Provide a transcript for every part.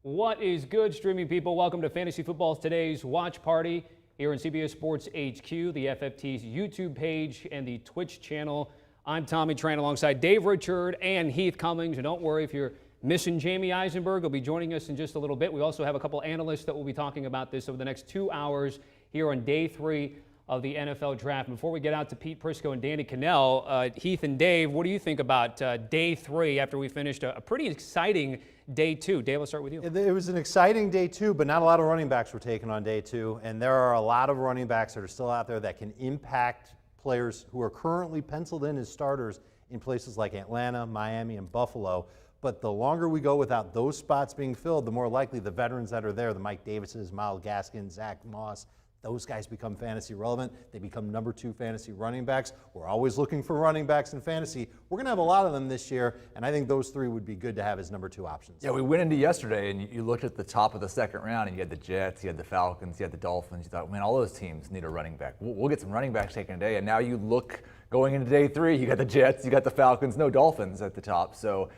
What is good, streaming people? Welcome to Fantasy Football's Today's Watch Party here on CBS Sports HQ, the FFT's YouTube page, and the Twitch channel. I'm Tommy Tran alongside Dave Richard and Heath Cummings. And don't worry if you're missing Jamey Eisenberg. He'll be joining us in just a little bit. We also have a couple analysts that will be talking about this over the next 2 hours here on day 3 of the NFL Draft. Before we get out to Pete Prisco and Danny Cannell, Heath and Dave, what do you think about day 3 after we finished a pretty exciting day 2? Dave, let's start with you. It was an exciting day 2, but not a lot of running backs were taken on day 2, and there are a lot of running backs that are still out there that can impact players who are currently penciled in as starters in places like Atlanta, Miami, and Buffalo. But the longer we go without those spots being filled, the more likely the veterans that are there, the Mike Davises, Myles Gaskin, Zach Moss, those guys become fantasy relevant. They become number 2 fantasy running backs. We're always looking for running backs in fantasy. We're going to have a lot of them this year, and I think those 3 would be good to have as number 2 options. Yeah, we went into yesterday, and you looked at the top of the second round, and you had the Jets, you had the Falcons, you had the Dolphins. You thought, man, all those teams need a running back. We'll get some running backs taken today. And now you look going into day 3, you got the Jets, you got the Falcons, no Dolphins at the top. So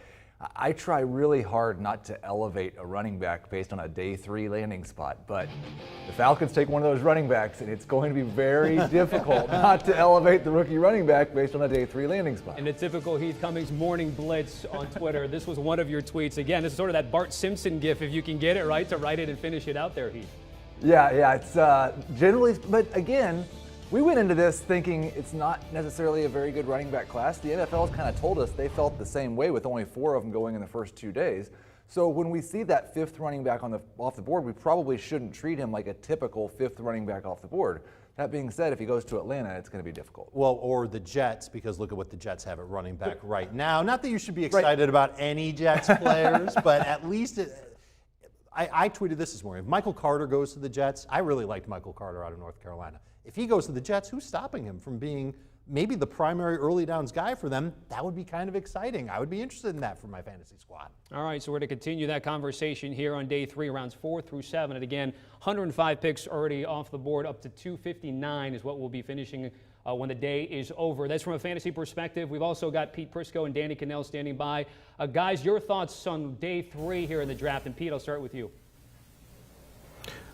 I try really hard not to elevate a running back based on a day 3 landing spot, but the Falcons take one of those running backs, and it's going to be very difficult not to elevate the rookie running back based on a day 3 landing spot. In the typical Heath Cummings morning blitz on Twitter, this was one of your tweets. Again, this is sort of that Bart Simpson gif, if you can get it right, to write it and finish it out there, Heath. Yeah, it's generally, but again, we went into this thinking it's not necessarily a very good running back class. The NFL's kind of told us they felt the same way with only 4 of them going in the first 2 days. So when we see that 5th running back off the board, we probably shouldn't treat him like a typical 5th running back off the board. That being said, if he goes to Atlanta, it's going to be difficult. Well, or the Jets, because look at what the Jets have at running back right now. Not that you should be excited about any Jets players, but at least I tweeted this morning. If Michael Carter goes to the Jets, I really liked Michael Carter out of North Carolina. If he goes to the Jets, who's stopping him from being maybe the primary early downs guy for them? That would be kind of exciting. I would be interested in that for my fantasy squad. All right, so we're going to continue that conversation here on day 3, rounds 4 through 7. And again, 105 picks already off the board, up to 259 is what we'll be finishing when the day is over. That's from a fantasy perspective. We've also got Pete Prisco and Danny Cannell standing by. Guys, your thoughts on day 3 here in the draft. And Pete, I'll start with you.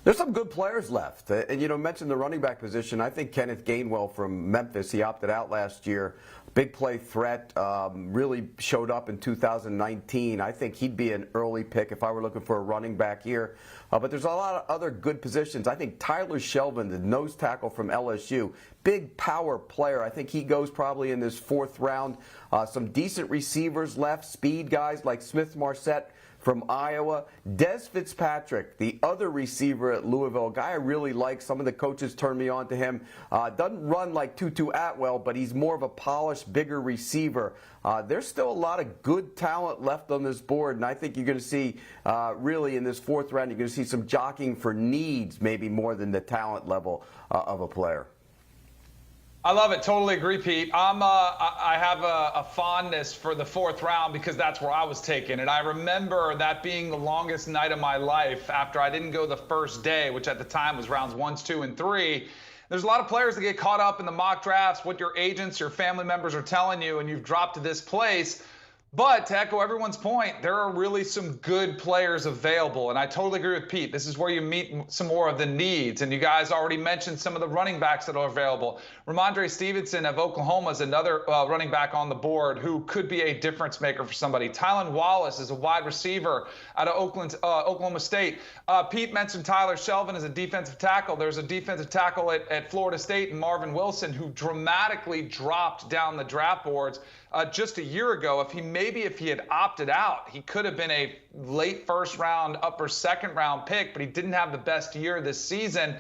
There's some good players left. And, mentioned the running back position. I think Kenneth Gainwell from Memphis, he opted out last year. Big play threat, really showed up in 2019. I think he'd be an early pick if I were looking for a running back here. But there's a lot of other good positions. I think Tyler Shelvin, the nose tackle from LSU, big power player. I think he goes probably in this 4th round. Some decent receivers left, speed guys like Smith-Marset from Iowa. Des Fitzpatrick, the other receiver at Louisville, a guy I really like. Some of the coaches turned me on to him. Doesn't run like Tutu Atwell, but he's more of a polished, bigger receiver. There's still a lot of good talent left on this board, and I think you're going to see, really in this 4th round, you're going to see some jockeying for needs, maybe more than the talent level of a player. I love it. Totally agree, Pete. I have a fondness for the 4th round because that's where I was taken. And I remember that being the longest night of my life after I didn't go the first day, which at the time was rounds 1, 2, and 3. There's a lot of players that get caught up in the mock drafts, what your agents, your family members are telling you, and you've dropped to this place. But to echo everyone's point, there are really some good players available. And I totally agree with Pete. This is where you meet some more of the needs. And you guys already mentioned some of the running backs that are available. Ramondre Stevenson of Oklahoma is another running back on the board who could be a difference maker for somebody. Tylan Wallace is a wide receiver out of Oklahoma State. Pete mentioned Tyler Shelvin as a defensive tackle. There's a defensive tackle at Florida State, and Marvin Wilson, who dramatically dropped down the draft boards just a year ago. If he had opted out, he could have been a late 1st round, upper 2nd round pick, but he didn't have the best year this season.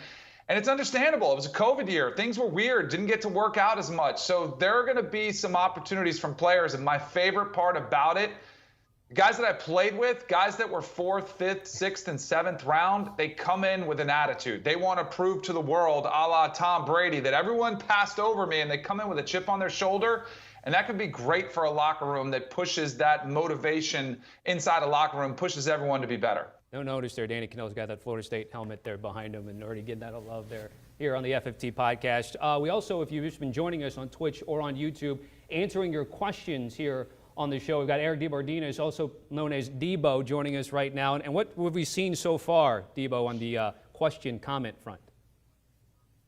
And it's understandable. It was a COVID year. Things were weird. Didn't get to work out as much. So there are going to be some opportunities from players. And my favorite part about it, guys that I played with, guys that were 4th, 5th, 6th, and 7th round, they come in with an attitude. They want to prove to the world, a la Tom Brady, that everyone passed over me, and they come in with a chip on their shoulder. And that could be great for a locker room that pushes that motivation inside a locker room, pushes everyone to be better. No notice there, Danny Cannell's got that Florida State helmet there behind him and already getting that love there here on the FFT podcast. We also, if you've just been joining us on Twitch or on YouTube, answering your questions here on the show. We've got Eric DeBardinas, also known as Debo, joining us right now. And what have we seen so far, Debo, on the question comment front?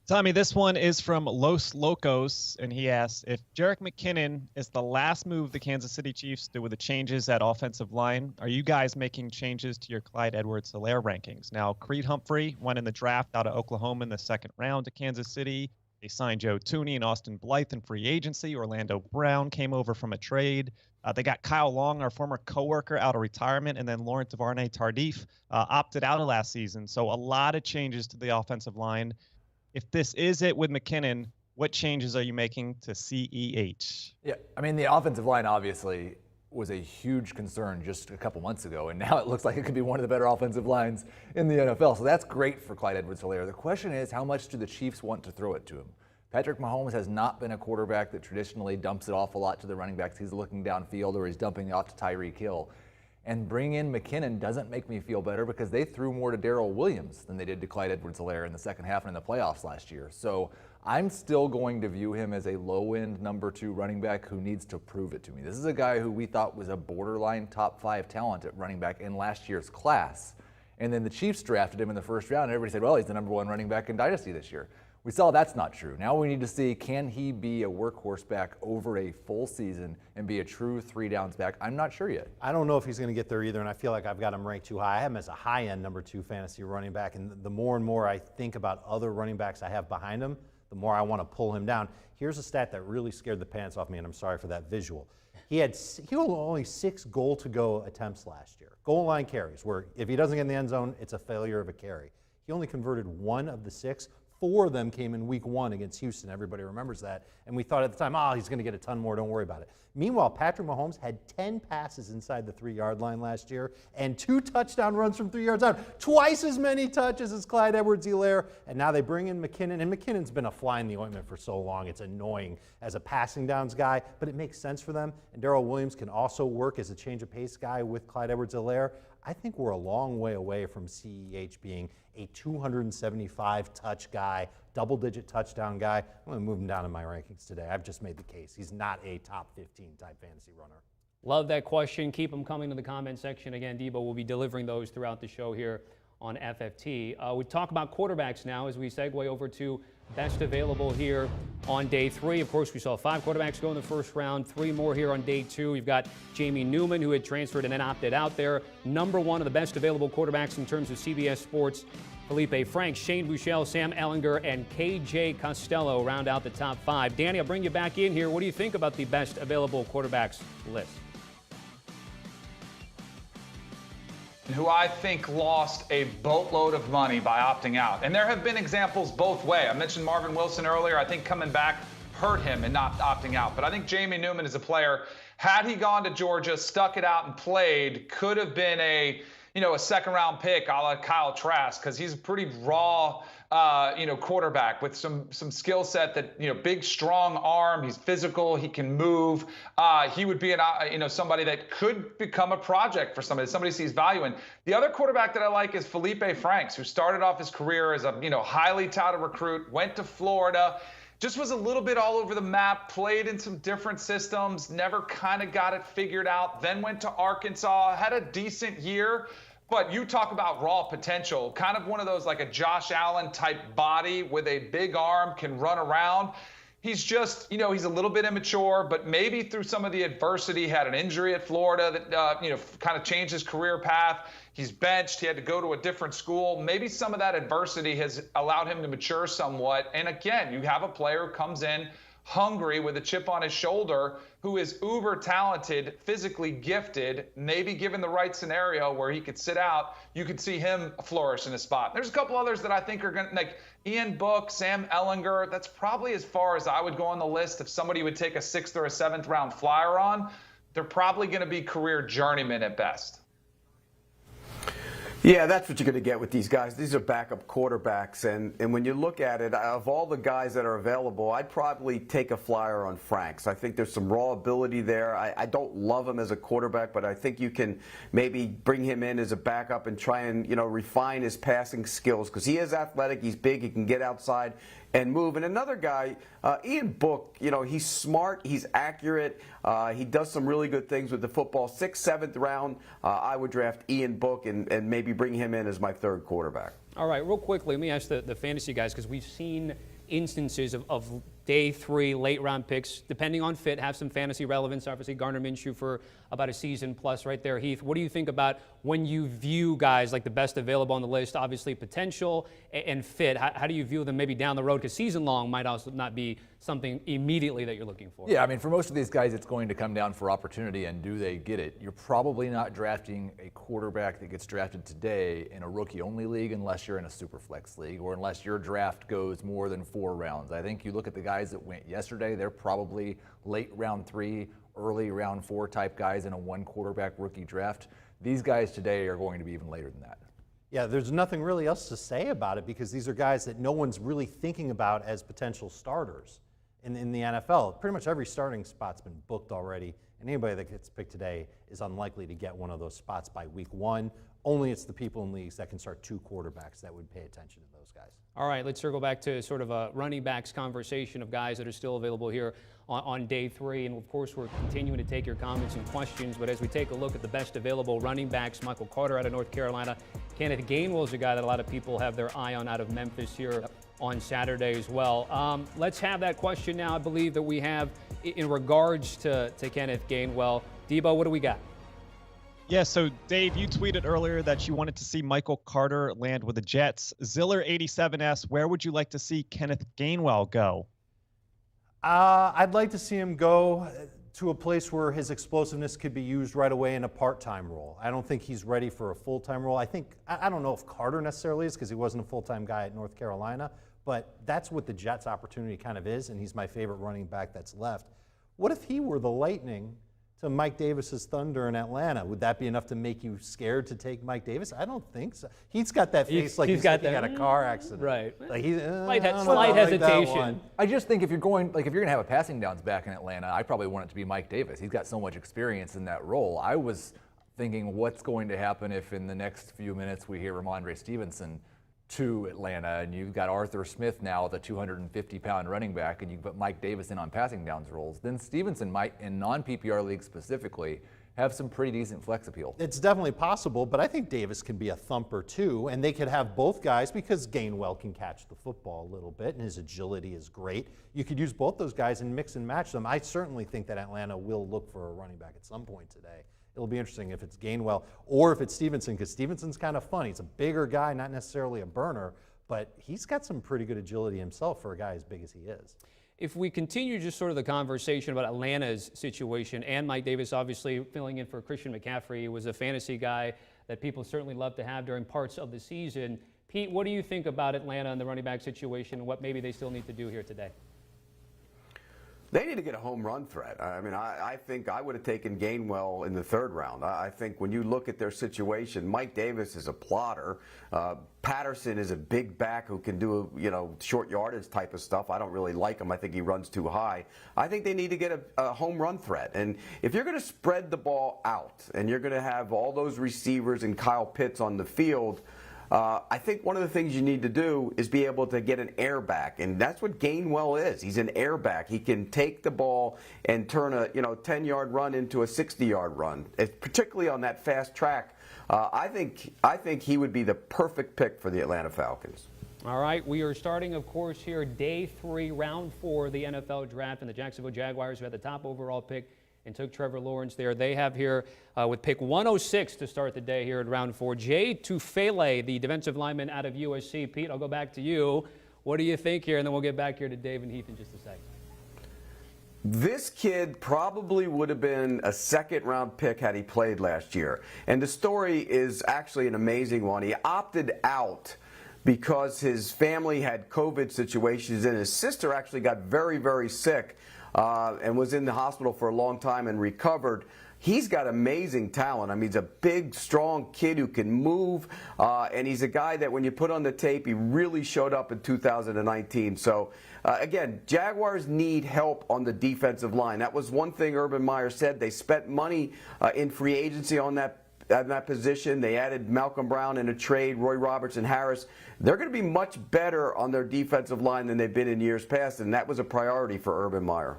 Tommy, this one is from Los Locos, and he asks, if Jerick McKinnon is the last move the Kansas City Chiefs do with the changes at offensive line, are you guys making changes to your Clyde Edwards-Helaire rankings? Now, Creed Humphrey went in the draft out of Oklahoma in the second round to Kansas City. They signed Joe Thuney and Austin Blythe in free agency. Orlando Brown came over from a trade. They got Kyle Long, our former coworker, out of retirement, and then Laurent Duvernay-Tardif opted out of last season. So a lot of changes to the offensive line. If this is it with McKinnon, what changes are you making to CEH? Yeah, I mean, the offensive line obviously was a huge concern just a couple months ago, and now it looks like it could be one of the better offensive lines in the NFL. So that's great for Clyde Edwards-Helaire. The question is, how much do the Chiefs want to throw it to him? Patrick Mahomes has not been a quarterback that traditionally dumps it off a lot to the running backs. He's looking downfield or he's dumping it off to Tyreek Hill. And bring in McKinnon doesn't make me feel better because they threw more to Darrell Williams than they did to Clyde Edwards-Helaire in the second half and in the playoffs last year. So I'm still going to view him as a low-end number 2 running back who needs to prove it to me. This is a guy who we thought was a borderline top 5 talent at running back in last year's class. And then the Chiefs drafted him in the first round, and everybody said, well, he's the number 1 running back in Dynasty this year. We saw that's not true. Now we need to see, can he be a workhorse back over a full season and be a true 3 downs back? I'm not sure yet. I don't know if he's going to get there either, and I feel like I've got him ranked too high. I have him as a high-end number 2 fantasy running back, and the more and more I think about other running backs I have behind him, the more I want to pull him down. Here's a stat that really scared the pants off me, and I'm sorry for that visual. He had only 6 goal-to-go attempts last year. Goal line carries, where if he doesn't get in the end zone, it's a failure of a carry. He only converted 1 of the 6. 4 of them came in week 1 against Houston. Everybody remembers that. And we thought at the time, he's going to get a ton more. Don't worry about it. Meanwhile, Patrick Mahomes had 10 passes inside the 3-yard line last year and 2 touchdown runs from 3 yards out. Twice as many touches as Clyde Edwards-Helaire. And now they bring in McKinnon. And McKinnon's been a fly in the ointment for so long. It's annoying as a passing downs guy, but it makes sense for them. And Darrell Williams can also work as a change of pace guy with Clyde Edwards-Helaire. I think we're a long way away from CEH being a 275 touch guy, double-digit touchdown guy. I'm going to move him down in my rankings today. I've just made the case. He's not a top 15 type fantasy runner. Love that question. Keep them coming to the comment section. Again, Debo will be delivering those throughout the show here on FFT. We talk about quarterbacks now as we segue over to best available here on day 3. Of course, we saw 5 quarterbacks go in the first round, 3 more here on day 2. You've got Jamey Newman, who had transferred and then opted out there. Number 1 of the best available quarterbacks in terms of CBS Sports, Felipe Franks, Shane Buechele, Sam Ehlinger, and KJ Costello round out the top 5. Danny, I'll bring you back in here. What do you think about the best available quarterbacks list? Who I think lost a boatload of money by opting out. And there have been examples both way. I mentioned Marvin Wilson earlier. I think coming back hurt him and not opting out. But I think Jamey Newman is a player, had he gone to Georgia, stuck it out and played, could have been a second-round pick a la Kyle Trask, because he's a pretty raw, quarterback with some skill set that, big, strong arm. He's physical. He can move. He would be somebody that could become a project for somebody sees value in. The other quarterback that I like is Felipe Franks, who started off his career as a, highly touted recruit, went to Florida, just was a little bit all over the map, played in some different systems, never kind of got it figured out, then went to Arkansas, had a decent year. But you talk about raw potential, kind of one of those like a Josh Allen type body with a big arm, can run around. He's just, he's a little bit immature, but maybe through some of the adversity, had an injury at Florida that, kind of changed his career path. He's benched. He had to go to a different school. Maybe some of that adversity has allowed him to mature somewhat. And again, you have a player who comes in hungry with a chip on his shoulder, who is uber talented, physically gifted, maybe given the right scenario where he could sit out, you could see him flourish in a spot. There's a couple others that I think are going to, like Ian Book, Sam Ehlinger. That's probably as far as I would go on the list. If somebody would take a 6th or a 7th round flyer on, they're probably going to be career journeymen at best. Yeah, that's what you're going to get with these guys. These are backup quarterbacks, and when you look at it, of all the guys that are available, I'd probably take a flyer on Franks. I think there's some raw ability there. I don't love him as a quarterback, but I think you can maybe bring him in as a backup and try and refine his passing skills, because he is athletic, he's big, he can get outside and move. And another guy, Ian Book, he's smart, he's accurate, he does some really good things with the football. 6th, 7th round, I would draft Ian Book and maybe bring him in as my third quarterback. All right, real quickly, let me ask the fantasy guys, because we've seen instances of day 3, late round picks, depending on fit, have some fantasy relevance. Obviously, Gardner Minshew for about a season plus right there. Heath, what do you think about when you view guys like the best available on the list, obviously potential and fit? How do you view them maybe down the road? Because season long might also not be something immediately that you're looking for. Yeah, I mean, for most of these guys, it's going to come down for opportunity and do they get it. You're probably not drafting a quarterback that gets drafted today in a rookie-only league unless you're in a super flex league or unless your draft goes more than 4 rounds. I think you look at the guys that went yesterday, they're probably late round 3, early round 4 type guys in a 1 quarterback rookie draft. These guys today are going to be even later than that. Yeah, there's nothing really else to say about it because these are guys that no one's really thinking about as potential starters in the NFL. Pretty much every starting spot's been booked already, and anybody that gets picked today is unlikely to get one of those spots by week 1. Only it's the people in leagues that can start 2 quarterbacks that would pay attention to those guys. All right, let's circle back to sort of a running backs conversation of guys that are still available here on day 3. And of course, we're continuing to take your comments and questions. But as we take a look at the best available running backs, Michael Carter out of North Carolina, Kenneth Gainwell is a guy that a lot of people have their eye on out of Memphis here on Saturday as well. Let's have that question now. I believe that we have in regards to Kenneth Gainwell. Debo, what do we got? Yeah, so Dave, you tweeted earlier that you wanted to see Michael Carter land with the Jets. Ziller87 asks, where would you like to see Kenneth Gainwell go? I'd like to see him go to a place where his explosiveness could be used right away in a part-time role. I don't think he's ready for a full-time role. I don't know if Carter necessarily is because he wasn't a full-time guy at North Carolina, but that's what the Jets' opportunity kind of is, and he's my favorite running back that's left. What if he were the Lightning to Mike Davis's Thunder in Atlanta? Would that be enough to make you scared to take Mike Davis? I don't think so. He's got that face like he's looking at a car accident. Right. Like he's Slight hesitation. I just think if you're going to have a passing downs back in Atlanta, I probably want it to be Mike Davis. He's got so much experience in that role. I was thinking what's going to happen if in the next few minutes we hear Ramondre Stevenson to Atlanta, and you've got Arthur Smith now, the 250-pound running back, and you put Mike Davis in on passing downs roles, then Stevenson might, in non-PPR leagues specifically, have some pretty decent flex appeal. It's definitely possible, but I think Davis can be a thumper too, and they could have both guys because Gainwell can catch the football a little bit, and his agility is great. You could use both those guys and mix and match them. I certainly think that Atlanta will look for a running back at some point today. It'll be interesting if it's Gainwell or if it's Stevenson, because Stevenson's kind of fun. He's a bigger guy, not necessarily a burner, but he's got some pretty good agility himself for a guy as big as he is. If we continue just sort of the conversation about Atlanta's situation and Mike Davis obviously filling in for Christian McCaffrey, who was a fantasy guy that people certainly love to have during parts of the season. Pete, what do you think about Atlanta and the running back situation and what maybe they still need to do here today? They need to get a home run threat. I mean, I think I would have taken Gainwell in the 3rd round. I think when you look at their situation, Mike Davis is a plotter. Patterson is a big back who can do, short yardage type of stuff. I don't really like him. I think he runs too high. I think they need to get a home run threat. And if you're going to spread the ball out and you're going to have all those receivers and Kyle Pitts on the field, I think one of the things you need to do is be able to get an air back, and that's what Gainwell is. He's an air back. He can take the ball and turn a 10-yard run into a 60-yard run, particularly on that fast track. I think he would be the perfect pick for the Atlanta Falcons. All right, we are starting, of course, here day 3, round 4 of the NFL draft, and the Jacksonville Jaguars, who had the top overall pick and took Trevor Lawrence there. They have here with pick 106 to start the day here at round 4. Jay Tufele, the defensive lineman out of USC. Pete, I'll go back to you. What do you think here? And then we'll get back here to Dave and Heath in just a second. This kid probably would have been a 2nd-round pick had he played last year. And the story is actually an amazing one. He opted out because his family had COVID situations, and his sister actually got very, very sick. And was in the hospital for a long time and recovered. He's got amazing talent. I mean, he's a big, strong kid who can move, and he's a guy that when you put on the tape, he really showed up in 2019. So, again, Jaguars need help on the defensive line. That was one thing Urban Meyer said. They spent money in free agency on that position. They added Malcolm Brown in a trade, Roy Robertson, Harris. They're going to be much better on their defensive line than they've been in years past, and that was a priority for Urban Meyer.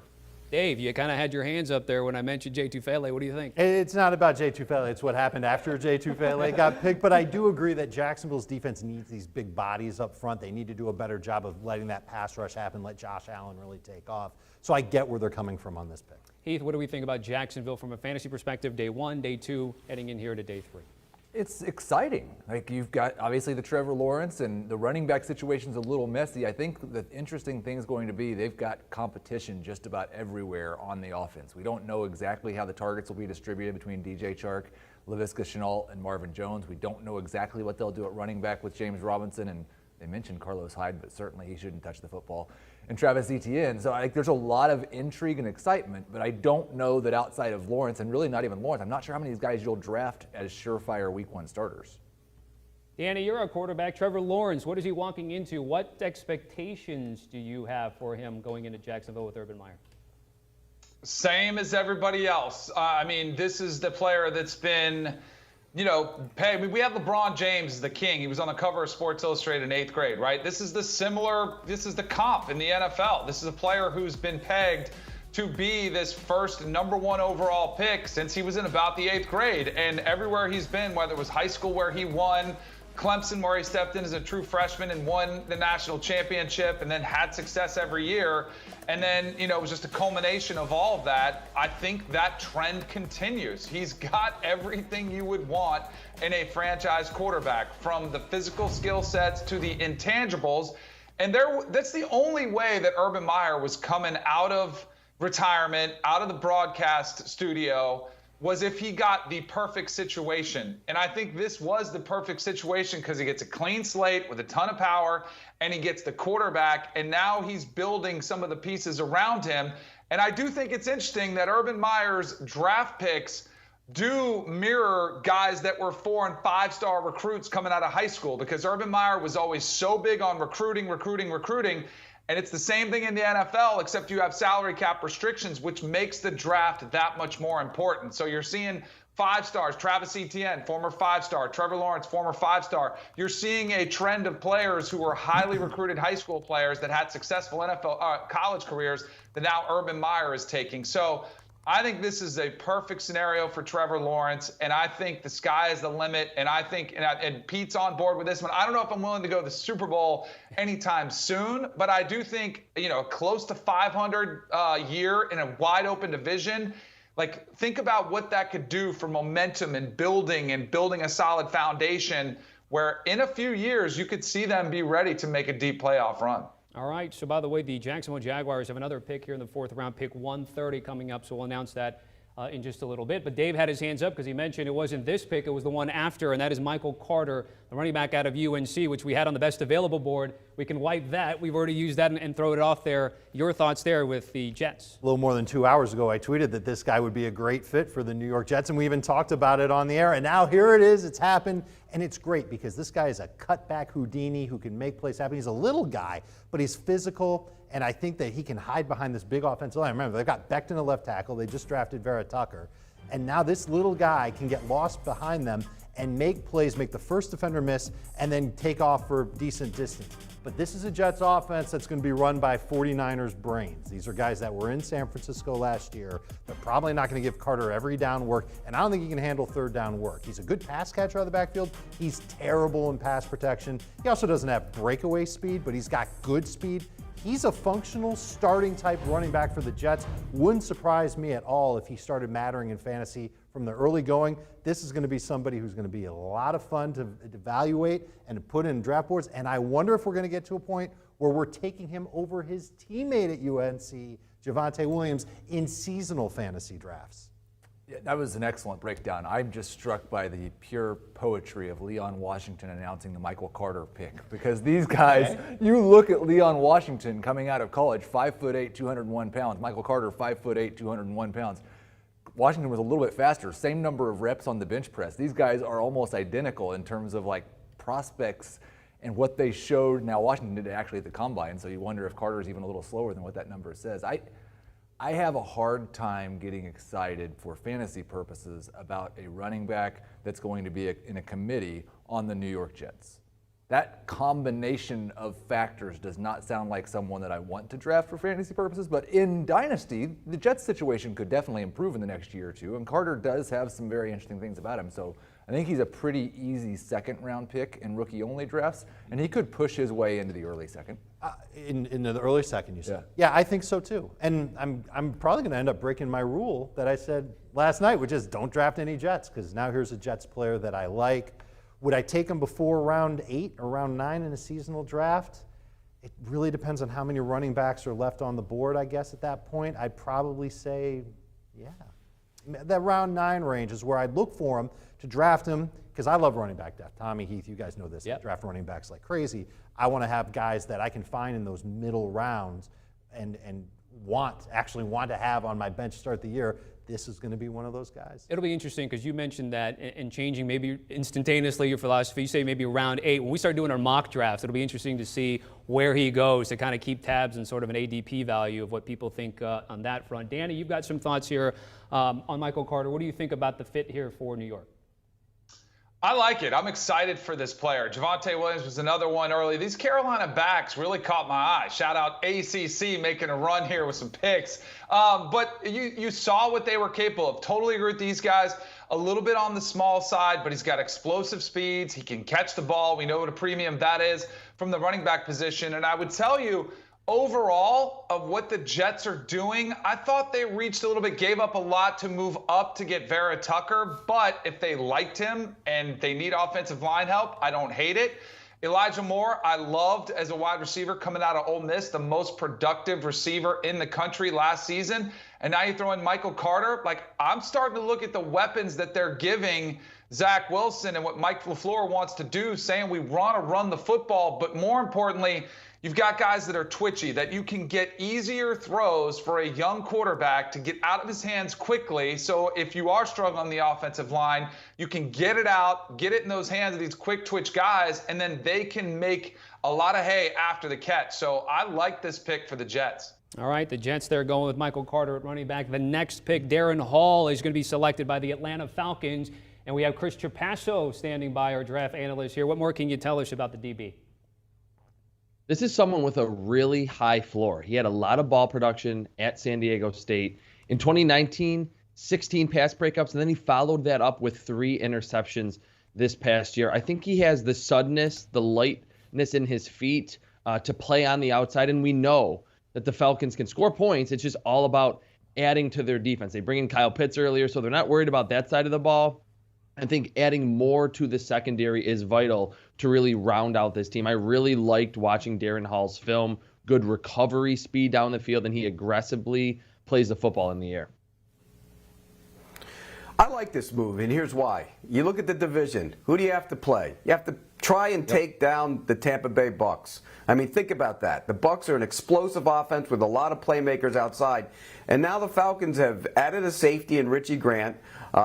Dave, you kind of had your hands up there when I mentioned Jay Tufele. What do you think? It's not about Jay Tufele. It's what happened after Jay Tufele got picked. But I do agree that Jacksonville's defense needs these big bodies up front. They need to do a better job of letting that pass rush happen, let Josh Allen really take off. So I get where they're coming from on this pick. Heath, what do we think about Jacksonville from a fantasy perspective, day 1, day 2, heading in here to day 3? It's exciting. Like, you've got obviously the Trevor Lawrence, and the running back situation's a little messy. I think the interesting thing is going to be they've got competition just about everywhere on the offense. We don't know exactly how the targets will be distributed between DJ Chark, Laviska Shenault, and Marvin Jones. We don't know exactly what they'll do at running back with James Robinson, and they mentioned Carlos Hyde, but certainly he shouldn't touch the football, and Travis Etienne. So I think there's a lot of intrigue and excitement, but I don't know that outside of Lawrence, and really not even Lawrence, I'm not sure how many of these guys you'll draft as surefire week 1 starters. Danny, you're a quarterback. Trevor Lawrence, what is he walking into? What expectations do you have for him going into Jacksonville with Urban Meyer? Same as everybody else. I mean, this is the player that's been, we have LeBron James as the king. He was on the cover of Sports Illustrated in 8th grade, right? This is the comp in the NFL. This is a player who's been pegged to be this first #1 overall pick since he was in about the 8th grade. And everywhere he's been, whether it was high school where he won, Clemson where he stepped in as a true freshman and won the national championship and then had success every year. And then, it was just a culmination of all of that. I think that trend continues. He's got everything you would want in a franchise quarterback, from the physical skill sets to the intangibles. And that's the only way that Urban Meyer was coming out of retirement, out of the broadcast studio, was if he got the perfect situation. And I think this was the perfect situation because he gets a clean slate with a ton of power, and he gets the quarterback, and now he's building some of the pieces around him. And I do think it's interesting that Urban Meyer's draft picks do mirror guys that were 4- and 5-star recruits coming out of high school, because Urban Meyer was always so big on recruiting. And it's the same thing in the NFL, except you have salary cap restrictions, which makes the draft that much more important. So you're seeing 5 stars, Travis Etienne, former 5-star, Trevor Lawrence, former 5-star. You're seeing a trend of players who were highly recruited high school players that had successful NFL college careers that now Urban Meyer is taking. So I think this is a perfect scenario for Trevor Lawrence, and I think the sky is the limit. And I think, and Pete's on board with this one. I don't know if I'm willing to go to the Super Bowl anytime soon, but I do think, close to 500 year in a wide open division. Like, think about what that could do for momentum and building a solid foundation, where in a few years you could see them be ready to make a deep playoff run. All right, so by the way, the Jacksonville Jaguars have another pick here in the 4th round, pick 130 coming up, so we'll announce that in just a little bit. But Dave had his hands up because he mentioned it wasn't this pick, it was the one after, and that is Michael Carter, the running back out of UNC, which we had on the best available board. We can wipe that. We've already used that and throw it off there. Your thoughts there with the Jets? A little more than 2 hours ago, I tweeted that this guy would be a great fit for the New York Jets, and we even talked about it on the air. And now here it is. It's happened, and it's great because this guy is a cutback Houdini who can make plays happen. He's a little guy, but he's physical, and I think that he can hide behind this big offensive line. Remember, they've got Becton at left tackle. They just drafted Vera Tucker. And now this little guy can get lost behind them and make plays, make the first defender miss, and then take off for decent distance. But this is a Jets offense that's going to be run by 49ers brains. These are guys that were in San Francisco last year. They're probably not going to give Carter every down work, and I don't think he can handle 3rd down work. He's a good pass catcher out of the backfield. He's terrible in pass protection. He also doesn't have breakaway speed, but he's got good speed. He's a functional starting type running back for the Jets. Wouldn't surprise me at all if he started mattering in fantasy from the early going. This is going to be somebody who's going to be a lot of fun to evaluate and to put in draft boards. And I wonder if we're going to get to a point where we're taking him over his teammate at UNC, Javonte Williams, in seasonal fantasy drafts. Yeah, that was an excellent breakdown. I'm just struck by the pure poetry of Leon Washington announcing the Michael Carter pick, because these guys, you look at Leon Washington coming out of college, 5'8", 201 pounds. Michael Carter, 5'8", 201 pounds. Washington was a little bit faster, same number of reps on the bench press. These guys are almost identical in terms of like prospects and what they showed. Now Washington did it actually at the combine, so you wonder if Carter's even a little slower than what that number says. I have a hard time getting excited for fantasy purposes about a running back that's going to be in a committee on the New York Jets. That combination of factors does not sound like someone that I want to draft for fantasy purposes, but in Dynasty, the Jets situation could definitely improve in the next year or two, and Carter does have some very interesting things about him. So I think he's a pretty easy second-round pick in rookie-only drafts, and he could push his way into the early second. In the early second, you said? Yeah, I think so too. And I'm probably going to end up breaking my rule that I said last night, which is don't draft any Jets, because now here's a Jets player that I like. Would I take him before round 8 or round 9 in a seasonal draft? It really depends on how many running backs are left on the board, I guess, at that point. I'd probably say, yeah. That round 9 range is where I'd look for him to draft him, because I love running back depth. Tommy, Heath, you guys know this. Yep. I draft running backs like crazy. I want to have guys that I can find in those middle rounds and actually want to have on my bench to start the year. This is going to be one of those guys. It'll be interesting because you mentioned that and changing maybe instantaneously your philosophy. You say maybe round 8. When we start doing our mock drafts, it'll be interesting to see where he goes to kind of keep tabs and sort of an ADP value of what people think on that front. Danny, you've got some thoughts here on Michael Carter. What do you think about the fit here for New York? I like it. I'm excited for this player. Javonte Williams was another one early. These Carolina backs really caught my eye. Shout out ACC making a run here with some picks. But you saw what they were capable of. Totally agree with these guys. A little bit on the small side, but he's got explosive speeds. He can catch the ball. We know what a premium that is from the running back position. And I would tell you, overall, of what the Jets are doing, I thought they reached a little bit, gave up a lot to move up to get Vera Tucker. But if they liked him and they need offensive line help, I don't hate it. Elijah Moore, I loved as a wide receiver coming out of Ole Miss, the most productive receiver in the country last season. And now you throw in Michael Carter. Like, I'm starting to look at the weapons that they're giving Zach Wilson and what Mike LaFleur wants to do, saying we want to run the football, but more importantly, you've got guys that are twitchy, that you can get easier throws for a young quarterback to get out of his hands quickly. So if you are struggling on the offensive line, you can get it out, get it in those hands of these quick twitch guys, and then they can make a lot of hay after the catch. So I like this pick for the Jets. All right, the Jets, they're going with Michael Carter at running back. The next pick, Darren Hall, is going to be selected by the Atlanta Falcons. And we have Chris Trapasso standing by, our draft analyst here. What more can you tell us about the DB? This is someone with a really high floor. He had a lot of ball production at San Diego State. In 2019, 16 pass breakups, and then he followed that up with 3 interceptions this past year. I think he has the suddenness, the lightness in his feet to play on the outside, and we know that the Falcons can score points. It's just all about adding to their defense. They bring in Kyle Pitts earlier, so they're not worried about that side of the ball. I think adding more to the secondary is vital to really round out this team. I really liked watching Darren Hall's film. Good recovery speed down the field, and he aggressively plays the football in the air. I like this move, and here's why. You look at the division. Who do you have to play? You have to try and take down the Tampa Bay Bucs. I mean, think about that. The Bucs are an explosive offense with a lot of playmakers outside. And now the Falcons have added a safety in Richie Grant.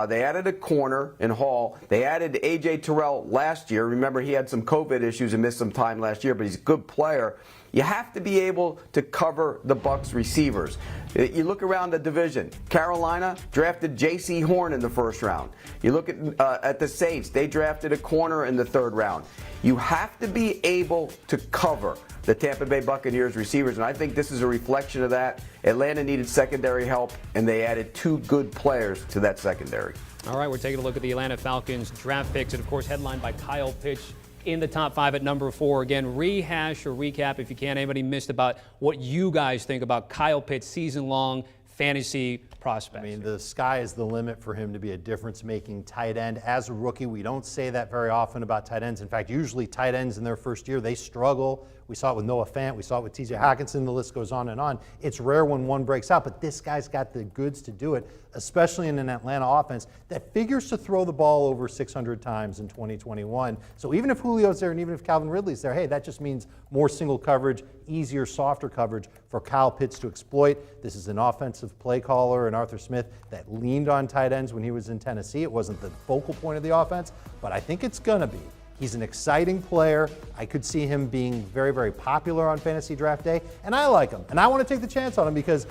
They added a corner in Hall. They added A.J. Terrell last year. Remember, he had some COVID issues and missed some time last year, but he's a good player. You have to be able to cover the Bucs receivers. You look around the division. Carolina drafted J.C. Horn in the first round. You look at the Saints. They drafted a corner in the third round. You have to be able to cover the Tampa Bay Buccaneers receivers, and I think this is a reflection of that. Atlanta needed secondary help, and they added 2 good players to that secondary. All right, we're taking a look at the Atlanta Falcons draft picks, and of course headlined by Kyle Pitts in the top 5 at number 4. Again, rehash or recap, if you can, anybody missed about what you guys think about Kyle Pitts' season-long fantasy prospects. I mean, the sky is the limit for him to be a difference-making tight end. As a rookie, we don't say that very often about tight ends. In fact, usually tight ends in their first year, they struggle We saw it with Noah Fant. We saw it with TJ Hockenson. The list goes on and on. It's rare when one breaks out, but this guy's got the goods to do it, especially in an Atlanta offense that figures to throw the ball over 600 times in 2021. So even if Julio's there and even if Calvin Ridley's there, hey, that just means more single coverage, easier, softer coverage for Kyle Pitts to exploit. This is an offensive play caller and Arthur Smith that leaned on tight ends when he was in Tennessee. It wasn't the focal point of the offense, but I think it's going to be. He's an exciting player. I could see him being very, very popular on fantasy draft day, and I like him. And I want to take the chance on him because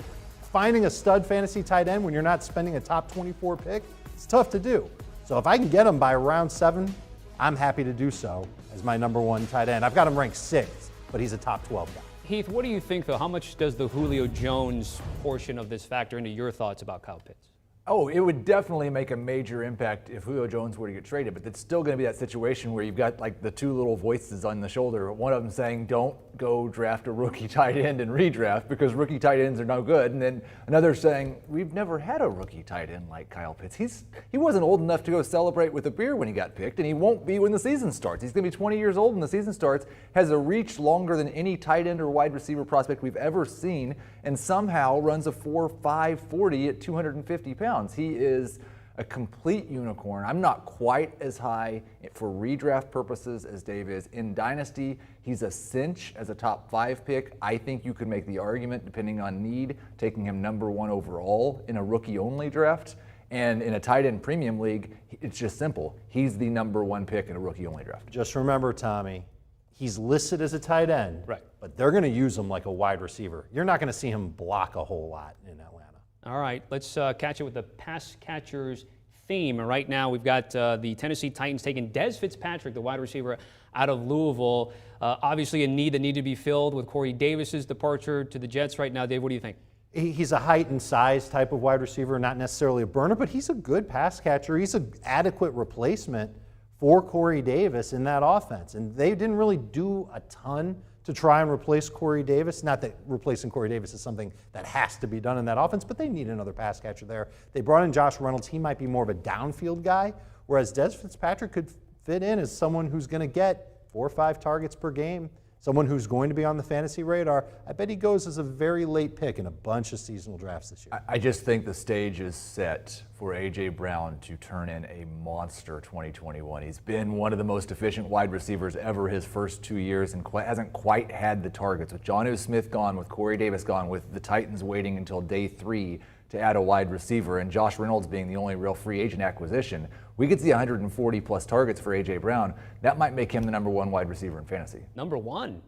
finding a stud fantasy tight end when you're not spending a top 24 pick, it's tough to do. So if I can get him by round 7, I'm happy to do so as my number 1 tight end. I've got him ranked 6th, but he's a top 12 guy. Heath, what do you think, though? How much does the Julio Jones portion of this factor into your thoughts about Kyle Pitts? Oh, it would definitely make a major impact if Julio Jones were to get traded, but it's still going to be that situation where you've got like the two little voices on the shoulder. One of them saying, don't go draft a rookie tight end and redraft because rookie tight ends are no good. And then another saying, we've never had a rookie tight end like Kyle Pitts. He wasn't old enough to go celebrate with a beer when he got picked, and he won't be when the season starts. He's going to be 20 years old when the season starts, has a reach longer than any tight end or wide receiver prospect we've ever seen, and somehow runs a 4.5 40 at 250 pounds. He is a complete unicorn. I'm not quite as high for redraft purposes as Dave is. In Dynasty, he's a cinch as a top 5 pick. I think you could make the argument, depending on need, taking him number 1 overall in a rookie-only draft. And in a tight end premium league, it's just simple. He's the number 1 pick in a rookie-only draft. Just remember, Tommy, he's listed as a tight end, right? But they're going to use him like a wide receiver. You're not going to see him block a whole lot in Atlanta. All right, let's catch it with the pass catchers theme. And right now we've got the Tennessee Titans taking Dez Fitzpatrick, the wide receiver out of Louisville. Obviously a need that needed to be filled with Corey Davis's departure to the Jets right now. Dave, what do you think? He's a height and size type of wide receiver, not necessarily a burner, but he's a good pass catcher. He's an adequate replacement for Corey Davis in that offense. And they didn't really do a ton to try and replace Corey Davis. Not that replacing Corey Davis is something that has to be done in that offense, but they need another pass catcher there. They brought in Josh Reynolds. He might be more of a downfield guy, whereas Dez Fitzpatrick could fit in as someone who's going to get 4 or 5 targets per game, someone who's going to be on the fantasy radar. I bet he goes as a very late pick in a bunch of seasonal drafts this year. I just think the stage is set for A.J. Brown to turn in a monster 2021. He's been one of the most efficient wide receivers ever his first 2 years and hasn't quite had the targets. With Jonnu Smith gone, with Corey Davis gone, with the Titans waiting until day 3 to add a wide receiver, and Josh Reynolds being the only real free agent acquisition, we could see 140 plus targets for A.J. Brown. That might make him the number 1 wide receiver in fantasy. Number 1.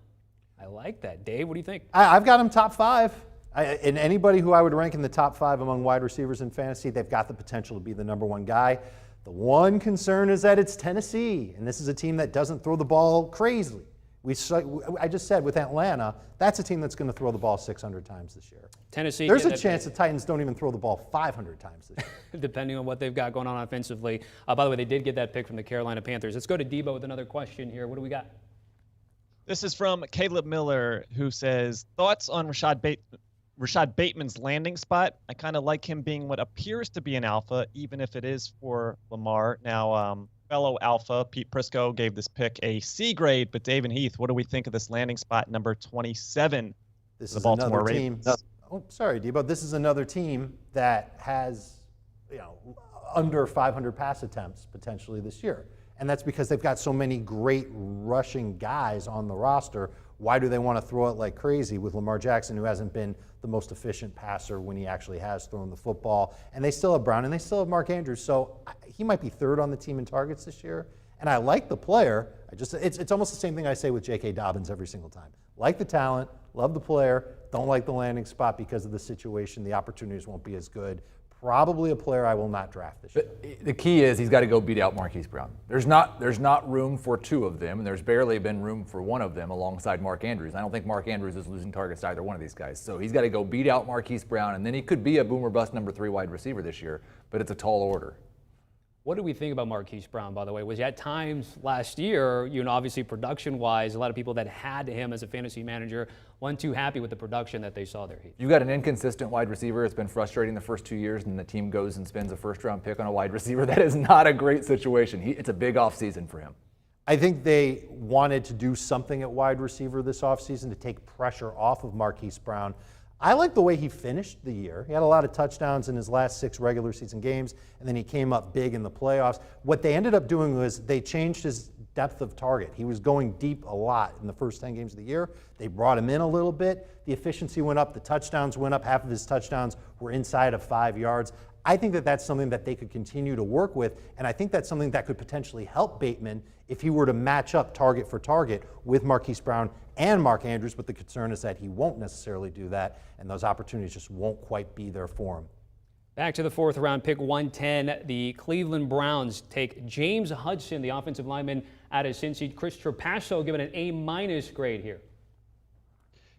I like that. Dave, what do you think? I've got him top 5. And anybody who I would rank in the top 5 among wide receivers in fantasy, they've got the potential to be the number 1 guy. The one concern is that it's Tennessee, and this is a team that doesn't throw the ball crazily. I just said with Atlanta, that's a team that's going to throw the ball 600 times this year. Tennessee. There's a chance the Titans don't even throw the ball 500 times this year. Depending on what they've got going on offensively. By the way, they did get that pick from the Carolina Panthers. Let's go to Debo with another question here. What do we got? This is from Caleb Miller, who says, thoughts on Rashad Bateman's landing spot? I kind of like him being what appears to be an alpha, even if it is for Lamar. Now, fellow alpha, Pete Prisco, gave this pick a C grade, but Dave and Heath, what do we think of this landing spot, number 27? This the is Baltimore another team. Ravens. Oh, sorry, Debo. This is another team that has, under 500 pass attempts potentially this year. And that's because they've got so many great rushing guys on the roster. Why do they want to throw it like crazy with Lamar Jackson, who hasn't been the most efficient passer when he actually has thrown the football? And they still have Brown, and they still have Mark Andrews. So he might be 3rd on the team in targets this year. And I like the player. It's almost the same thing I say with J.K. Dobbins every single time. Like the talent, love the player, don't like the landing spot because of the situation. The opportunities won't be as good. Probably a player I will not draft this year. But the key is he's got to go beat out Marquise Brown. There's not room for 2 of them, and there's barely been room for 1 of them alongside Mark Andrews. I don't think Mark Andrews is losing targets to either one of these guys. So he's got to go beat out Marquise Brown, and then he could be a boomer bust number 3 wide receiver this year, but it's a tall order. What do we think about Marquise Brown, by the way? Was at times last year, obviously production-wise, a lot of people that had him as a fantasy manager weren't too happy with the production that they saw there. You got an inconsistent wide receiver. It's been frustrating the first 2 years, and the team goes and spends a first-round pick on a wide receiver. That is not a great situation. It's a big offseason for him. I think they wanted to do something at wide receiver this offseason to take pressure off of Marquise Brown. I like the way he finished the year. He had a lot of touchdowns in his last 6 regular season games, and then he came up big in the playoffs. What they ended up doing was they changed his depth of target. He was going deep a lot in the first 10 games of the year. They brought him in a little bit. The efficiency went up. The touchdowns went up. Half of his touchdowns were inside of 5 yards. I think that that's something that they could continue to work with, and I think that's something that could potentially help Bateman if he were to match up target for target with Marquise Brown and Mark Andrews, but the concern is that he won't necessarily do that, and those opportunities just won't quite be there for him. Back to the 4th round, pick 110. The Cleveland Browns take James Hudson, the offensive lineman out of Cincy. Chris Trapasso given an A- grade here.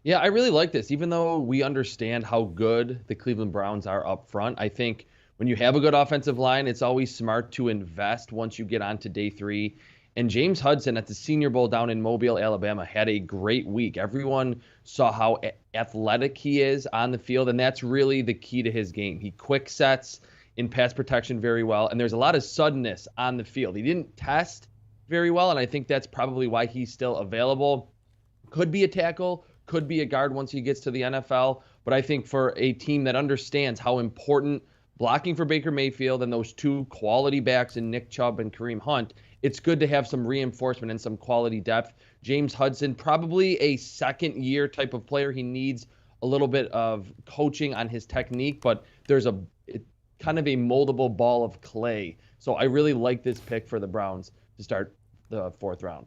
Yeah, I really like this. Even though we understand how good the Cleveland Browns are up front, I think when you have a good offensive line, it's always smart to invest once you get on to day 3. And James Hudson at the Senior Bowl down in Mobile, Alabama, had a great week. Everyone saw how athletic he is on the field, and that's really the key to his game. He quick sets in pass protection very well, and there's a lot of suddenness on the field. He didn't test very well, and I think that's probably why he's still available. Could be a tackle, could be a guard once he gets to the NFL, but I think for a team that understands how important blocking for Baker Mayfield and those 2 quality backs in Nick Chubb and Kareem Hunt, it's good to have some reinforcement and some quality depth. James Hudson, probably a second-year type of player. He needs a little bit of coaching on his technique, but there's kind of a moldable ball of clay. So I really like this pick for the Browns to start the 4th round.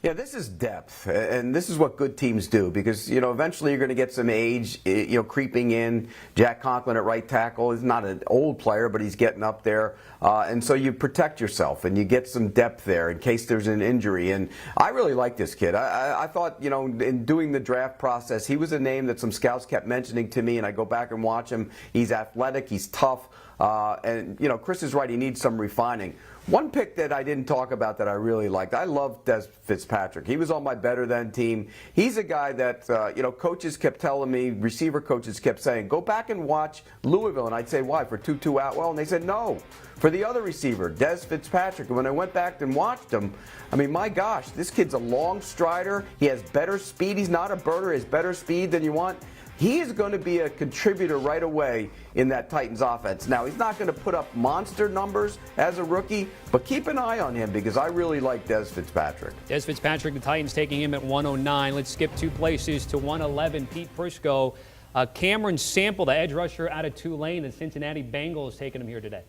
Yeah, this is depth, and this is what good teams do because, eventually you're going to get some age, creeping in. Jack Conklin at right tackle is not an old player, but he's getting up there. And so you protect yourself, and you get some depth there in case there's an injury. And I really like this kid. I thought, in doing the draft process, he was a name that some scouts kept mentioning to me, and I go back and watch him. He's athletic, he's tough, and, Chris is right, he needs some refining. One pick that I didn't talk about that I really liked, I love Des Fitzpatrick. He was on my better than team. He's a guy that, coaches kept telling me, receiver coaches kept saying, go back and watch Louisville. And I'd say, why, for Tutu Atwell? And they said, no, for the other receiver, Des Fitzpatrick. And when I went back and watched him, I mean, my gosh, this kid's a long strider. He has better speed. He's not a burner. He has better speed than you want. He is going to be a contributor right away in that Titans offense. Now, he's not going to put up monster numbers as a rookie, but keep an eye on him because I really like Des Fitzpatrick. Des Fitzpatrick, the Titans taking him at 109. Let's skip 2 places to 111. Pete Prisco. Cameron Sample, the edge rusher out of Tulane, the Cincinnati Bengals, taking him here today.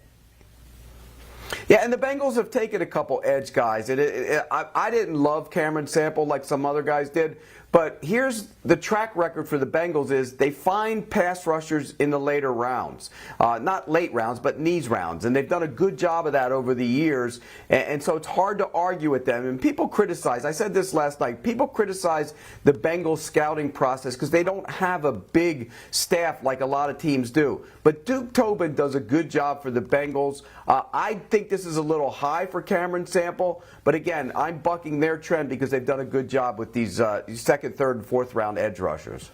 Yeah, and the Bengals have taken a couple edge guys. I didn't love Cameron Sample like some other guys did, but here's the track record for the Bengals is they find pass rushers in the later rounds. Not late rounds, but in these rounds. And they've done a good job of that over the years. And so it's hard to argue with them. And people criticize, I said this last night, people criticize the Bengals scouting process because they don't have a big staff like a lot of teams do. But Duke Tobin does a good job for the Bengals. I think this is a little high for Cameron Sample. But again, I'm bucking their trend because they've done a good job with these second, third, and fourth round edge rushers.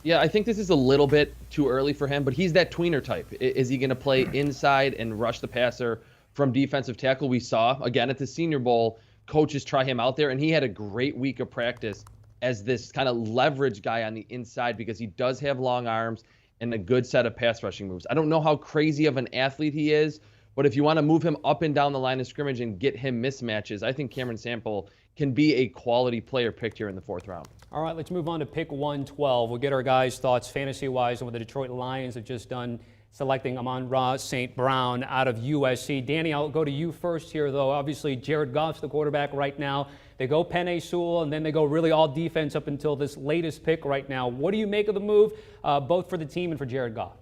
Yeah, I think this is a little bit too early for him, but he's that tweener type. Is he going to play inside and rush the passer from defensive tackle? We saw, again, at the Senior Bowl, coaches try him out there, and he had a great week of practice as this kind of leverage guy on the inside because he does have long arms and a good set of pass rushing moves. I don't know how crazy of an athlete he is, but if you want to move him up and down the line of scrimmage and get him mismatches, I think Cameron Sample can be a quality player picked here in the 4th round. All right, let's move on to pick 112. We'll get our guys' thoughts fantasy-wise on what the Detroit Lions have just done, selecting Amon-Ra St. Brown out of USC. Danny, I'll go to you first here, though. Obviously, Jared Goff's the quarterback right now. They go Penei Sewell, and then they go really all defense up until this latest pick right now. What do you make of the move, both for the team and for Jared Goff?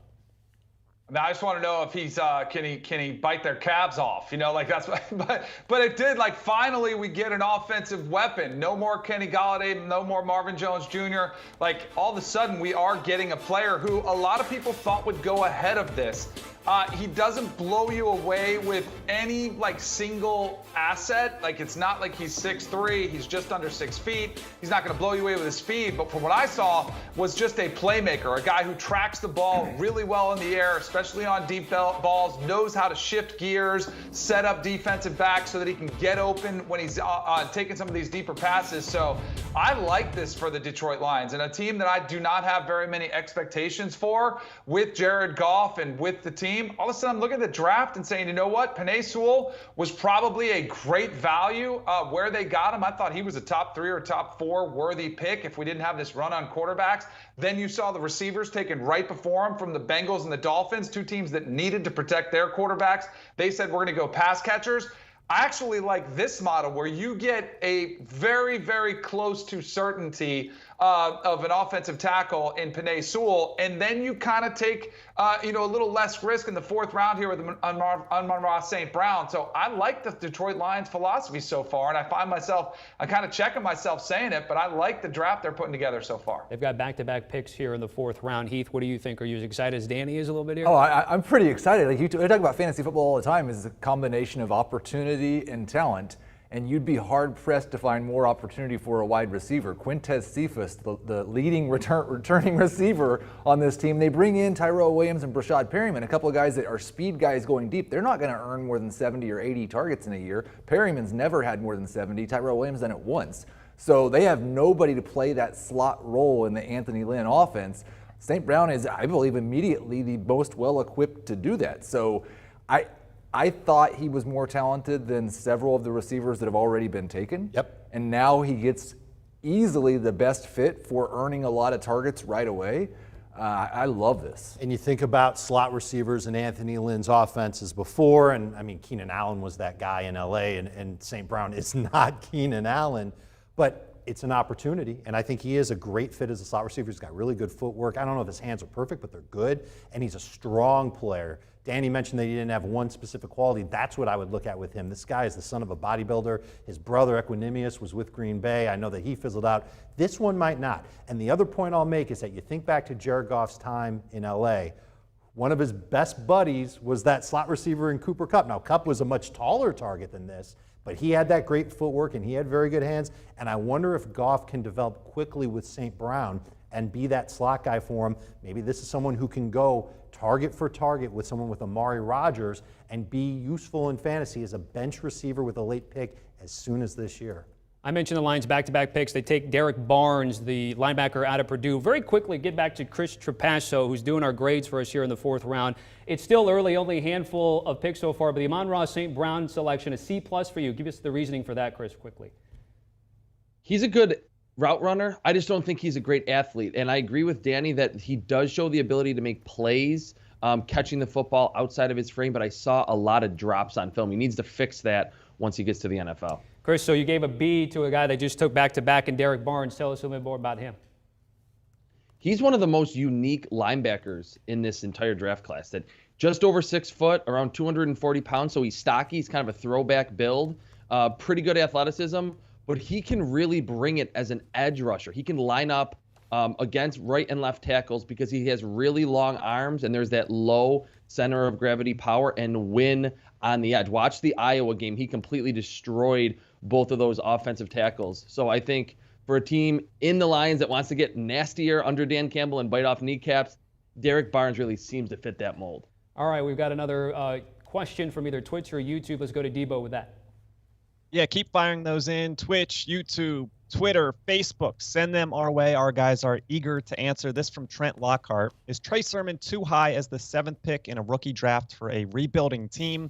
I mean, I just want to know if he's can he bite their calves off? That's what, but it did. Finally we get an offensive weapon. No more Kenny Golladay, no more Marvin Jones Jr. All of a sudden we are getting a player who a lot of people thought would go ahead of this. He doesn't blow you away with any single asset. It's not like he's 6'3", he's just under 6 feet. He's not going to blow you away with his speed, but from what I saw was just a playmaker, a guy who tracks the ball really well in the air, especially on deep balls, knows how to shift gears, set up defensive backs so that he can get open when he's taking some of these deeper passes. So I like this for the Detroit Lions, and a team that I do not have very many expectations for with Jared Goff and with the team. All of a sudden, I'm looking at the draft and saying, you know what? Penei Sewell was probably a great value where they got him. I thought he was a top 3 or top 4 worthy pick if we didn't have this run on quarterbacks. Then you saw the receivers taken right before him from the Bengals and the Dolphins, 2 teams that needed to protect their quarterbacks. They said, we're going to go pass catchers. I actually like this model where you get a very, very close to certainty of an offensive tackle in Penei Sewell, and then you kind of take a little less risk in the 4th round here with Amon-Ra St. Brown. So I like the Detroit Lions philosophy so far, and I find myself, I'm kind of checking myself saying it, but I like the draft they're putting together so far. They've got back-to-back picks here in the 4th round. Heath, what do you think? Are you as excited as Danny is a little bit here? Oh, I'm pretty excited. We talk about fantasy football all the time. It's a combination of opportunity and talent. And you'd be hard-pressed to find more opportunity for a wide receiver. Quintez Cephas, the leading returning receiver on this team. They bring in Tyrell Williams and Brashad Perryman, a couple of guys that are speed guys going deep. They're not going to earn more than 70 or 80 targets in a year. Perryman's never had more than 70. Tyrell Williams done it once. So they have nobody to play that slot role in the Anthony Lynn offense. St. Brown is, I believe, immediately the most well-equipped to do that. So I thought he was more talented than several of the receivers that have already been taken. Yep. And now he gets easily the best fit for earning a lot of targets right away. I love this. And you think about slot receivers in Anthony Lynn's offenses before, and I mean, Keenan Allen was that guy in LA, and St. Brown is not Keenan Allen, but it's an opportunity, and I think he is a great fit as a slot receiver. He's got really good footwork. I don't know if his hands are perfect, but they're good, and he's a strong player. Danny mentioned that he didn't have one specific quality. That's what I would look at with him. This guy is the son of a bodybuilder. His brother, Equanimous, was with Green Bay. I know that he fizzled out. This one might not. And the other point I'll make is that you think back to Jared Goff's time in LA, one of his best buddies was that slot receiver in Cooper Kupp. Now, Kupp was a much taller target than this, but he had that great footwork and he had very good hands. And I wonder if Goff can develop quickly with St. Brown and be that slot guy for him. Maybe this is someone who can go target for target with someone with Amari Rodgers and be useful in fantasy as a bench receiver with a late pick as soon as this year. I mentioned the Lions back-to-back picks. They take Derek Barnes, the linebacker out of Purdue. Very quickly, get back to Chris Trapasso, who's doing our grades for us here in the 4th round. It's still early, only a handful of picks so far, but the Amon-Ra St. Brown selection, a C+ for you. Give us the reasoning for that, Chris, quickly. He's a good route runner. I just don't think he's a great athlete. And I agree with Danny that he does show the ability to make plays, catching the football outside of his frame, but I saw a lot of drops on film. He needs to fix that once he gets to the NFL. Chris, so you gave a B to a guy that just took back-to-back in Derek Barnes. Tell us a little bit more about him. He's one of the most unique linebackers in this entire draft class. That just over 6 foot, around 240 pounds, so he's stocky. He's kind of a throwback build. Pretty good athleticism, but he can really bring it as an edge rusher. He can line up against right and left tackles because he has really long arms and there's that low center of gravity power and win on the edge. Watch the Iowa game. He completely destroyed both of those offensive tackles. So I think for a team in the Lions that wants to get nastier under Dan Campbell and bite off kneecaps, Derek Barnes really seems to fit that mold. All right, we've got another question from either Twitch or YouTube. Let's go to Debo with that. Yeah, keep firing those in. Twitch, YouTube, Twitter, Facebook. Send them our way. Our guys are eager to answer. This from Trent Lockhart. Is Trey Sermon too high as the 7th pick in a rookie draft for a rebuilding team?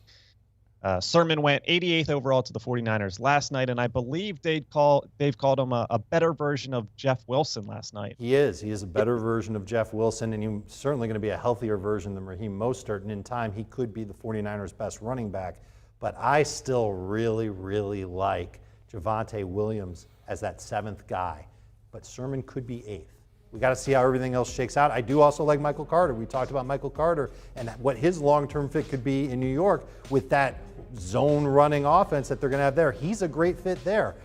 Sermon went 88th overall to the 49ers last night, and I believe they've called him a better version of Jeff Wilson last night. He is. He is a better version of Jeff Wilson, and he's certainly going to be a healthier version than Raheem Mostert, and in time he could be the 49ers' best running back. But I still really, really like Javonte Williams as that 7th guy. But Sermon could be 8th. We got to see how everything else shakes out. I do also like Michael Carter. We talked about Michael Carter and what his long-term fit could be in New York with that zone running offense that they're going to have there. He's a great fit there.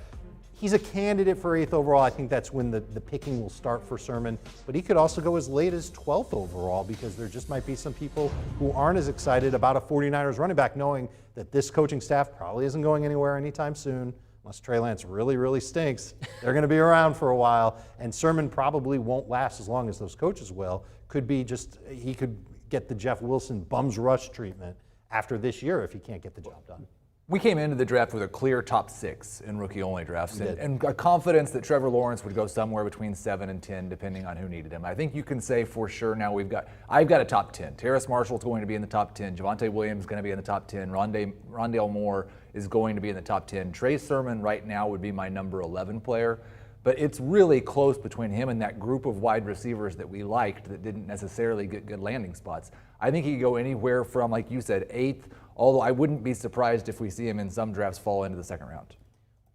He's a candidate for 8th overall. I think that's when the picking will start for Sermon. But he could also go as late as 12th overall because there just might be some people who aren't as excited about a 49ers running back, knowing that this coaching staff probably isn't going anywhere anytime soon. Unless Trey Lance really, really stinks, they're going to be around for a while. And Sermon probably won't last as long as those coaches will. Could be just, he could get the Jeff Wilson bums rush treatment after this year if he can't get the job done. We came into the draft with a clear top 6 in rookie-only drafts and a confidence that Trevor Lawrence would go somewhere between 7 and 10, depending on who needed him. I think you can say for sure now I've got a top 10. Terrace Marshall's going to be in the top 10. Javonte Williams is going to be in the top 10. Rondale Moore is going to be in the top 10. Trey Sermon right now would be my number 11 player. But it's really close between him and that group of wide receivers that we liked that didn't necessarily get good landing spots. I think he could go anywhere from, like you said, 8th, although I wouldn't be surprised if we see him in some drafts fall into the 2nd round.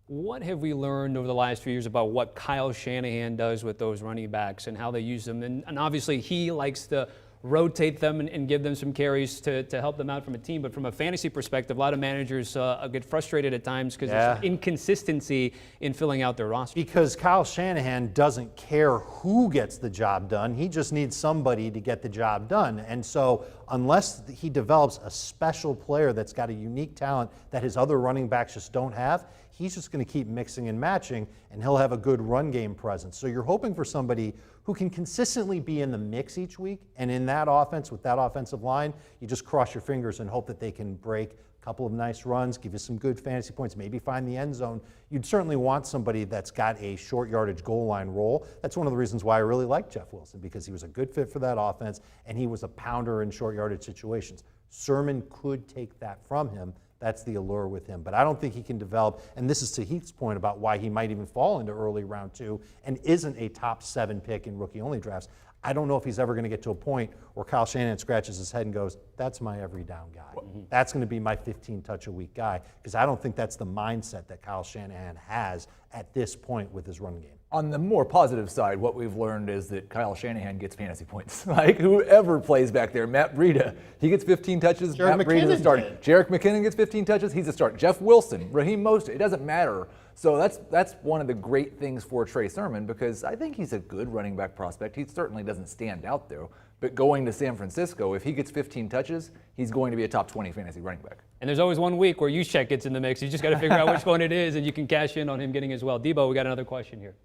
What have we learned over the last few years about what Kyle Shanahan does with those running backs and how they use them? And obviously he likes to rotate them and give them some carries to help them out from a team. But from a fantasy perspective, a lot of managers get frustrated at times because there's inconsistency in filling out their roster. Because Kyle Shanahan doesn't care who gets the job done. He just needs somebody to get the job done. And so unless he develops a special player that's got a unique talent that his other running backs just don't have, he's just going to keep mixing and matching, and he'll have a good run game presence. So you're hoping for somebody who can consistently be in the mix each week, and in that offense, with that offensive line, you just cross your fingers and hope that they can break a couple of nice runs, give you some good fantasy points, maybe find the end zone. You'd certainly want somebody that's got a short yardage goal line role. That's one of the reasons why I really like Jeff Wilson, because he was a good fit for that offense, and he was a pounder in short yardage situations. Sermon could take that from him. That's the allure with him. But I don't think he can develop, and this is to Heath's point about why he might even fall into early round 2 and isn't a top 7 pick in rookie-only drafts. I don't know if he's ever going to get to a point where Kyle Shanahan scratches his head and goes, that's my every down guy. That's going to be my 15-touch-a-week guy, because I don't think that's the mindset that Kyle Shanahan has at this point with his run game. On the more positive side, what we've learned is that Kyle Shanahan gets fantasy points. Like whoever plays back there, Matt Breida, he gets 15 touches. Jerick Matt Breida's a McKinnon start. Jerick McKinnon gets 15 touches. He's a start. Jeff Wilson, Raheem Mostert, it doesn't matter. So that's one of the great things for Trey Sermon, because I think he's a good running back prospect. He certainly doesn't stand out there. But going to San Francisco, if he gets 15 touches, he's going to be a top 20 fantasy running back. And there's always one week where Juszczyk gets in the mix. You just got to figure out which one it is, and you can cash in on him getting as well. Debo, we got another question here.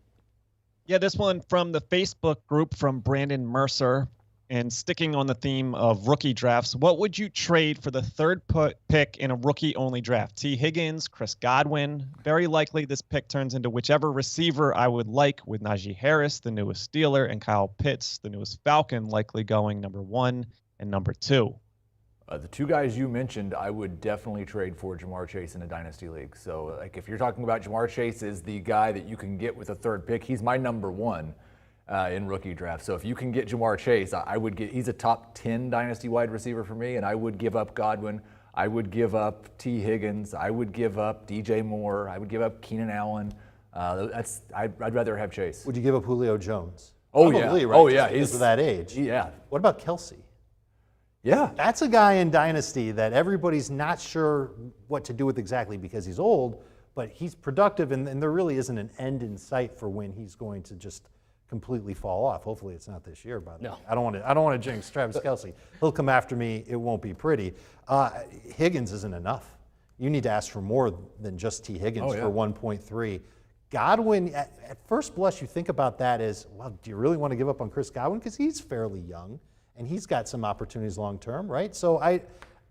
Yeah, this one from the Facebook group from Brandon Mercer. And sticking on the theme of rookie drafts, what would you trade for the 3rd pick in a rookie-only draft? T. Higgins, Chris Godwin. Very likely this pick turns into whichever receiver I would like, with Najee Harris, the newest Steeler, and Kyle Pitts, the newest Falcon, likely going number 1 and number 2. The 2 guys you mentioned, I would definitely trade for Jamar Chase in a Dynasty League. So like if you're talking about Jamar Chase is the guy that you can get with a 3rd pick, he's my number 1. In rookie draft. So if you can get Jamar Chase, he's a top 10 dynasty wide receiver for me, and I would give up Godwin. I would give up T. Higgins. I would give up DJ Moore. I would give up Keenan Allen. I'd rather have Chase. Would you give up Julio Jones? Oh, Probably, yeah. Right? Oh, yeah. He's of that age. Yeah. What about Kelsey? Yeah. That's a guy in Dynasty that everybody's not sure what to do with exactly because he's old, but he's productive, and there really isn't an end in sight for when he's going to just completely fall off. Hopefully it's not this year, by the way. I don't want to jinx Travis Kelce. He'll come after me. It won't be pretty. Higgins isn't enough. You need to ask for more than just T. Higgins for 1.3. Godwin, at first blush, you think about that as, well, do you really want to give up on Chris Godwin? Because he's fairly young, and he's got some opportunities long term, right? So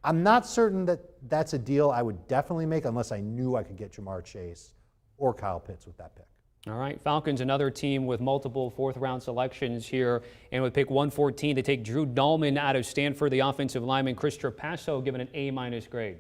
I'm not certain that that's a deal I would definitely make unless I knew I could get Jamar Chase or Kyle Pitts with that pick. All right, Falcons, another team with multiple 4th-round selections here. And with pick 114, they take Drew Dahlman out of Stanford, the offensive lineman. Chris Trapasso given an A- grade.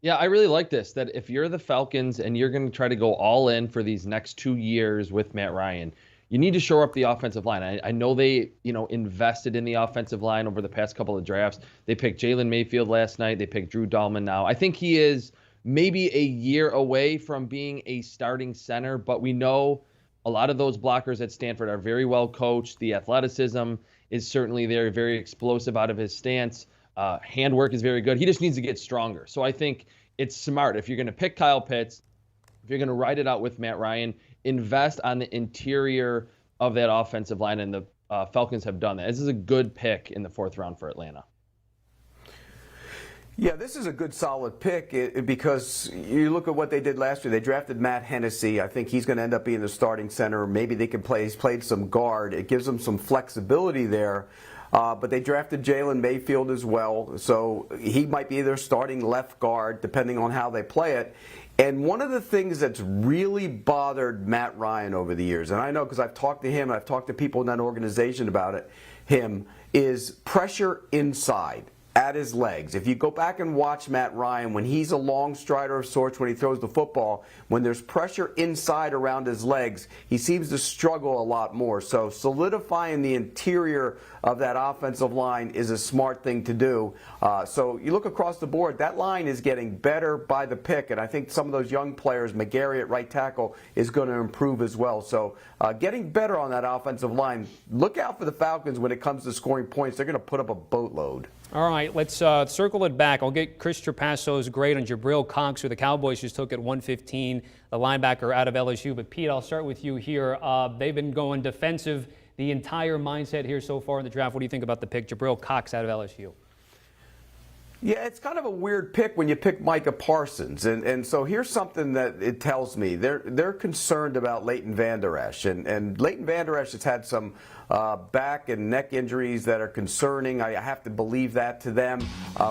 Yeah, I really like this, that if you're the Falcons and you're going to try to go all in for these next 2 years with Matt Ryan, you need to shore up the offensive line. I know they, invested in the offensive line over the past couple of drafts. They picked Jalen Mayfield last night. They picked Drew Dahlman now. I think he is maybe a year away from being a starting center, but we know a lot of those blockers at Stanford are very well coached. The athleticism is certainly there, very explosive out of his stance. Handwork is very good. He just needs to get stronger. So I think it's smart. If you're going to pick Kyle Pitts, if you're going to ride it out with Matt Ryan, invest on the interior of that offensive line, and the Falcons have done that. This is a good pick in the 4th round for Atlanta. Yeah, this is a good solid pick because you look at what they did last year. They drafted Matt Hennessy. I think he's going to end up being the starting center. Maybe they can play. He's played some guard. It gives them some flexibility there. But they drafted Jalen Mayfield as well, so he might be their starting left guard depending on how they play it. And one of the things that's really bothered Matt Ryan over the years, and I know because I've talked to him, I've talked to people in that organization about him, is pressure inside at his legs. If you go back and watch Matt Ryan, when he's a long strider of sorts, when he throws the football, when there's pressure inside around his legs, he seems to struggle a lot more. So solidifying the interior of that offensive line is a smart thing to do. So you look across the board, that line is getting better by the pick, and I think some of those young players, McGarry at right tackle, is going to improve as well. So getting better on that offensive line. Look out for the Falcons when it comes to scoring points. They're going to put up a boatload. All right, let's circle it back. I'll get Chris Trapasso's grade on Jabril Cox, who the Cowboys just took at 115, the linebacker out of LSU. But, Pete, I'll start with you here. They've been going defensive the entire mindset here so far in the draft. What do you think about the pick, Jabril Cox out of LSU? Yeah, it's kind of a weird pick when you pick Micah Parsons. And so here's something that it tells me. They're concerned about Leighton Vander Esch. And Leighton Vander Esch has had some back and neck injuries that are concerning. I have to believe that to them,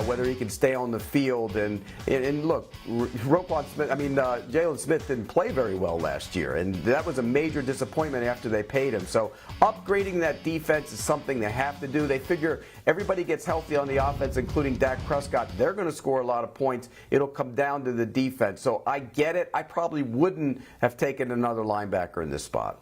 whether he can stay on the field. And look, Jalen Smith didn't play very well last year, and that was a major disappointment after they paid him. So upgrading that defense is something they have to do. They figure everybody gets healthy on the offense, including Dak Prescott. They're going to score a lot of points. It'll come down to the defense. So I get it. I probably wouldn't have taken another linebacker in this spot.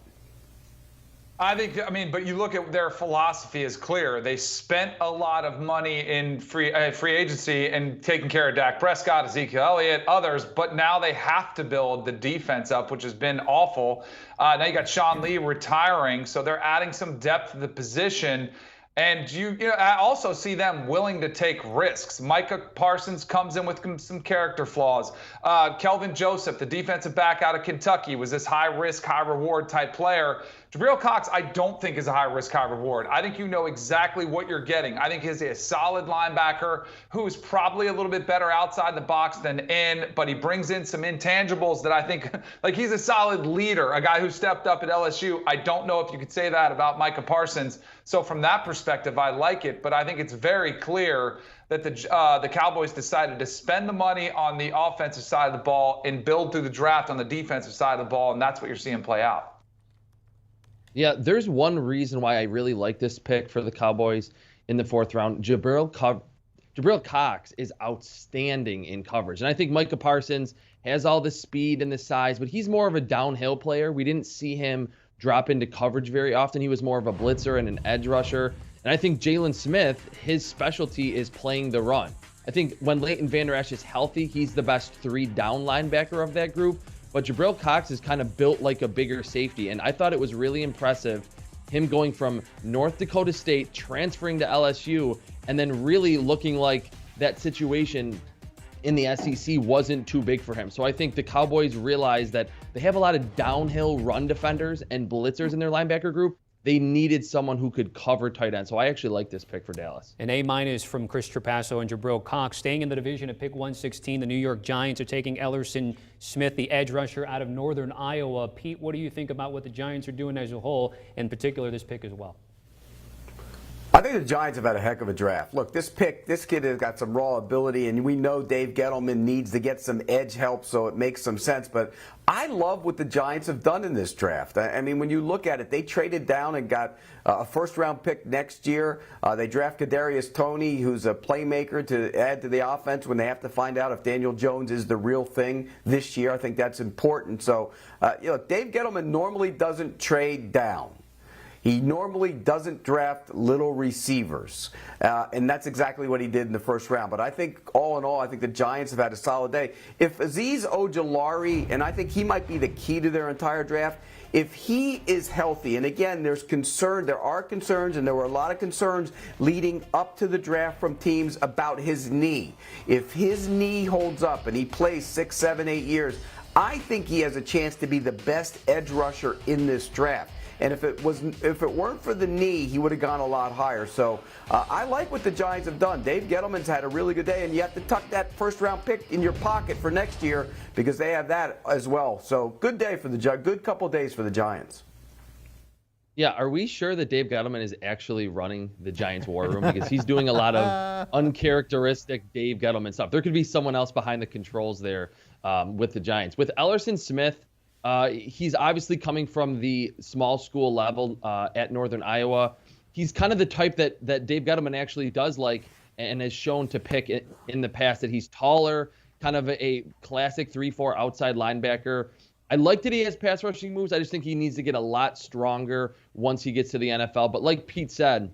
But you look at their philosophy is clear. They spent a lot of money in free agency and taking care of Dak Prescott, Ezekiel Elliott, others, but now they have to build the defense up, which has been awful. Now you got Sean Lee retiring, so they're adding some depth to the position. And I also see them willing to take risks. Micah Parsons comes in with some character flaws. Kelvin Joseph, the defensive back out of Kentucky, was this high-risk, high-reward type player. Jabril Cox, I don't think is a high-risk, high-reward. I think you know exactly what you're getting. I think he's a solid linebacker who is probably a little bit better outside the box than in, but he brings in some intangibles that I think, like he's a solid leader, a guy who stepped up at LSU. I don't know if you could say that about Micah Parsons. So from that perspective, I like it, but I think it's very clear that the Cowboys decided to spend the money on the offensive side of the ball and build through the draft on the defensive side of the ball, and that's what you're seeing play out. Yeah, there's one reason why I really like this pick for the Cowboys in the 4th round. Jabril Cox is outstanding in coverage. And I think Micah Parsons has all the speed and the size, but he's more of a downhill player. We didn't see him drop into coverage very often. He was more of a blitzer and an edge rusher. And I think Jalen Smith, his specialty is playing the run. I think when Leighton Vander Esch is healthy, he's the best 3-down linebacker of that group. But Jabril Cox is kind of built like a bigger safety. And I thought it was really impressive, him going from North Dakota State, transferring to LSU, and then really looking like that situation in the SEC wasn't too big for him. So I think the Cowboys realized that they have a lot of downhill run defenders and blitzers in their linebacker group. They needed someone who could cover tight end. So I actually like this pick for Dallas. An A- from Chris Trapasso and Jabril Cox. Staying in the division at pick 116, the New York Giants are taking Ellerson Smith, the edge rusher out of Northern Iowa. Pete, what do you think about what the Giants are doing as a whole, in particular this pick as well? I think the Giants have had a heck of a draft. Look, this kid has got some raw ability, and we know Dave Gettleman needs to get some edge help, so it makes some sense. But I love what the Giants have done in this draft. I mean, when you look at it, they traded down and got a first-round pick next year. They draft Kadarius Toney, who's a playmaker, to add to the offense when they have to find out if Daniel Jones is the real thing this year. I think that's important. So, Dave Gettleman normally doesn't trade down. He normally doesn't draft little receivers, and that's exactly what he did in the first round. But I think, all in all, I think the Giants have had a solid day. If Azeez Ojulari, and I think he might be the key to their entire draft, if he is healthy, and again, there are concerns, and there were a lot of concerns leading up to the draft from teams about his knee. If his knee holds up and he plays 6, 7, 8 years, I think he has a chance to be the best edge rusher in this draft. And if it weren't for the knee, he would have gone a lot higher. So I like what the Giants have done. Dave Gettleman's had a really good day, and you have to tuck that first-round pick in your pocket for next year because they have that as well. So good day for the good couple days for the Giants. Yeah, are we sure that Dave Gettleman is actually running the Giants war room? Because he's doing a lot of uncharacteristic Dave Gettleman stuff. There could be someone else behind the controls there with the Giants. With Ellerson Smith, he's obviously coming from the small school level at Northern Iowa. He's kind of the type that Dave Gettleman actually does like and has shown to pick in the past, that he's taller, kind of a classic 3-4 outside linebacker. I like that he has pass rushing moves. I just think he needs to get a lot stronger once he gets to the NFL. But like Pete said,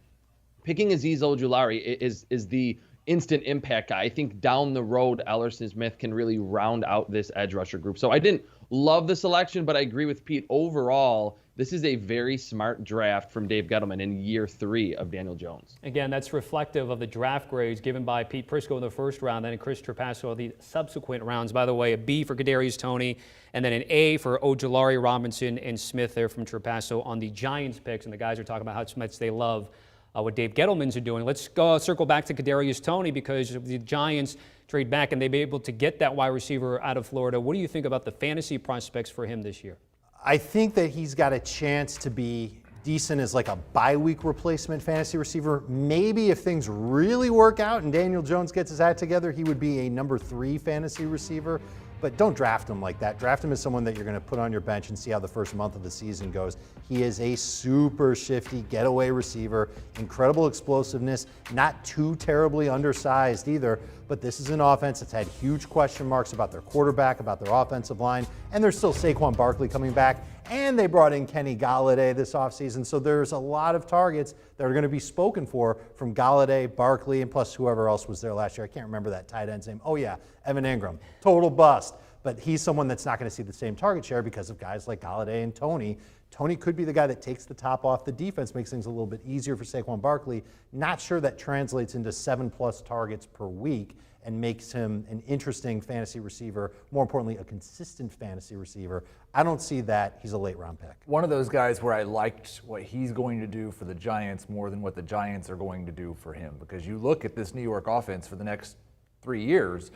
picking Azeez Ojulari is the instant impact guy. I think down the road, Ellerson Smith can really round out this edge rusher group. So I didn't love the selection, but I agree with Pete. Overall, this is a very smart draft from Dave Gettleman in year 3 of Daniel Jones. Again, that's reflective of the draft grades given by Pete Prisco in the first round, then Chris Trapasso in the subsequent rounds. By the way, a B for Kadarius Toney, and then an A for Ojulari, Robinson, and Smith there from Trapasso on the Giants picks. And the guys are talking about how much they love what Dave Gettleman's are doing. Let's go circle back to Kadarius Toney, because the Giants trade back and they'll be able to get that wide receiver out of Florida. What do you think about the fantasy prospects for him this year? I think that he's got a chance to be decent as like a bye-week replacement fantasy receiver. Maybe if things really work out and Daniel Jones gets his act together, he would be a number 3 fantasy receiver. But don't draft him like that. Draft him as someone that you're going to put on your bench and see how the first month of the season goes. He is a super shifty getaway receiver, incredible explosiveness, not too terribly undersized either. But this is an offense that's had huge question marks about their quarterback, about their offensive line, and there's still Saquon Barkley coming back, and they brought in Kenny Golladay this offseason. So there's a lot of targets that are going to be spoken for from Golladay, Barkley, and plus whoever else was there last year. I can't remember that tight end's name. Oh yeah, Evan Ingram, total bust. But he's someone that's not going to see the same target share because of guys like Golladay and Toney. Toney could be the guy that takes the top off the defense, makes things a little bit easier for Saquon Barkley. Not sure that translates into 7+ targets per week and makes him an interesting fantasy receiver, more importantly, a consistent fantasy receiver. I don't see that. He's a late-round pick. One of those guys where I liked what he's going to do for the Giants more than what the Giants are going to do for him, because you look at this New York offense for the next 3 years,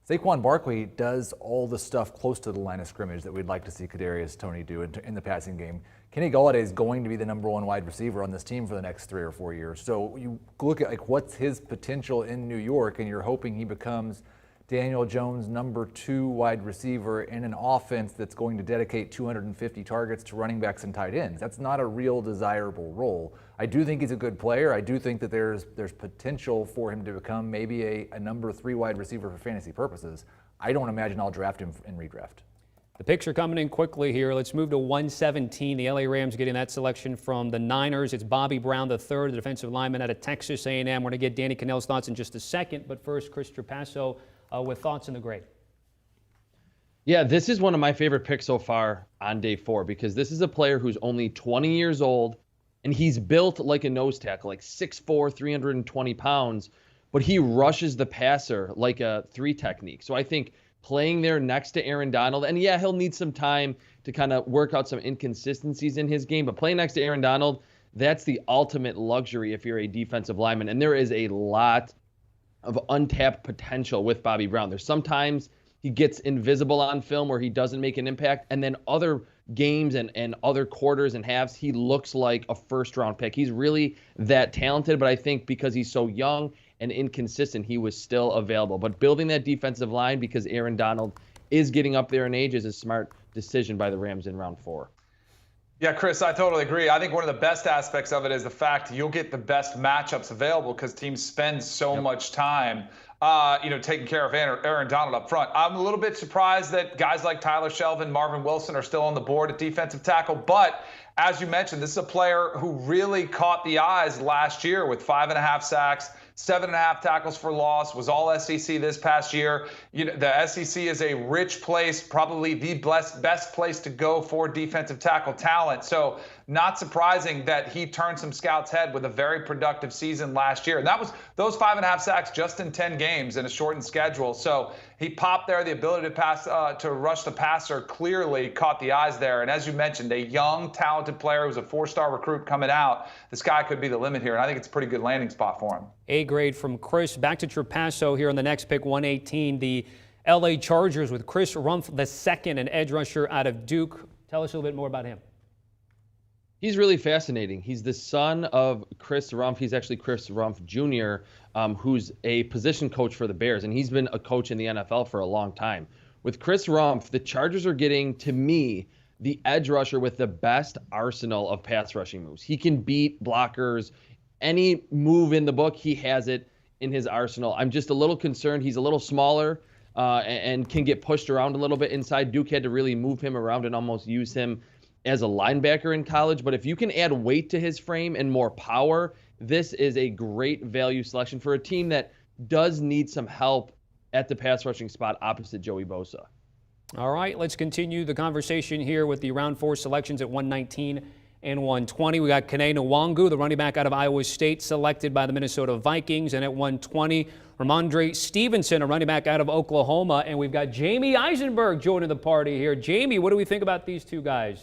Saquon Barkley does all the stuff close to the line of scrimmage that we'd like to see Kadarius Toney do in the passing game. Kenny Golladay is going to be the number 1 wide receiver on this team for the next 3 or 4 years. So you look at like what's his potential in New York, and you're hoping he becomes Daniel Jones' number 2 wide receiver in an offense that's going to dedicate 250 targets to running backs and tight ends. That's not a real desirable role. I do think he's a good player. I do think that there's potential for him to become maybe a number 3 wide receiver for fantasy purposes. I don't imagine I'll draft him in redraft. The picks are coming in quickly here. Let's move to 117. The LA Rams getting that selection from the Niners. It's Bobby Brown III, the defensive lineman out of Texas A&M. We're going to get Danny Cannell's thoughts in just a second, but first, Chris Trapasso with thoughts in the grade. Yeah, this is one of my favorite picks so far on day 4, because this is a player who's only 20 years old, and he's built like a nose tackle, like 6'4", 320 pounds, but he rushes the passer like a 3 technique. So I think playing there next to Aaron Donald, and yeah, he'll need some time to kind of work out some inconsistencies in his game, but playing next to Aaron Donald, that's the ultimate luxury if you're a defensive lineman. And there is a lot of untapped potential with Bobby Brown. There's sometimes he gets invisible on film where he doesn't make an impact, and then other games and other quarters and halves, he looks like a first-round pick. He's really that talented, but I think because he's so young and inconsistent, he was still available. But building that defensive line because Aaron Donald is getting up there in age is a smart decision by the Rams in round 4. Yeah, Chris, I totally agree. I think one of the best aspects of it is the fact you'll get the best matchups available because teams spend so much time, taking care of Aaron Donald up front. I'm a little bit surprised that guys like Tyler Shelvin, Marvin Wilson are still on the board at defensive tackle. But as you mentioned, this is a player who really caught the eyes last year with 5.5 sacks, 7.5 tackles for loss, was all SEC this past year. You know, the SEC is a rich place, probably the best place to go for defensive tackle talent. So not surprising that he turned some scouts' head with a very productive season last year. And that was those 5.5 sacks just in 10 games in a shortened schedule. So he popped there. The ability to pass, to rush the passer clearly caught the eyes there. And as you mentioned, a young, talented player who's a 4-star recruit coming out. The sky could be the limit here. And I think it's a pretty good landing spot for him. A grade from Chris. Back to Trapasso here on the next pick, 118. The LA Chargers with Chris Rumph II, an edge rusher out of Duke. Tell us a little bit more about him. He's really fascinating. He's the son of Chris Rumph. He's actually Chris Rumph Jr., who's a position coach for the Bears, and he's been a coach in the NFL for a long time. With Chris Rumph, the Chargers are getting, to me, the edge rusher with the best arsenal of pass rushing moves. He can beat blockers. Any move in the book, he has it in his arsenal. I'm just a little concerned. He's a little smaller and can get pushed around a little bit inside. Duke had to really move him around and almost use him as a linebacker in college. But if you can add weight to his frame and more power, this is a great value selection for a team that does need some help at the pass rushing spot opposite Joey Bosa. All right, let's continue the conversation here with the round 4 selections at 119 and 120. We got Kene Nwangu, the running back out of Iowa State, selected by the Minnesota Vikings. And at 120, Ramondre Stevenson, a running back out of Oklahoma. And we've got Jamey Eisenberg joining the party here. Jamey, what do we think about these two guys?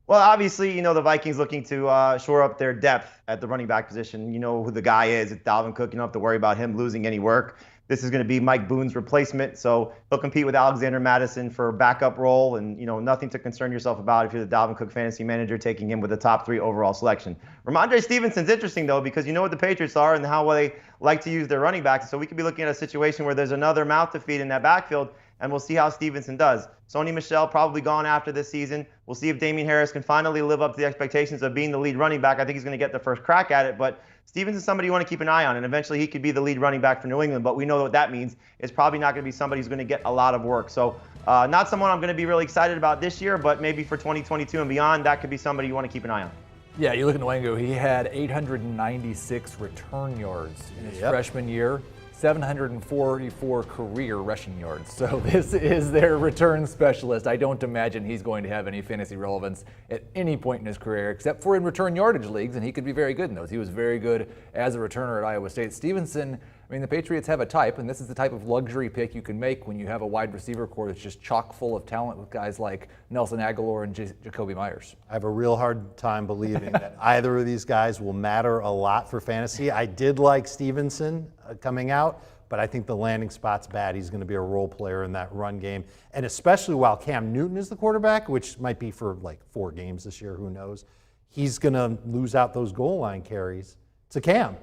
Well, obviously, you know, the Vikings looking to shore up their depth at the running back position. You know who the guy is. It's Dalvin Cook. You don't have to worry about him losing any work. This is going to be Mike Boone's replacement, so he'll compete with Alexander Madison for a backup role, and, you know, nothing to concern yourself about if you're the Dalvin Cook fantasy manager taking him with a top 3 overall selection. Ramondre Stevenson's interesting, though, because you know what the Patriots are and how well they like to use their running backs. So we could be looking at a situation where there's another mouth to feed in that backfield, and we'll see how Stevenson does. Sony Michel probably gone after this season. We'll see if Damian Harris can finally live up to the expectations of being the lead running back. I think he's going to get the first crack at it, but Stevenson's somebody you want to keep an eye on, and eventually he could be the lead running back for New England, but we know what that means. It's probably not going to be somebody who's going to get a lot of work. So not someone I'm going to be really excited about this year, but maybe for 2022 and beyond, that could be somebody you want to keep an eye on. Yeah, you look at Nwangu, he had 896 return yards in his freshman year. 744 career rushing yards. So this is their return specialist. I don't imagine he's going to have any fantasy relevance at any point in his career, except for in return yardage leagues, and he could be very good in those. He was very good as a returner at Iowa State. Stevenson, I mean, the Patriots have a type, and this is the type of luxury pick you can make when you have a wide receiver core that's just chock full of talent with guys like Nelson Aguilar and Jacoby Myers. I have a real hard time believing that either of these guys will matter a lot for fantasy. I did like Stevenson coming out, but I think the landing spot's bad. He's going to be a role player in that run game, and especially while Cam Newton is the quarterback, which might be for like 4 games this year, who knows. He's going to lose out those goal line carries to Cam.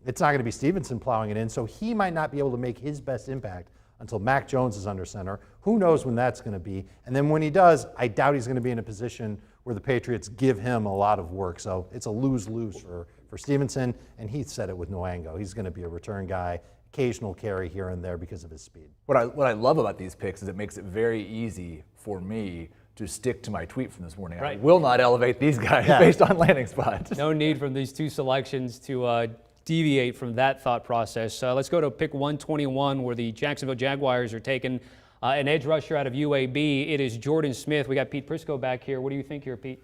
It's not going to be Stevenson plowing it in, so he might not be able to make his best impact until Mac Jones is under center. Who knows when that's going to be? And then when he does, I doubt he's going to be in a position where the Patriots give him a lot of work. So it's a lose-lose for Stevenson, and Heath said it with Nwangu. He's going to be a return guy, occasional carry here and there because of his speed. What I love about these picks is it makes it very easy for me to stick to my tweet from this morning. Right. I will not elevate these guys based on landing spots. No need from these two selections to deviate from that thought process. Let's go to pick 121, where the Jacksonville Jaguars are taking an edge rusher out of UAB. It is Jordan Smith. We got Pete Prisco back here. What do you think here, Pete?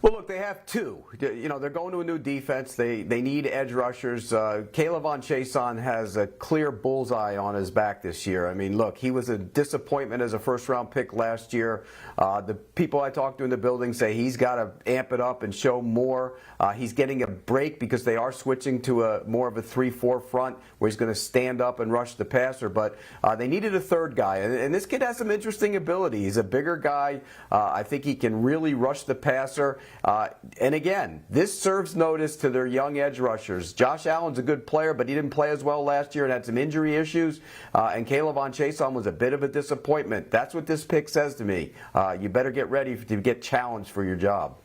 Well, look, they have 2. You know, they're going to a new defense. They need edge rushers. Caleb Von Chason has a clear bullseye on his back this year. I mean, look, he was a disappointment as a first-round pick last year. The people I talked to in the building say he's got to amp it up and show more. He's getting a break because they are switching to more of a 3-4 front where he's going to stand up and rush the passer. But they needed a third guy. And this kid has some interesting ability. He's a bigger guy. I think he can really rush the passer. And again, this serves notice to their young edge rushers. Josh Allen's a good player, but he didn't play as well last year and had some injury issues. And Caleb Von Chason was a bit of a disappointment. That's what this pick says to me. You better get ready to get challenged for your job.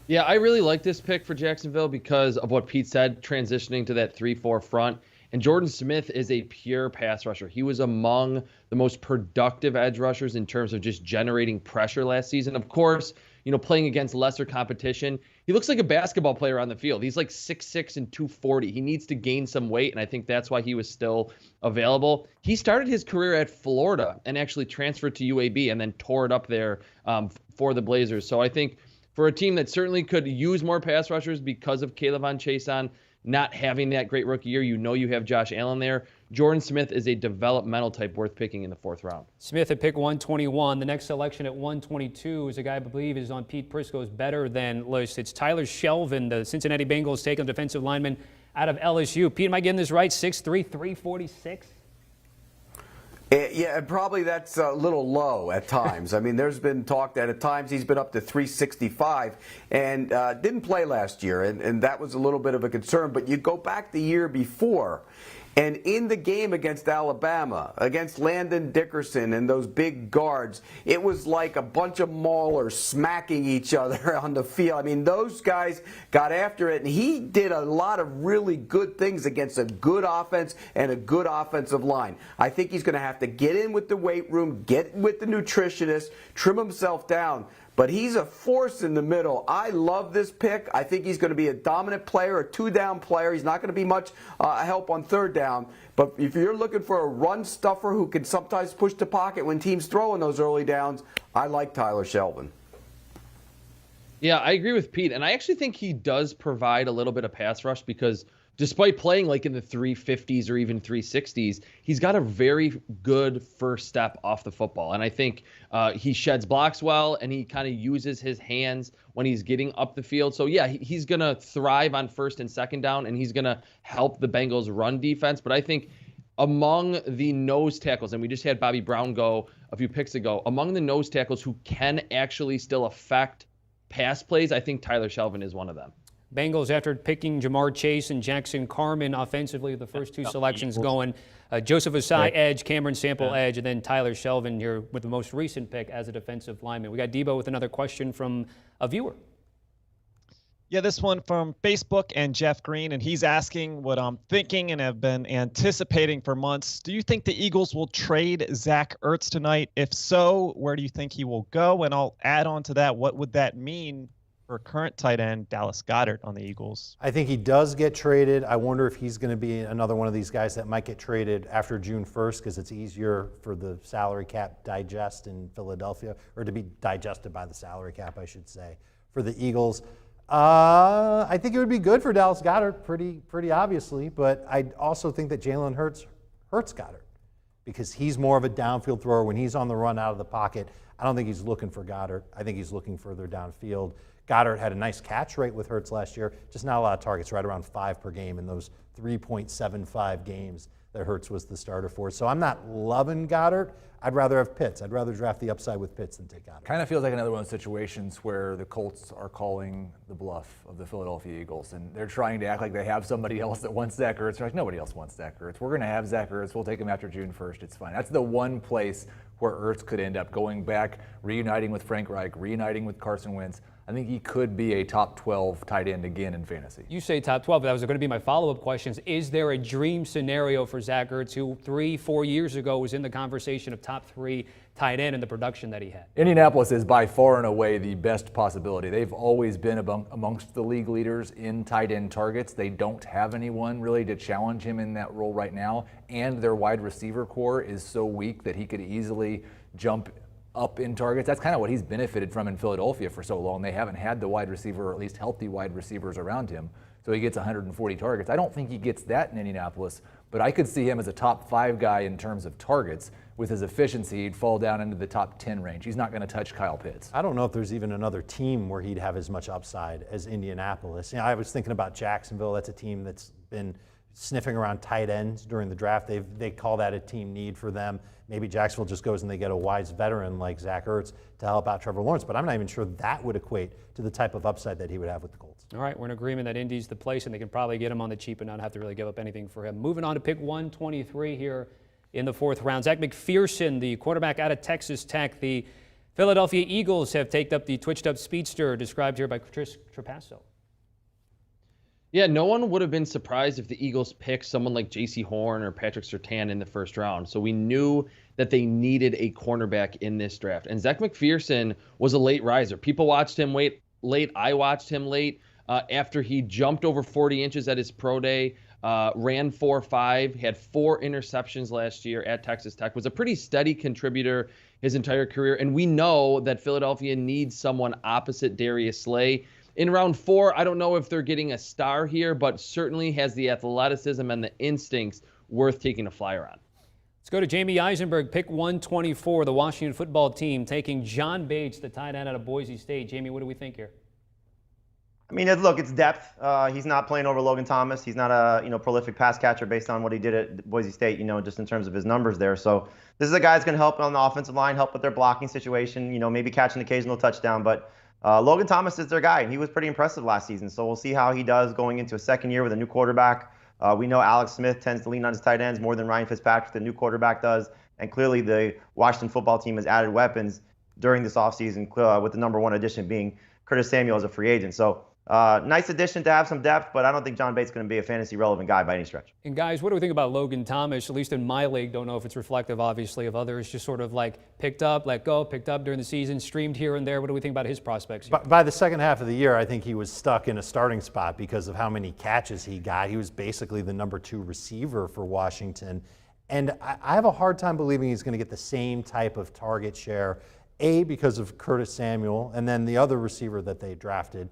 Yeah, I really like this pick for Jacksonville because of what Pete said, transitioning to that 3-4 front. And Jordan Smith is a pure pass rusher. He was among the most productive edge rushers in terms of just generating pressure last season. Of course, you know, playing against lesser competition, he looks like a basketball player on the field. He's like 6'6" and 240. He needs to gain some weight, and I think that's why he was still available. He started his career at Florida and actually transferred to UAB and then tore it up there for the Blazers. So I think for a team that certainly could use more pass rushers because of K'Lavon Chaisson not having that great rookie year, you have Josh Allen there. Jordan Smith is a developmental type worth picking in the 4th round. Smith at pick 121. The next selection at 122 is a guy I believe is on Pete Prisco's better than list. It's Tyler Shelvin, the Cincinnati Bengals take on defensive lineman out of LSU. Pete, am I getting this right? 6'3", 346? Yeah, probably that's a little low at times. I mean, there's been talk that at times he's been up to 365 and didn't play last year, and that was a little bit of a concern. But you go back the year before, and in the game against Alabama, against Landon Dickerson and those big guards, it was like a bunch of maulers smacking each other on the field. I mean, those guys got after it, and he did a lot of really good things against a good offense and a good offensive line. I think he's going to have to get in with the weight room, get with the nutritionist, trim himself down. But he's a force in the middle. I love this pick. I think he's going to be a dominant player, a 2-down player. He's not going to be much help on 3rd down. But if you're looking for a run stuffer who can sometimes push the pocket when teams throw in those early downs, I like Tyler Shelvin. Yeah, I agree with Pete. And I actually think he does provide a little bit of pass rush because despite playing like in the 350s or even 360s, he's got a very good first step off the football. And I think he sheds blocks well, and he kind of uses his hands when he's getting up the field. So, yeah, he's going to thrive on 1st and 2nd down, and he's going to help the Bengals run defense. But I think among the nose tackles, and we just had Bobby Brown go a few picks ago, among the nose tackles who can actually still affect pass plays, I think Tyler Shelvin is one of them. Bengals, after picking Jamar Chase and Jackson Carman offensively, the first 2 selections going, Joseph Ossai edge, Cameron Sample edge, and then Tyler Shelvin here with the most recent pick as a defensive lineman. We got Debo with another question from a viewer. Yeah, this one from Facebook and Jeff Green, and he's asking what I'm thinking and have been anticipating for months. Do you think the Eagles will trade Zach Ertz tonight? If so, where do you think he will go? And I'll add on to that, what would that mean for current tight end Dallas Goedert on the Eagles? I think he does get traded. I wonder if he's going to be another one of these guys that might get traded after June 1st because it's easier for the salary cap digest in Philadelphia, or to be digested by the salary cap, I should say, for the Eagles. I think it would be good for Dallas Goedert, pretty obviously, but I also think that Jalen Hurts hurts Goedert because he's more of a downfield thrower. When he's on the run out of the pocket, I don't think he's looking for Goedert. I think he's looking further downfield. Goddard had a nice catch rate with Hurts last year, just not a lot of targets, right around 5 per game in those 3.75 games that Hurts was the starter for. So I'm not loving Goddard. I'd rather have Pitts. I'd rather draft the upside with Pitts than take Goddard. Kind of feels like another one of those situations where the Colts are calling the bluff of the Philadelphia Eagles, and they're trying to act like they have somebody else that wants Zach Ertz. They're like, nobody else wants Zach Ertz. We're going to have Zach Ertz. We'll take him after June 1st. It's fine. That's the one place where Ertz could end up going back, reuniting with Frank Reich, reuniting with Carson Wentz. I think he could be a top 12 tight end again in fantasy. You say top 12, but that was going to be my follow-up questions. Is there a dream scenario for Zach Ertz, who 3-4 years ago was in the conversation of top 3 tight end in the production that he had? Indianapolis is by far and away the best possibility. They've always been amongst the league leaders in tight end targets. They don't have anyone really to challenge him in that role right now, and their wide receiver core is so weak that he could easily jump up in targets. That's kind of what he's benefited from in Philadelphia for so long. They haven't had the wide receiver, or at least healthy wide receivers around him. So he gets 140 targets. I don't think he gets that in Indianapolis, but I could see him as a top 5 guy in terms of targets. With his efficiency, he'd fall down into the top 10 range. He's not going to touch Kyle Pitts. I don't know if there's even another team where he'd have as much upside as Indianapolis. You know, I was thinking about Jacksonville. That's a team that's been sniffing around tight ends during the draft. They call that a team need for them. Maybe Jacksonville just goes and they get a wise veteran like Zach Ertz to help out Trevor Lawrence, but I'm not even sure that would equate to the type of upside that he would have with the Colts. All right, we're in agreement that Indy's the place, and they can probably get him on the cheap and not have to really give up anything for him. Moving on to pick 123 here in the 4th round. Zach McPherson, the quarterback out of Texas Tech. The Philadelphia Eagles have taken up the twitched-up speedster described here by Chris Trapasso. Yeah, no one would have been surprised if the Eagles picked someone like J.C. Horn or Patrick Surtain in the 1st round. So we knew that they needed a cornerback in this draft. And Zach McPherson was a late riser. People watched him late. I watched him late after he jumped over 40 inches at his pro day, ran 4.5, had 4 interceptions last year at Texas Tech, was a pretty steady contributor his entire career. And we know that Philadelphia needs someone opposite Darius Slay. In round 4, I don't know if they're getting a star here, but certainly has the athleticism and the instincts worth taking a flyer on. Let's go to Jamey Eisenberg, pick 124, the Washington football team, taking John Bates, the tight end out of Boise State. Jamey, what do we think here? I mean, look, it's depth. He's not playing over Logan Thomas. He's not a prolific pass catcher based on what he did at Boise State, just in terms of his numbers there. So this is a guy that's going to help on the offensive line, help with their blocking situation, maybe catch an occasional touchdown. But Logan Thomas is their guy, and he was pretty impressive last season. So we'll see how he does going into a second year with a new quarterback. We know Alex Smith tends to lean on his tight ends more than Ryan Fitzpatrick, the new quarterback, does. And clearly the Washington football team has added weapons during this offseason, with the number 1 addition being Curtis Samuel as a free agent. So nice addition to have some depth, but I don't think John Bates is going to be a fantasy relevant guy by any stretch. And guys, what do we think about Logan Thomas? At least in my league, don't know if it's reflective, obviously, of others. Just sort of like picked up, let go, picked up during the season, streamed here and there. What do we think about his prospects here? By the second half of the year, I think he was stuck in a starting spot because of how many catches he got. He was basically the number 2 receiver for Washington. And I have a hard time believing he's going to get the same type of target share, A, because of Curtis Samuel, and then the other receiver that they drafted,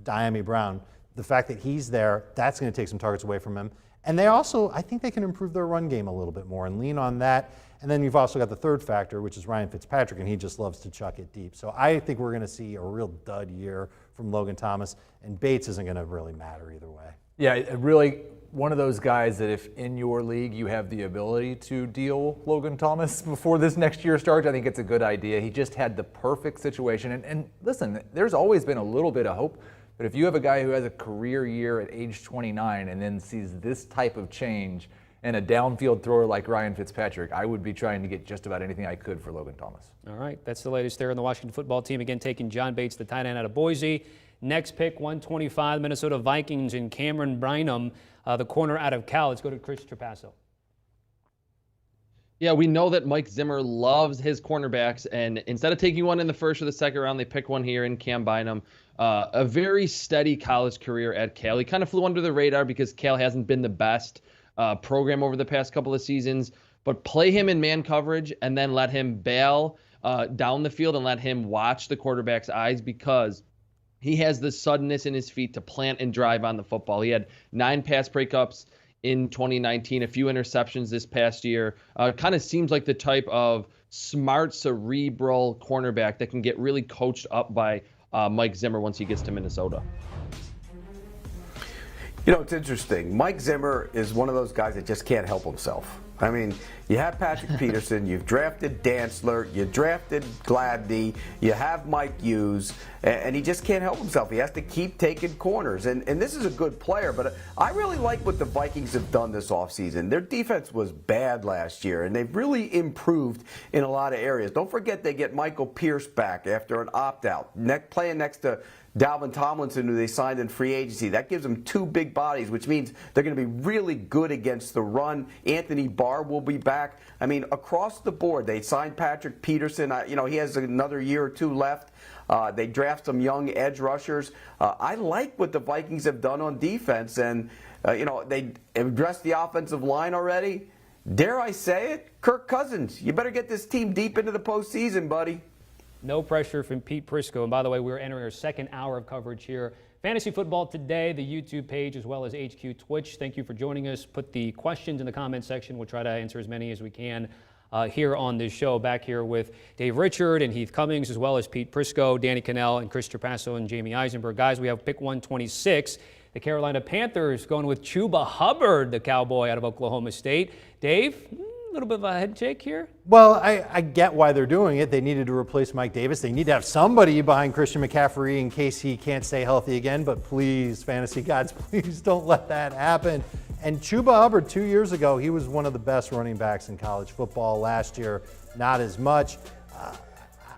Jamey Brown. The fact that he's there, that's going to take some targets away from him. And they also, I think they can improve their run game a little bit more and lean on that. And then you've also got the third factor, which is Ryan Fitzpatrick, and he just loves to chuck it deep. So I think we're going to see a real dud year from Logan Thomas, and Bates isn't going to really matter either way. Yeah, really one of those guys that if in your league you have the ability to deal Logan Thomas before this next year starts, I think it's a good idea. He just had the perfect situation. And listen, there's always been a little bit of hope, but if you have a guy who has a career year at age 29 and then sees this type of change and a downfield thrower like Ryan Fitzpatrick, I would be trying to get just about anything I could for Logan Thomas. All right, that's the latest there in the Washington football team. Again, taking John Bates, the tight end out of Boise. Next pick, 125, Minnesota Vikings and Cameron Bynum, the corner out of Cal. Let's go to Chris Trapasso. Yeah, we know that Mike Zimmer loves his cornerbacks, and instead of taking one in the first or the second round, they pick one here in Cam Bynum. A very steady college career at Cal. He kind of flew under the radar because Cal hasn't been the best program over the past couple of seasons, but play him in man coverage and then let him bail down the field and let him watch the quarterback's eyes, because he has the suddenness in his feet to plant and drive on the football. He had 9 pass breakups in 2019, a few interceptions this past year. Kind of seems like the type of smart, cerebral cornerback that can get really coached up by Mike Zimmer once he gets to Minnesota. It's interesting. Mike Zimmer is one of those guys that just can't help himself. I mean, you have Patrick Peterson, you've drafted Dantzler, you drafted Gladney, you have Mike Hughes, and he just can't help himself. He has to keep taking corners. And this is a good player, but I really like what the Vikings have done this offseason. Their defense was bad last year, and they've really improved in a lot of areas. Don't forget they get Michael Pierce back after an opt-out, playing next to Dalvin Tomlinson, who they signed in free agency. That gives them 2 big bodies, which means they're going to be really good against the run. Anthony Barr will be back. I mean, across the board, they signed Patrick Peterson. He has another year or 2 left. They draft some young edge rushers. I like what the Vikings have done on defense, and they addressed the offensive line already. Dare I say it? Kirk Cousins, you better get this team deep into the postseason, buddy. No pressure from Pete Prisco. And by the way, we're entering our second hour of coverage here. Fantasy Football Today, the YouTube page, as well as HQ Twitch. Thank you for joining us. Put the questions in the comment section. We'll try to answer as many as we can here on this show. Back here with Dave Richard and Heath Cummings, as well as Pete Prisco, Danny Cannell, and Chris Trapasso and Jamey Eisenberg. Guys, we have pick 126. The Carolina Panthers going with Chuba Hubbard, the Cowboy out of Oklahoma State. Dave, a little bit of a head shake here. Well, I get why they're doing it. They needed to replace Mike Davis. They need to have somebody behind Christian McCaffrey in case he can't stay healthy again. But please, fantasy gods, please don't let that happen. And Chuba Hubbard, 2 years ago, he was one of the best running backs in college football. Last year, not as much.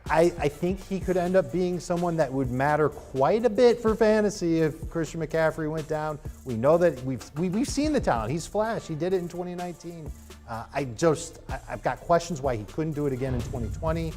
I think he could end up being someone that would matter quite a bit for fantasy if Christian McCaffrey went down. We know that we've seen the talent. He's flashed. He did it in 2019. I've got questions why he couldn't do it again in 2020,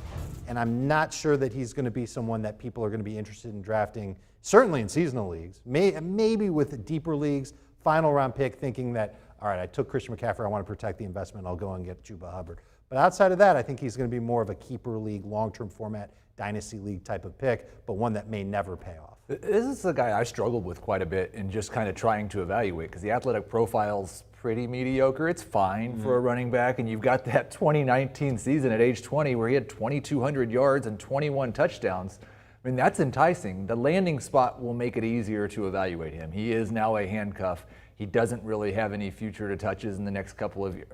and I'm not sure that he's going to be someone that people are going to be interested in drafting, certainly in seasonal leagues, maybe with deeper leagues, final round pick, thinking that, all right, I took Christian McCaffrey, I want to protect the investment, I'll go and get Chuba Hubbard. But outside of that, I think he's going to be more of a keeper league, long-term format, dynasty league type of pick, but one that may never pay off. This is a guy I struggled with quite a bit in just kind of trying to evaluate because the athletic profile's pretty mediocre. It's fine for a running back, and you've got that 2019 season at age 20 where he had 2,200 yards and 21 touchdowns. I mean, that's enticing. The landing spot will make it easier to evaluate him. He is now a handcuff. He doesn't really have any future to touches in the next couple of years.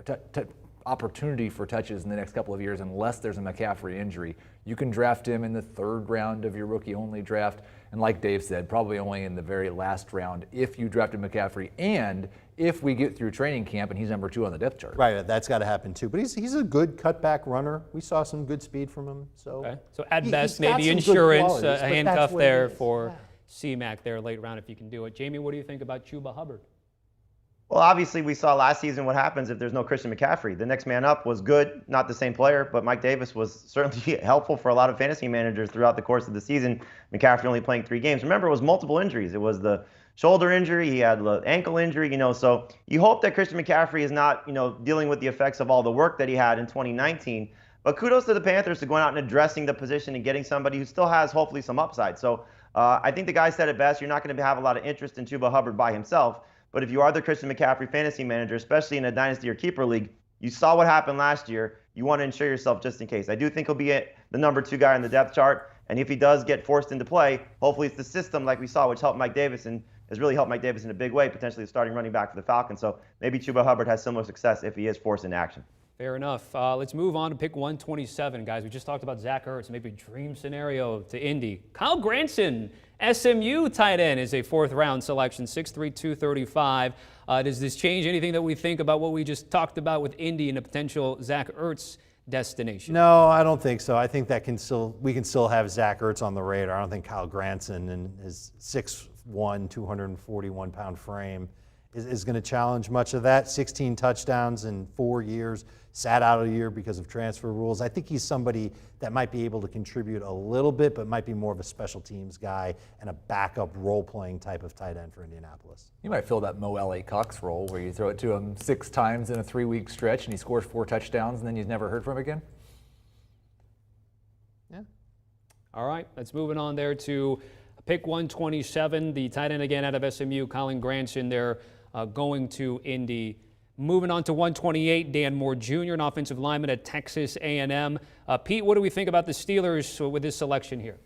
Opportunity for touches in the next couple of years unless there's a McCaffrey injury. You can draft him in the 3rd round of your rookie-only draft, and like Dave said, probably only in the very last round if you drafted McCaffrey and if we get through training camp and he's number 2 on the depth chart. Right, that's got to happen too. But he's a good cutback runner. We saw some good speed from him. So, So at best, he's got maybe some good insurance, qualities, a but handcuff that's what there it is. for C-Mac there late round if you can do it. Jamey, what do you think about Chuba Hubbard? Well, obviously, we saw last season what happens if there's no Christian McCaffrey. The next man up was good, not the same player, but Mike Davis was certainly helpful for a lot of fantasy managers throughout the course of the season. McCaffrey only playing 3 games. Remember, it was multiple injuries. It was the shoulder injury, he had the ankle injury, so you hope that Christian McCaffrey is not, dealing with the effects of all the work that he had in 2019. But kudos to the Panthers for going out and addressing the position and getting somebody who still has hopefully some upside. So I think the guy said it best. You're not going to have a lot of interest in Chuba Hubbard by himself. But if you are the Christian McCaffrey fantasy manager, especially in a dynasty or keeper league, you saw what happened last year. You want to insure yourself just in case. I do think he'll be the number 2 guy on the depth chart. And if he does get forced into play, hopefully it's the system like we saw, which helped Mike Davis and has really helped Mike Davis in a big way, potentially the starting running back for the Falcons. So maybe Chuba Hubbard has similar success if he is forced into action. Fair enough. Let's move on to pick 127, guys. We just talked about Zach Ertz, maybe dream scenario to Indy. Kyle Granson, SMU tight end, is a 4th round selection, 6'3", 235. Does this change anything that we think about what we just talked about with Indy and a potential Zach Ertz destination? No, I don't think so. I think that we can still have Zach Ertz on the radar. I don't think Kyle Granson and his 6'1", 241-pound frame is going to challenge much of that. 16 touchdowns in 4 years, sat out a year because of transfer rules. I think he's somebody that might be able to contribute a little bit, but might be more of a special teams guy and a backup role-playing type of tight end for Indianapolis. You might fill that Mo Alley Cox role where you throw it to him 6 times in a 3-week stretch and he scores 4 touchdowns and then you've never heard from him again? Yeah. All right, let's move it on there to pick 127, the tight end again out of SMU, Colin Granson there going to Indy. Moving on to 128, Dan Moore Jr., an offensive lineman at Texas A&M. Pete, what do we think about the Steelers with this selection here?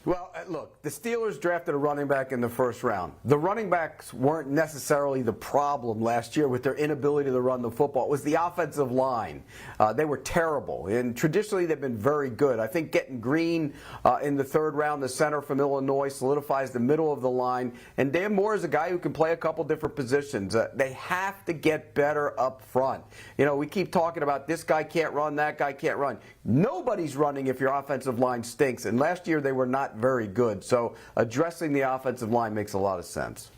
Well, look, the Steelers drafted a running back in the 1st round. The running backs weren't necessarily the problem last year with their inability to run the football. It was the offensive line. They were terrible, and traditionally they've been very good. I think getting Green in the 3rd round, the center from Illinois, solidifies the middle of the line. And Dan Moore is a guy who can play a couple different positions. They have to get better up front. We keep talking about this guy can't run, that guy can't run. Nobody's running if your offensive line stinks, and last year they were not very good. So addressing the offensive line makes a lot of sense.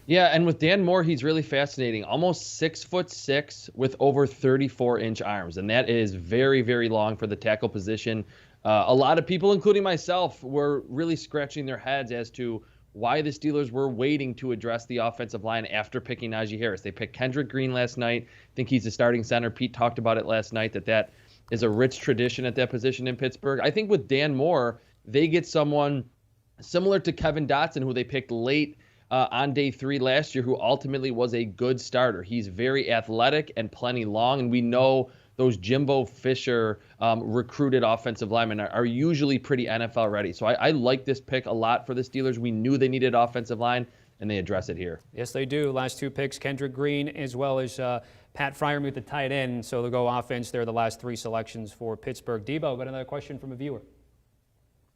Yeah, and with Dan Moore, he's really fascinating. Almost 6'6" with over 34-inch arms, and that is very, very long for the tackle position. A lot of people, including myself, were really scratching their heads as to why the Steelers were waiting to address the offensive line after picking Najee Harris. They picked Kendrick Green last night. I think he's the starting center. Pete talked about it last night, that is a rich tradition at that position in Pittsburgh. I think with Dan Moore, they get someone similar to Kevin Dotson, who they picked late on day 3 last year, who ultimately was a good starter. He's very athletic and plenty long, and we know those Jimbo Fisher recruited offensive linemen are usually pretty NFL ready. So I like this pick a lot for the Steelers. We knew they needed offensive line, and they address it here. Yes, they do. Last 2 picks, Kendrick Green as well as Pat Freiermuth at the tight end. So they'll go offense there, the last 3 selections for Pittsburgh. Debo, got another question from a viewer.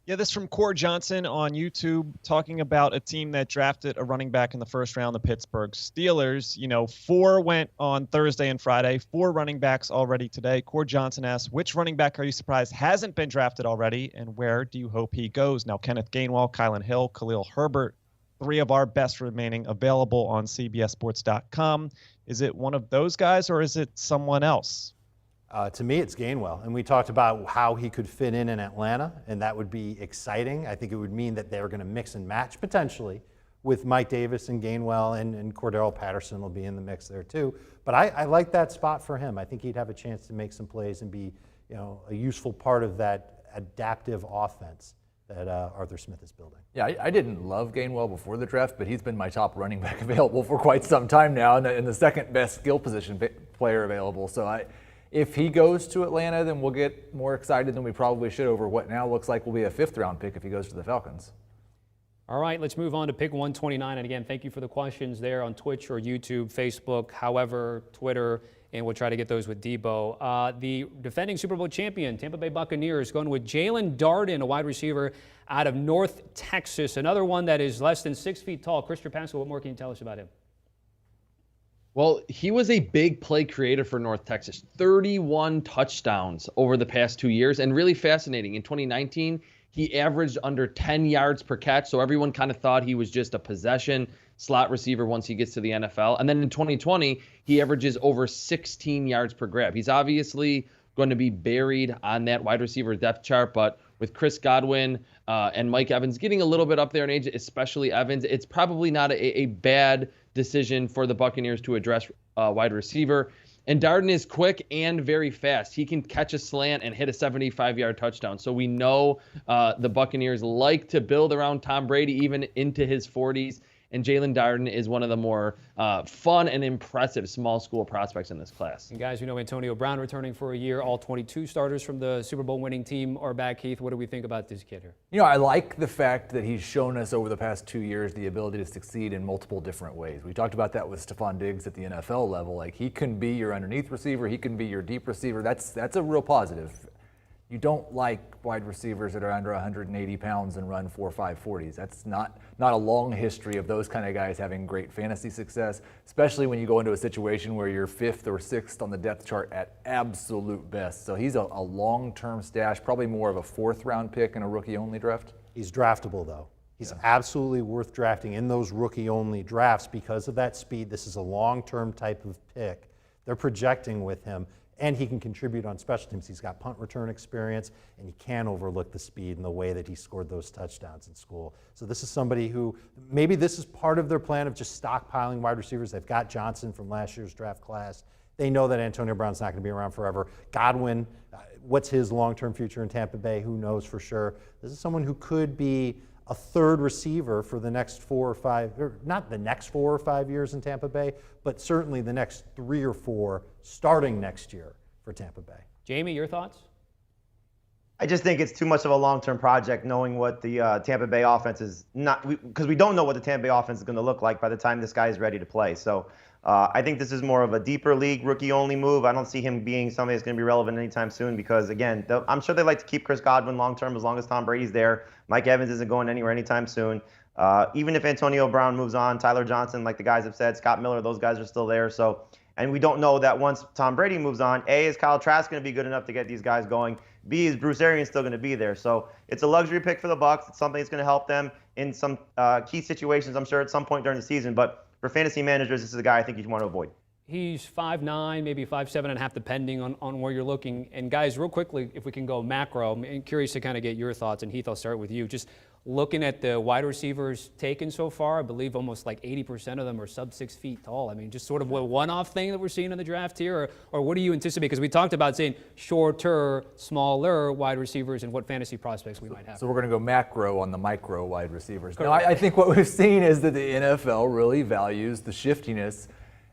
Yeah, this from Core Johnson on YouTube, talking about a team that drafted a running back in the 1st round, the Pittsburgh Steelers. 4 went on Thursday and Friday, 4 running backs already today. Core Johnson asks, which running back are you surprised hasn't been drafted already, and where do you hope he goes? Now, Kenneth Gainwell, Kylan Hill, Khalil Herbert, 3 of our best remaining available on CBSSports.com. Is it one of those guys or is it someone else? To me, it's Gainwell. And we talked about how he could fit in Atlanta, and that would be exciting. I think it would mean that they're going to mix and match potentially with Mike Davis and Gainwell, and Cordell Patterson will be in the mix there too. But I like that spot for him. I think he'd have a chance to make some plays and be, a useful part of that adaptive offense that Arthur Smith is building. Yeah, I didn't love Gainwell before the draft, but he's been my top running back available for quite some time now, and the second best skill position player available. So if he goes to Atlanta, then we'll get more excited than we probably should over what now looks like will be a 5th-round pick if he goes to the Falcons. All right, let's move on to pick 129. And again, thank you for the questions there on Twitch or YouTube, Facebook, however, Twitter, and we'll try to get those with Debo. The defending Super Bowl champion, Tampa Bay Buccaneers, going with Jalen Darden, a wide receiver out of North Texas. Another one that is less than 6 feet tall. Chris Trapasso, what more can you tell us about him? Well, he was a big play creator for North Texas. 31 touchdowns over the past 2 years, and really fascinating. In 2019, he averaged under 10 yards per catch, so everyone kind of thought he was just a possession slot receiver once he gets to the NFL. And then in 2020, he averages over 16 yards per grab. He's obviously going to be buried on that wide receiver depth chart, but with Chris Godwin and Mike Evans getting a little bit up there in age, especially Evans, it's probably not a bad decision for the Buccaneers to address wide receiver. And Darden is quick and very fast. He can catch a slant and hit a 75-yard touchdown. So we know the Buccaneers like to build around Tom Brady even into his 40s. And Jalen Darden is one of the more fun and impressive small school prospects in this class. And guys, we know Antonio Brown returning for a year. All 22 starters from the Super Bowl winning team are back. Heath, what do we think about this kid here? I like the fact that he's shown us over the past 2 years the ability to succeed in multiple different ways. We talked about that with Stephon Diggs at the NFL level. Like, he can be your underneath receiver. He can be your deep receiver. That's a real positive. You don't like wide receivers that are under 180 pounds and run 4.5 40s. That's not a long history of those kind of guys having great fantasy success, especially when you go into a situation where you're 5th or 6th on the depth chart at absolute best. So he's a long-term stash, probably more of a 4th-round pick in a rookie-only draft. He's draftable, though. He's absolutely worth drafting in those rookie-only drafts because of that speed. This is a long-term type of pick. They're projecting with him. And he can contribute on special teams. He's got punt return experience, and you can't overlook the speed and the way that he scored those touchdowns in school. So this is somebody who, maybe this is part of their plan of just stockpiling wide receivers. They've got Johnson from last year's draft class. They know that Antonio Brown's not going to be around forever. Godwin, what's his long-term future in Tampa Bay? Who knows for sure? This is someone who could be a 3rd receiver for the next 4 or 5, or not the next 4 or 5 years in Tampa Bay, but certainly the next 3 or 4 starting next year for Tampa Bay. Jamey, your thoughts? I just think it's too much of a long-term project knowing what the Tampa Bay offense is not, because we don't know what the Tampa Bay offense is going to look like by the time this guy is ready to play. So I think this is more of a deeper league, rookie-only move. I don't see him being somebody that's going to be relevant anytime soon because, again, I'm sure they like to keep Chris Godwin long-term as long as Tom Brady's there. Mike Evans isn't going anywhere anytime soon. Even if Antonio Brown moves on, Tyler Johnson, like the guys have said, Scott Miller, those guys are still there. So, and we don't know that once Tom Brady moves on, A, is Kyle Trask going to be good enough to get these guys going? B, is Bruce Arians still going to be there? So it's a luxury pick for the Bucs. It's something that's going to help them in some key situations, I'm sure, at some point during the season. But for fantasy managers, this is a guy I think you want to avoid. He's 5'9", maybe 5'7.5", depending on where you're looking. And guys, real quickly, if we can go macro, I'm curious to kind of get your thoughts. And Heath, I'll start with you. Just looking at the wide receivers taken so far, I believe almost like 80% of them are sub 6 feet tall. I mean, just sort of a one-off thing that we're seeing in the draft here, or what do you anticipate? Because we talked about saying shorter, smaller wide receivers and what fantasy prospects we might have. So we're going to go macro on the micro wide receivers. No, I think what we've seen is that the NFL really values the shiftiness.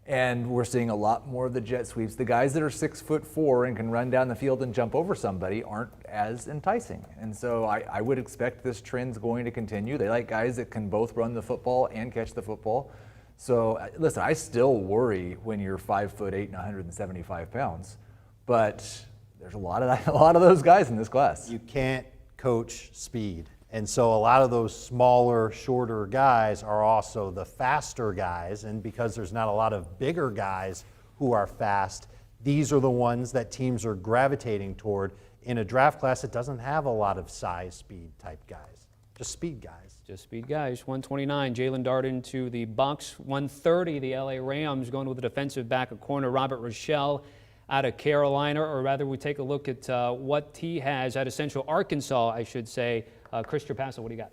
And we're seeing a lot more of the jet sweeps. The guys that are 6'4" and can run down the field and jump over somebody aren't as enticing. And so I would expect this trend's going to continue. They like guys that can both run the football and catch the football. So listen, I still worry when you're 5'8" and 175 pounds, but there's a lot of those guys in this class. You can't coach speed. And so a lot of those smaller, shorter guys are also the faster guys. And because there's not a lot of bigger guys who are fast, these are the ones that teams are gravitating toward in a draft class that doesn't have a lot of size, speed type guys. Just speed guys. Just speed guys. 129, Jalen Darden to the Bucs. 130, the LA Rams going with the defensive back, a corner, Robert Rochelle out of Carolina, or rather we take a look at what he has out of Central Arkansas, I should say. Chris Trapasso, what do you got?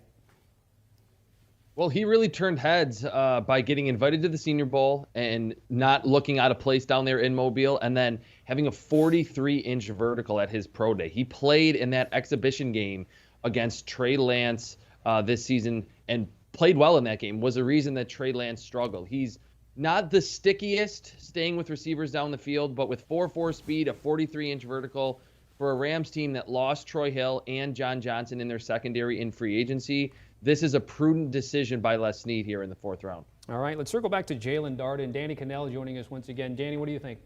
Well, he really turned heads by getting invited to the Senior Bowl and not looking out of place down there in Mobile, and then having a 43-inch vertical at his pro day. He played in that exhibition game against Trey Lance this season and played well in that game, was the reason that Trey Lance struggled. He's not the stickiest staying with receivers down the field, but with 4.4 speed, a 43-inch vertical for a Rams team that lost Troy Hill and John Johnson in their secondary in free agency, this is a prudent decision by Les Snead here in the 4th round. All right, let's circle back to Jalen Darden. Danny Cannell joining us once again. Danny, what do you think?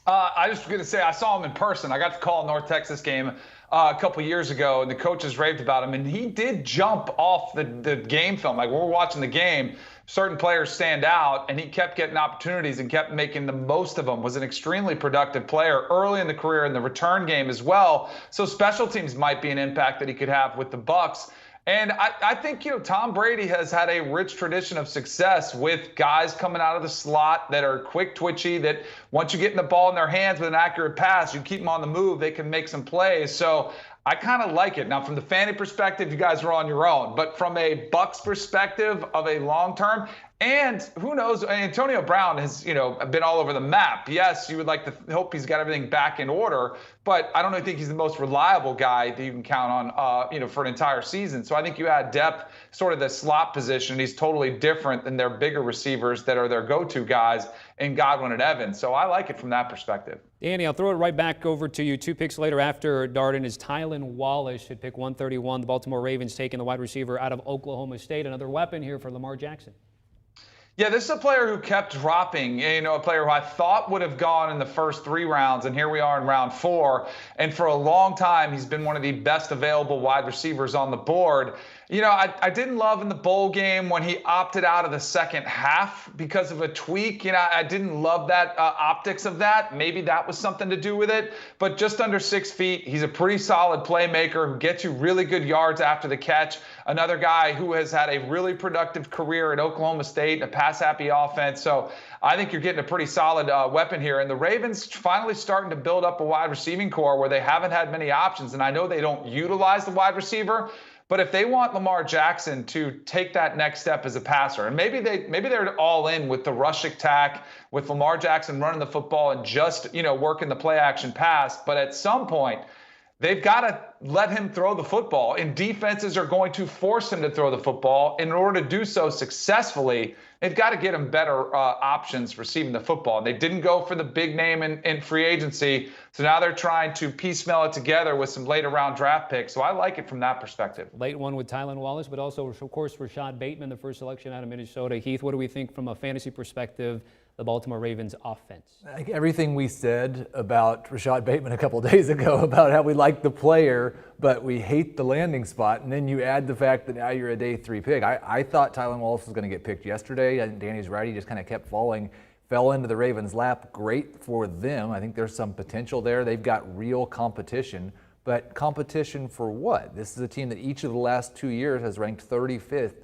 I just was going to say I saw him in person. I got to call a North Texas game a couple years ago, and the coaches raved about him. And he did jump off the game film. Like, we're watching the game, certain players stand out, and he kept getting opportunities and kept making the most of them. Was an extremely productive player early in the career in the return game as well. So special teams might be an impact that he could have with the Bucs. And I think, Tom Brady has had a rich tradition of success with guys coming out of the slot that are quick, twitchy, that once you get the ball in their hands with an accurate pass, you keep them on the move, they can make some plays. So I kind of like it. Now, from the fantasy perspective, you guys are on your own. But from a Bucs perspective of a long term, and who knows, Antonio Brown has, been all over the map. Yes, you would like to hope he's got everything back in order, but I don't think he's the most reliable guy that you can count on, for an entire season. So I think you add depth, sort of the slot position. He's totally different than their bigger receivers that are their go-to guys in Godwin and Evans. So I like it from that perspective. Danny, I'll throw it right back over to you. 2 picks later after Darden is Tylan Wallace at pick 131. The Baltimore Ravens taking the wide receiver out of Oklahoma State. Another weapon here for Lamar Jackson. Yeah, this is a player who kept dropping, a player who I thought would have gone in the first 3 rounds, and here we are in round 4. And for a long time, he's been one of the best available wide receivers on the board. I didn't love in the bowl game when he opted out of the second half because of a tweak. I didn't love that optics of that. Maybe that was something to do with it. But just under 6 feet, he's a pretty solid playmaker who gets you really good yards after the catch. Another guy who has had a really productive career at Oklahoma State, a pass-happy offense. So I think you're getting a pretty solid weapon here. And the Ravens finally starting to build up a wide receiving core where they haven't had many options. And I know they don't utilize the wide receiver, but if they want Lamar Jackson to take that next step as a passer, and maybe they're all in with the rush attack, with Lamar Jackson running the football and just, working the play action pass. But at some point, they've got to let him throw the football, and defenses are going to force him to throw the football. In order to do so successfully, they've got to get him better options receiving the football. And they didn't go for the big name in free agency, so now they're trying to piecemeal it together with some later round draft picks. So I like it from that perspective. Late one with Tylan Wallace, but also, of course, Rashad Bateman, the first selection out of Minnesota. Heath, what do we think from a fantasy perspective, the Baltimore Ravens offense? Like everything we said about Rashad Bateman a couple of days ago about how we like the player, but we hate the landing spot, and then you add the fact that now you're a day 3 pick. I thought Tylan Wallace was going to get picked yesterday. I think Danny's right. He just kind of kept fell into the Ravens' lap. Great for them. I think there's some potential there. They've got real competition, but competition for what? This is a team that each of the last 2 years has ranked 32nd,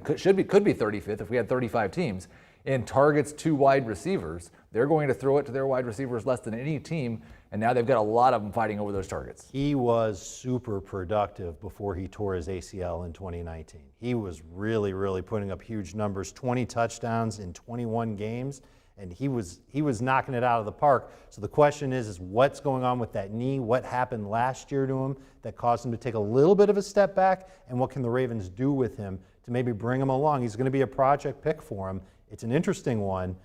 could be 35th if we had 35 teams, in targets to wide receivers. They're going to throw it to their wide receivers less than any team, and now they've got a lot of them fighting over those targets. He was super productive before he tore his ACL in 2019. He was really, really putting up huge numbers, 20 touchdowns in 21 games, and he was knocking it out of the park. So the question is what's going on with that knee? What happened last year to him that caused him to take a little bit of a step back, and what can the Ravens do with him to maybe bring him along? He's going to be a project pick for him. It's an interesting one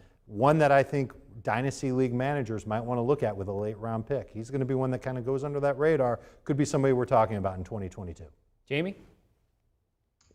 that I think Dynasty League managers might want to look at with a late round pick. He's going to be one that kind of goes under that radar. Could be somebody we're talking about in 2022. Jamey?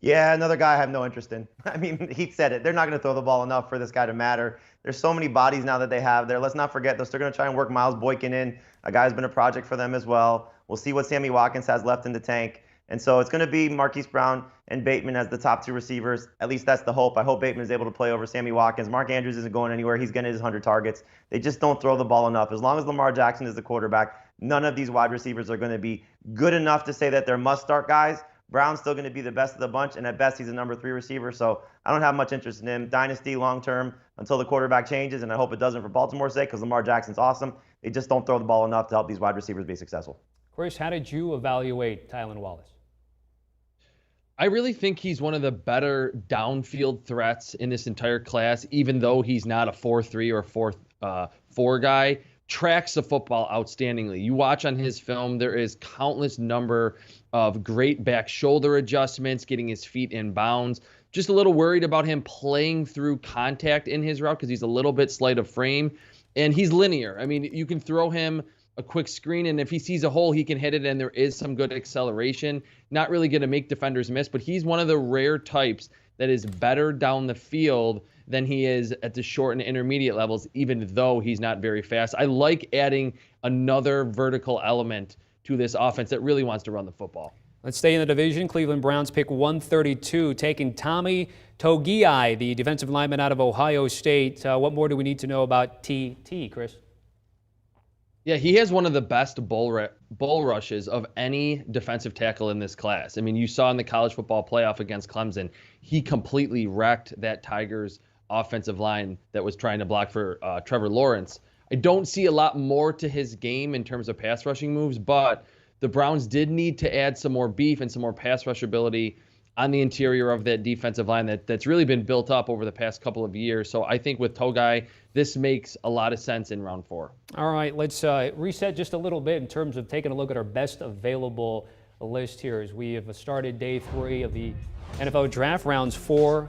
Yeah, another guy I have no interest in. I mean, Heath said it. They're not going to throw the ball enough for this guy to matter. There's so many bodies now that they have there. Let's not forget, they're still going to try and work Miles Boykin in. A guy who's been a project for them as well. We'll see what Sammy Watkins has left in the tank. And so it's going to be Marquise Brown and Bateman as the top 2 receivers. At least that's the hope. I hope Bateman is able to play over Sammy Watkins. Mark Andrews isn't going anywhere. He's getting his 100 targets. They just don't throw the ball enough. As long as Lamar Jackson is the quarterback, none of these wide receivers are going to be good enough to say that they're must-start guys, Brown's still going to be the best of the bunch, and at best, he's a number 3 receiver. So I don't have much interest in him. Dynasty long-term until the quarterback changes, and I hope it doesn't for Baltimore's sake because Lamar Jackson's awesome. They just don't throw the ball enough to help these wide receivers be successful. Chris, how did you evaluate Tylan Wallace? I really think he's one of the better downfield threats in this entire class, even though he's not a 4-3 or 4-4 guy. Tracks the football outstandingly. You watch on his film, there is countless number of great back shoulder adjustments, getting his feet in bounds. Just a little worried about him playing through contact in his route because he's a little bit slight of frame, and he's linear. I mean, you can throw him a quick screen, and if he sees a hole, he can hit it, and there is some good acceleration. Not really going to make defenders miss, but he's one of the rare types that is better down the field than he is at the short and intermediate levels, even though he's not very fast. I like adding another vertical element to this offense that really wants to run the football. Let's stay in the division. Cleveland Browns pick 132, taking Tommy Togiai, the defensive lineman out of Ohio State. What more do we need to know about TT, Chris? Yeah, he has one of the best bull rushes of any defensive tackle in this class. I mean, you saw in the college football playoff against Clemson, he completely wrecked that Tigers offensive line that was trying to block for Trevor Lawrence. I don't see a lot more to his game in terms of pass rushing moves, but the Browns did need to add some more beef and some more pass rush ability on the interior of that defensive line that's really been built up over the past couple of years. So I think with Togai, this makes a lot of sense in round 4. All right, let's reset just a little bit in terms of taking a look at our best available list here as we have started day 3 of the NFL draft, rounds 4,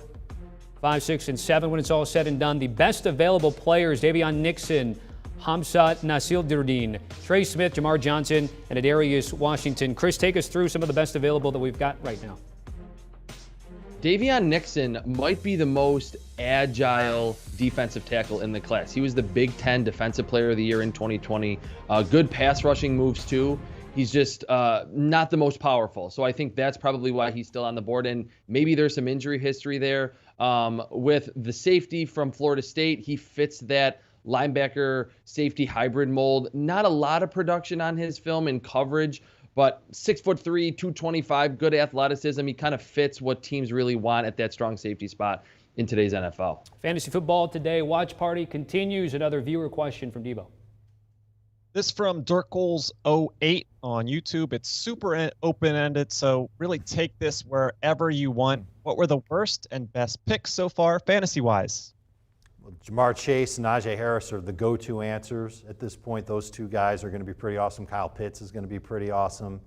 5, 6, and 7. When it's all said and done, the best available players: Davion Nixon, Hamsat Nasildurdeen, Trey Smith, Jamar Johnson, and Adarius Washington. Chris, take us through some of the best available that we've got right now. Davion Nixon might be the most agile defensive tackle in the class. He was the Big Ten Defensive Player of the Year in 2020. Good pass rushing moves too. He's just not the most powerful. So I think that's probably why he's still on the board. And maybe there's some injury history there. With the safety from Florida State, he fits that linebacker safety hybrid mold. Not a lot of production on his film in coverage, but 6'3", 225, good athleticism. He kind of fits what teams really want at that strong safety spot in today's NFL. Fantasy football today. Watch party continues. Another viewer question from Debo. This from Dirkles08 on YouTube. It's super open-ended, so really take this wherever you want. What were the worst and best picks so far, fantasy-wise? Well, Jamar Chase and Najee Harris are the go-to answers at this point. Those two guys are going to be pretty awesome. Kyle Pitts is going to be pretty awesome.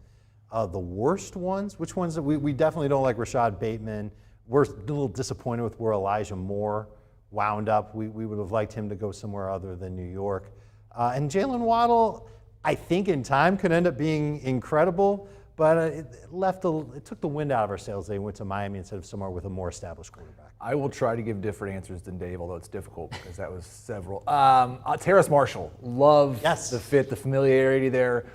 The worst ones, which ones? We definitely don't like Rashad Bateman. We're a little disappointed with where Elijah Moore wound up. We would have liked him to go somewhere other than New York. And Jalen Waddle, I think in time could end up being incredible, but it took the wind out of our sails. They went to Miami instead of somewhere with a more established quarterback. I will try to give different answers than Dave, although it's difficult because that was several. Terrace Marshall, love the fit, the familiarity there,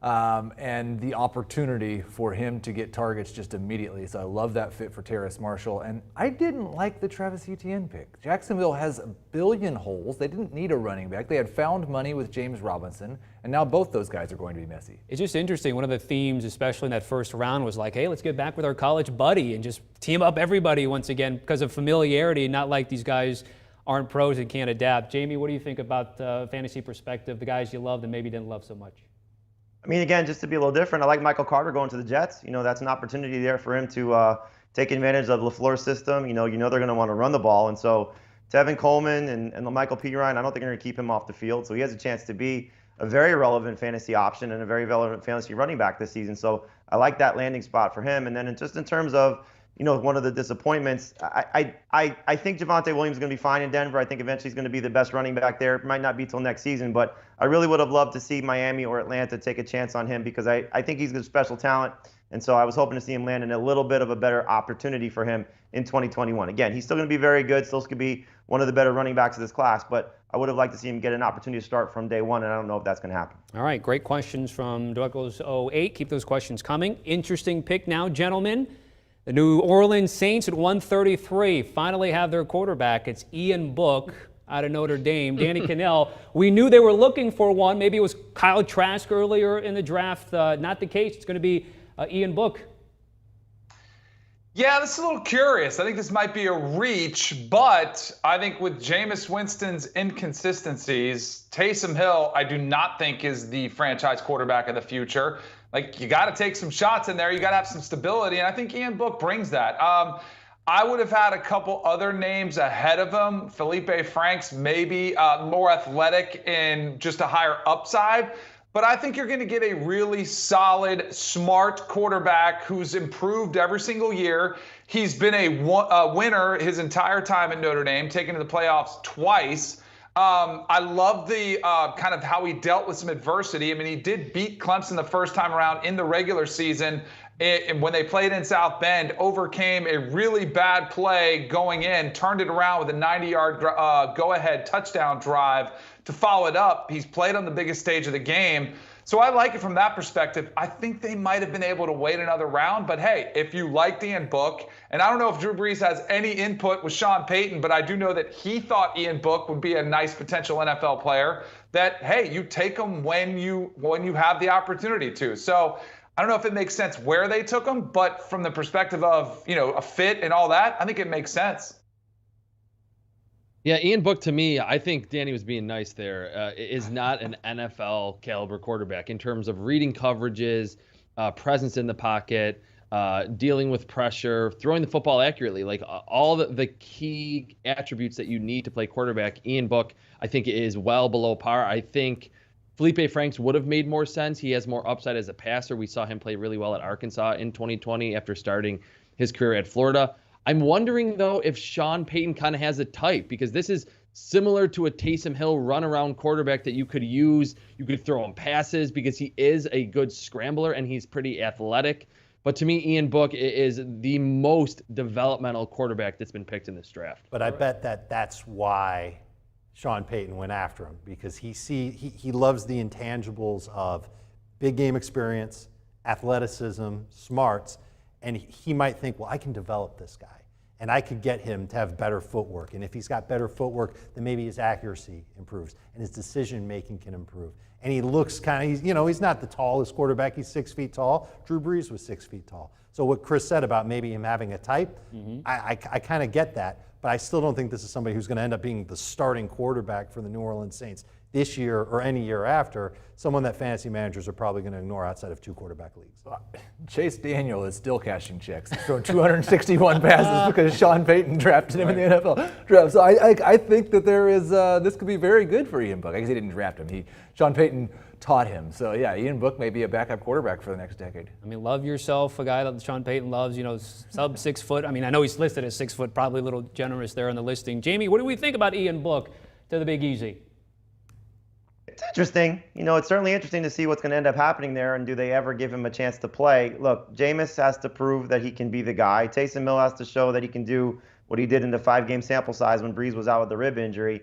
and the opportunity for him to get targets just immediately. So I love that fit for Terrace Marshall. And I didn't like the Travis Etienne pick. Jacksonville has a billion holes. They didn't need a running back. They had found money with James Robinson, and now both those guys are going to be messy. It's just interesting. One of the themes, especially in that first round, was like, hey, let's get back with our college buddy and just team up everybody once again because of familiarity, not like these guys aren't pros and can't adapt. Jamey, what do you think about fantasy perspective, the guys you loved and maybe didn't love so much? I mean, again, just to be a little different, I like Michael Carter going to the Jets. You know, that's an opportunity there for him to take advantage of LaFleur's system. You know they're going to want to run the ball. And so Tevin Coleman and Michael Pirine, I don't think they're going to keep him off the field. So he has a chance to be a very relevant fantasy option and a very relevant fantasy running back this season. So I like that landing spot for him. And then just in terms of, you know, one of the disappointments, I think Javonte Williams is going to be fine in Denver. I think eventually he's going to be the best running back there. It might not be till next season, but I really would have loved to see Miami or Atlanta take a chance on him because I think he's a special talent. And so I was hoping to see him land in a little bit of a better opportunity for him in 2021. Again, he's still going to be very good, still could be one of the better running backs of this class, but I would have liked to see him get an opportunity to start from day one, and I don't know if that's going to happen. All right, great questions from Douglas08. Keep those questions coming. Interesting pick now, gentlemen. The New Orleans Saints at 133 finally have their quarterback. It's Ian Book out of Notre Dame, Danny Cannell. We knew they were looking for one. Maybe it was Kyle Trask earlier in the draft. Not the case. It's going to be Ian Book. Yeah, this is a little curious. I think this might be a reach, but I think with Jameis Winston's inconsistencies, Taysom Hill, I do not think is the franchise quarterback of the future. Like, you got to take some shots in there. You got to have some stability, and I think Ian Book brings that. I would have had a couple other names ahead of him. Felipe Franks, maybe more athletic and just a higher upside. But I think you're going to get a really solid, smart quarterback who's improved every single year. He's been a winner his entire time at Notre Dame, taken to the playoffs twice. I love the kind of how he dealt with some adversity. I mean, he did beat Clemson the first time around in the regular season. When they played in South Bend, overcame a really bad play going in, turned it around with a 90-yard go-ahead touchdown drive to follow it up. He's played on the biggest stage of the game. So I like it from that perspective. I think they might have been able to wait another round. But, hey, if you liked Ian Book, and I don't know if Drew Brees has any input with Sean Payton, but I do know that he thought Ian Book would be a nice potential NFL player, that, hey, you take him when you have the opportunity to. So I don't know if it makes sense where they took him, but from the perspective of, a fit and all that, I think it makes sense. Yeah, Ian Book, to me, I think Danny was being nice there, is not an NFL caliber quarterback in terms of reading coverages, presence in the pocket, dealing with pressure, throwing the football accurately. Like all the key attributes that you need to play quarterback, Ian Book, I think, is well below par. I think Felipe Franks would have made more sense. He has more upside as a passer. We saw him play really well at Arkansas in 2020 after starting his career at Florida. I'm wondering, though, if Sean Payton kind of has a type, because this is similar to a Taysom Hill run-around quarterback that you could use. You could throw him passes because he is a good scrambler and he's pretty athletic. But to me, Ian Book is the most developmental quarterback that's been picked in this draft. But I bet that's why Sean Payton went after him, because he loves the intangibles of big game experience, athleticism, smarts, and he might think, well, I can develop this guy, and I could get him to have better footwork. And if he's got better footwork, then maybe his accuracy improves, and his decision-making can improve. And he looks he's not the tallest quarterback. He's 6 feet tall. Drew Brees was 6 feet tall. So what Chris said about maybe him having a type, I kind of get that. But I still don't think this is somebody who's going to end up being the starting quarterback for the New Orleans Saints this year or any year after, someone that fantasy managers are probably going to ignore outside of 2 quarterback leagues. Chase Daniel is still cashing checks. He's thrown 261 passes because Sean Payton drafted him in the NFL draft. So I think that there is this could be very good for Ian Book. I guess he didn't draft him. Sean Payton taught him. So, yeah, Ian Book may be a backup quarterback for the next decade. I mean, love yourself, a guy that Sean Payton loves, sub 6 foot. I mean, I know he's listed as 6 foot, probably a little generous there on the listing. Jamey, what do we think about Ian Book to the Big Easy? It's interesting. It's certainly interesting to see what's going to end up happening there, and do they ever give him a chance to play. Look, Jameis has to prove that he can be the guy. Taysom Hill has to show that he can do what he did in the 5-game sample size when Brees was out with the rib injury.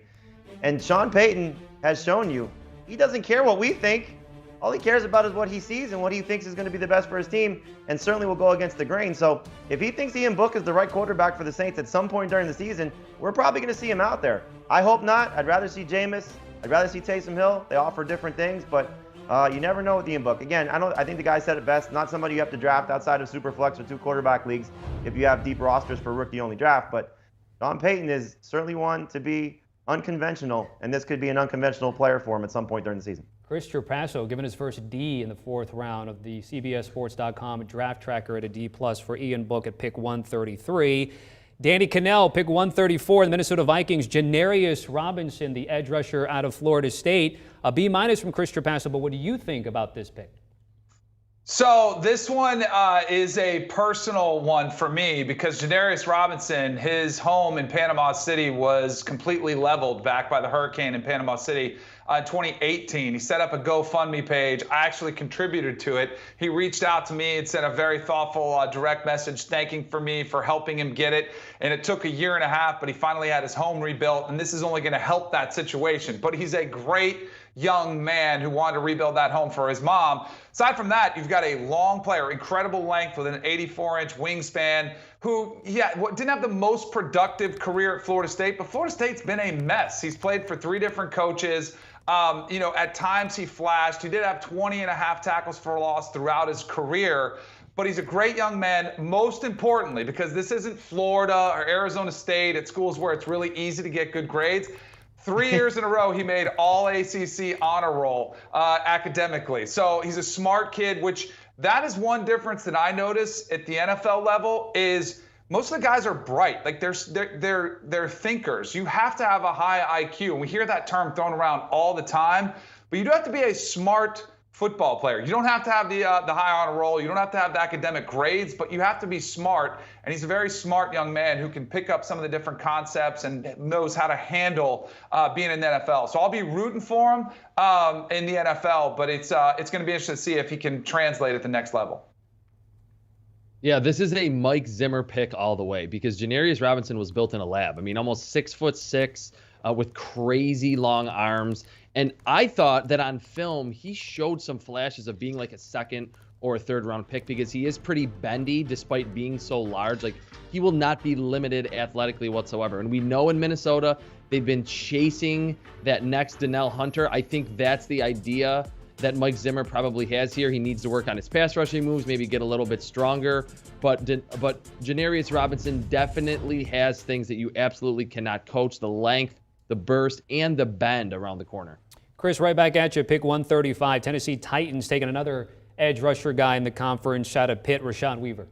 And Sean Payton has shown you he doesn't care what we think. All he cares about is what he sees and what he thinks is going to be the best for his team, and certainly will go against the grain. So if he thinks Ian Book is the right quarterback for the Saints at some point during the season, we're probably going to see him out there. I hope not. I'd rather see Jameis. I'd rather see Taysom Hill. They offer different things, but you never know with Ian Book. Again, I think the guy said it best. Not somebody you have to draft outside of Superflex or 2 quarterback leagues if you have deep rosters for rookie-only draft. But Sean Payton is certainly one to be unconventional, and this could be an unconventional player for him at some point during the season. Chris Trapasso given his first D in the 4th round of the CBSSports.com draft tracker at a D+ for Ian Book at pick 133. Danny Cannell, pick 134, the Minnesota Vikings. Janarius Robinson, the edge rusher out of Florida State. A B- from Chris Trapasso, but what do you think about this pick? So this one is a personal one for me, because Janarius Robinson, his home in Panama City was completely leveled back by the hurricane in Panama City in 2018. He set up a GoFundMe page. I actually contributed to it. He reached out to me and sent a very thoughtful direct message thanking me for helping him get it. And it took a year and a half, but he finally had his home rebuilt. And this is only going to help that situation. But he's a great young man who wanted to rebuild that home for his mom. Aside from that, you've got a long player, incredible length with an 84-inch wingspan, who didn't have the most productive career at Florida State, but Florida State's been a mess. He's played for 3 different coaches. At times he flashed. He did have 20.5 tackles for loss throughout his career. but he's a great young man, most importantly, because this isn't Florida or Arizona State at schools where it's really easy to get good grades. 3 years in a row, he made all ACC honor roll academically. So he's a smart kid, which that is one difference that I notice at the NFL level is most of the guys are bright. Like they're thinkers. You have to have a high IQ. And we hear that term thrown around all the time, but you do have to be a smart football player. You don't have to have the high honor roll. You don't have to have the academic grades, but you have to be smart. And he's a very smart young man who can pick up some of the different concepts and knows how to handle being in the NFL. So I'll be rooting for him in the NFL, but it's going to be interesting to see if he can translate at the next level. Yeah, this is a Mike Zimmer pick all the way because Janarius Robinson was built in a lab. I mean, almost 6'6", with crazy long arms. And I thought that on film, he showed some flashes of being like a second or a third round pick because he is pretty bendy despite being so large. Like, he will not be limited athletically whatsoever. And we know in Minnesota, they've been chasing that next Danielle Hunter. I think that's the idea that Mike Zimmer probably has here. He needs to work on his pass rushing moves, maybe get a little bit stronger. But Janarius Robinson definitely has things that you absolutely cannot coach: the length, the burst, and the bend around the corner. Chris, right back at you. Pick 135. Tennessee Titans taking another edge rusher guy in the conference out of Pitt, Rashad Weaver.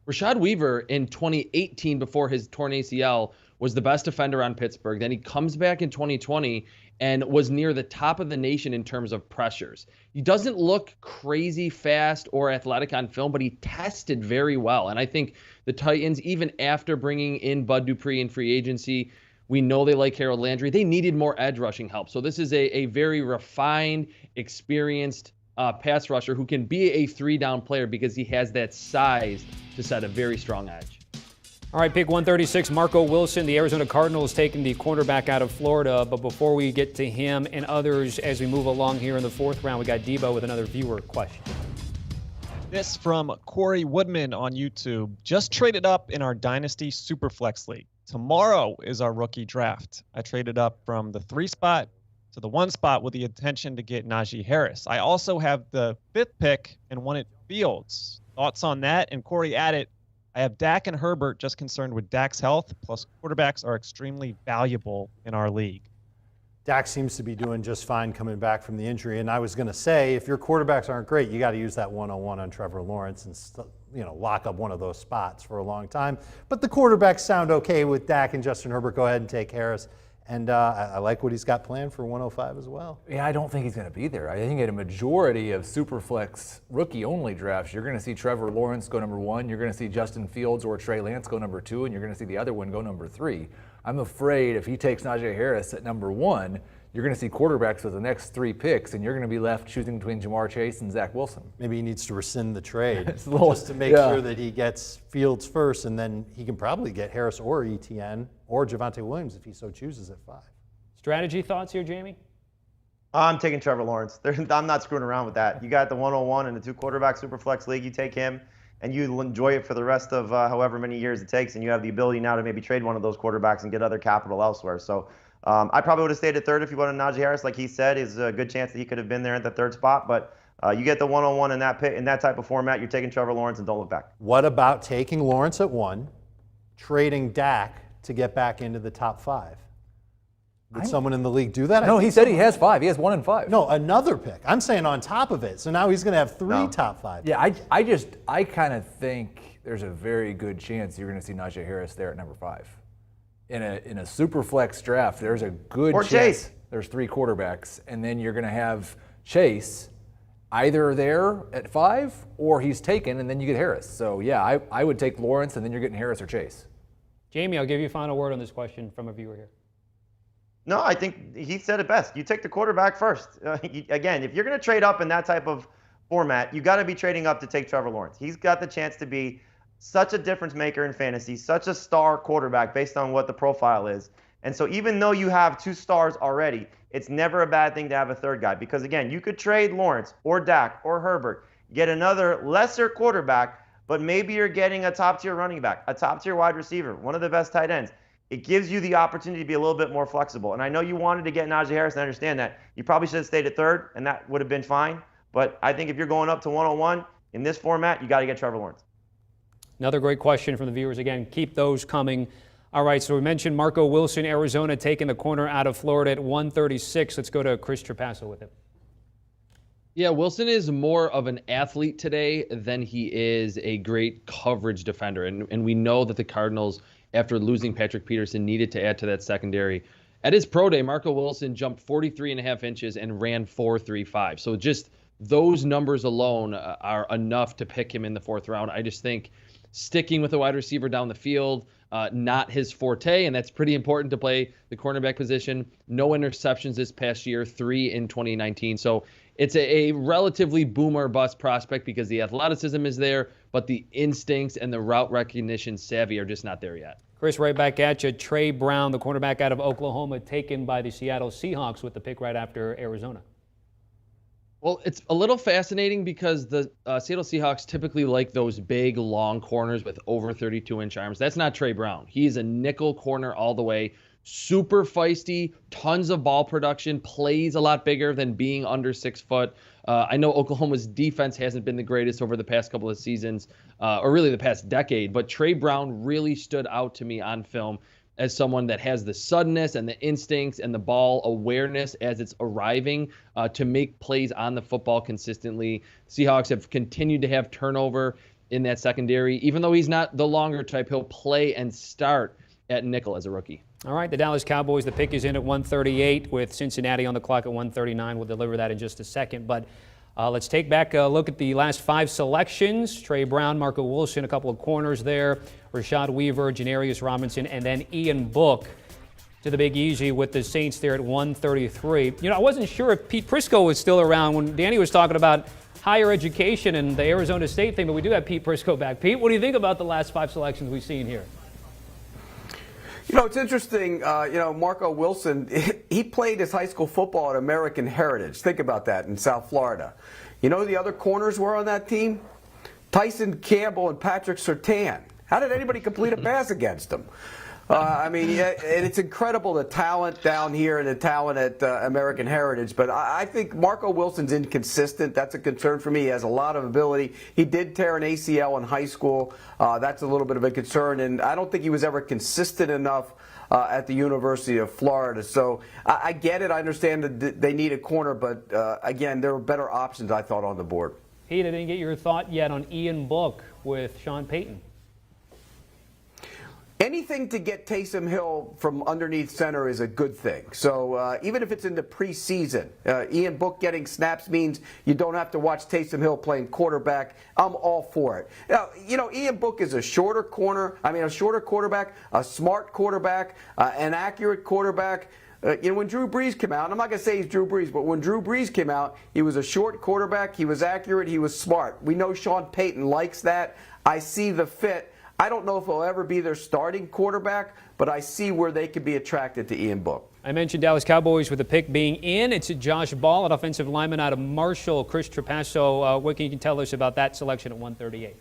Rashad Weaver in 2018, before his torn ACL, was the best defender on Pittsburgh. Then he comes back in 2020 and was near the top of the nation in terms of pressures. He doesn't look crazy fast or athletic on film, but he tested very well. And I think the Titans, even after bringing in Bud Dupree in free agency, we know they like Harold Landry. They needed more edge rushing help. So this is a very refined, experienced pass rusher who can be a 3-down player because he has that size to set a very strong edge. All right, pick 136, Marco Wilson, the Arizona Cardinals taking the cornerback out of Florida. But before we get to him and others as we move along here in the 4th round, we got Debo with another viewer question. This from Corey Woodman on YouTube. Just traded up in our Dynasty Superflex League. Tomorrow is our rookie draft. I traded up from the 3 spot to the 1 spot with the intention to get Najee Harris. I also have the 5th pick and wanted Fields. Thoughts on that? And Corey added, I have Dak and Herbert, just concerned with Dak's health, plus quarterbacks are extremely valuable in our league. Dak seems to be doing just fine coming back from the injury. And I was going to say, if your quarterbacks aren't great, you got to use that 101 on Trevor Lawrence and lock up one of those spots for a long time. But the quarterbacks sound okay with Dak and Justin Herbert. Go ahead and take Harris. And I like what he's got planned for 105 as well. Yeah, I don't think he's going to be there. I think in a majority of Superflex rookie-only drafts, you're going to see Trevor Lawrence go number 1, you're going to see Justin Fields or Trey Lance go number 2, and you're going to see the other one go number 3. I'm afraid if he takes Najee Harris at number 1, you're going to see quarterbacks with the next 3 picks, and you're going to be left choosing between Jamar Chase and Zach Wilson. Maybe he needs to rescind the trade just to make sure that he gets Fields first, and then he can probably get Harris or Etienne or Javonte Williams if he so chooses at 5. Strategy thoughts here, Jamey? I'm taking Trevor Lawrence. I'm not screwing around with that. You got the 101 in the 2-quarterback Superflex League. You take him, and you enjoy it for the rest of however many years it takes, and you have the ability now to maybe trade one of those quarterbacks and get other capital elsewhere. So I probably would have stayed at 3rd if you wanted Najee Harris. Like he said, is a good chance that he could have been there at the 3rd spot. But you get the 101 in that pit, in that type of format, you're taking Trevor Lawrence and don't look back. What about taking Lawrence at 1, trading Dak to get back into the top 5? Would someone in the league do that? No, he said he has 5. He has 1 and 5. No, another pick. I'm saying on top of it. So now he's going to have 3 top 5. Yeah, I kind of think there's a very good chance you're going to see Najee Harris there at number 5. In a super flex draft, there's a good chance Chase. There's 3 quarterbacks, and then you're going to have Chase either there at 5 or he's taken, and then you get Harris. So yeah, I would take Lawrence, and then you're getting Harris or Chase. Jamey, I'll give you a final word on this question from a viewer here. No, I think he said it best. You take the quarterback first. Again, if you're going to trade up in that type of format, you got to be trading up to take Trevor Lawrence. He's got the chance to be such a difference maker in fantasy, such a star quarterback based on what the profile is. And so even though you have 2 stars already, it's never a bad thing to have a 3rd guy. Because again, you could trade Lawrence or Dak or Herbert, get another lesser quarterback, but maybe you're getting a top-tier running back, a top-tier wide receiver, one of the best tight ends. It gives you the opportunity to be a little bit more flexible. And I know you wanted to get Najee Harris, and I understand that. You probably should have stayed at 3rd, and that would have been fine. But I think if you're going up to 101, In this format, you got to get Trevor Lawrence. Another great question from the viewers. Again, keep those coming. All right, so we mentioned Marco Wilson, Arizona, taking the corner out of Florida at 136. Let's go to Chris Trapasso with it. Yeah, Wilson is more of an athlete today than he is a great coverage defender. And we know that the Cardinals, after losing Patrick Peterson, needed to add to that secondary. At his pro day, Marco Wilson jumped 43.5 inches and ran 4.35. So just those numbers alone are enough to pick him in the 4th round. I just think sticking with a wide receiver down the field, not his forte, and that's pretty important to play the cornerback position. No interceptions this past year, 3 in 2019. So it's a relatively boom or bust prospect because the athleticism is there, but the instincts and the route recognition savvy are just not there yet. Chris, right back at you. Trey Brown, the cornerback out of Oklahoma, taken by the Seattle Seahawks with the pick right after Arizona. Well, it's a little fascinating because the Seattle Seahawks typically like those big, long corners with over 32-inch arms. That's not Trey Brown. He's a nickel corner all the way. Super feisty, tons of ball production, plays a lot bigger than being under 6 foot. I know Oklahoma's defense hasn't been the greatest over the past couple of seasons, or really the past decade, but Trey Brown really stood out to me on film as someone that has the suddenness and the instincts and the ball awareness as it's arriving to make plays on the football consistently. Seahawks have continued to have turnover in that secondary. Even though he's not the longer type, he'll play and start at nickel as a rookie. All right, the Dallas Cowboys, the pick is in at 138 with Cincinnati on the clock at 139. We'll deliver that in just a second. But let's take back a look at the last 5 selections. Trey Brown, Marco Wilson, a couple of corners there. Rashad Weaver, Janarius Robinson, and then Ian Book to the Big Easy with the Saints there at 133. You know, I wasn't sure if Pete Prisco was still around when Danny was talking about higher education and the Arizona State thing, but we do have Pete Prisco back. Pete, what do you think about the last 5 selections we've seen here? You know, it's interesting, Marco Wilson, he played his high school football at American Heritage. Think about that, in South Florida. You know who the other corners were on that team? Tyson Campbell and Patrick Surtain. How did anybody complete a pass against them? And it's incredible the talent down here and the talent at American Heritage. But I think Marco Wilson's inconsistent. That's a concern for me. He has a lot of ability. He did tear an ACL in high school. That's a little bit of a concern. And I don't think he was ever consistent enough at the University of Florida. So I get it. I understand that they need a corner. But, again, there were better options, I thought, on the board. Pete, I didn't get your thought yet on Ian Book with Sean Payton. Anything to get Taysom Hill from underneath center is a good thing. So even if it's in the preseason, Ian Book getting snaps means you don't have to watch Taysom Hill playing quarterback. I'm all for it. Now, Ian Book is a shorter quarterback, a smart quarterback, an accurate quarterback. When Drew Brees came out, and I'm not going to say he's Drew Brees, but when Drew Brees came out, he was a short quarterback, he was accurate, he was smart. We know Sean Payton likes that. I see the fit. I don't know if he'll ever be their starting quarterback, but I see where they could be attracted to Ian Book. I mentioned Dallas Cowboys with the pick being in. It's Josh Ball, an offensive lineman out of Marshall. Chris Trapasso, what can you tell us about that selection at 138?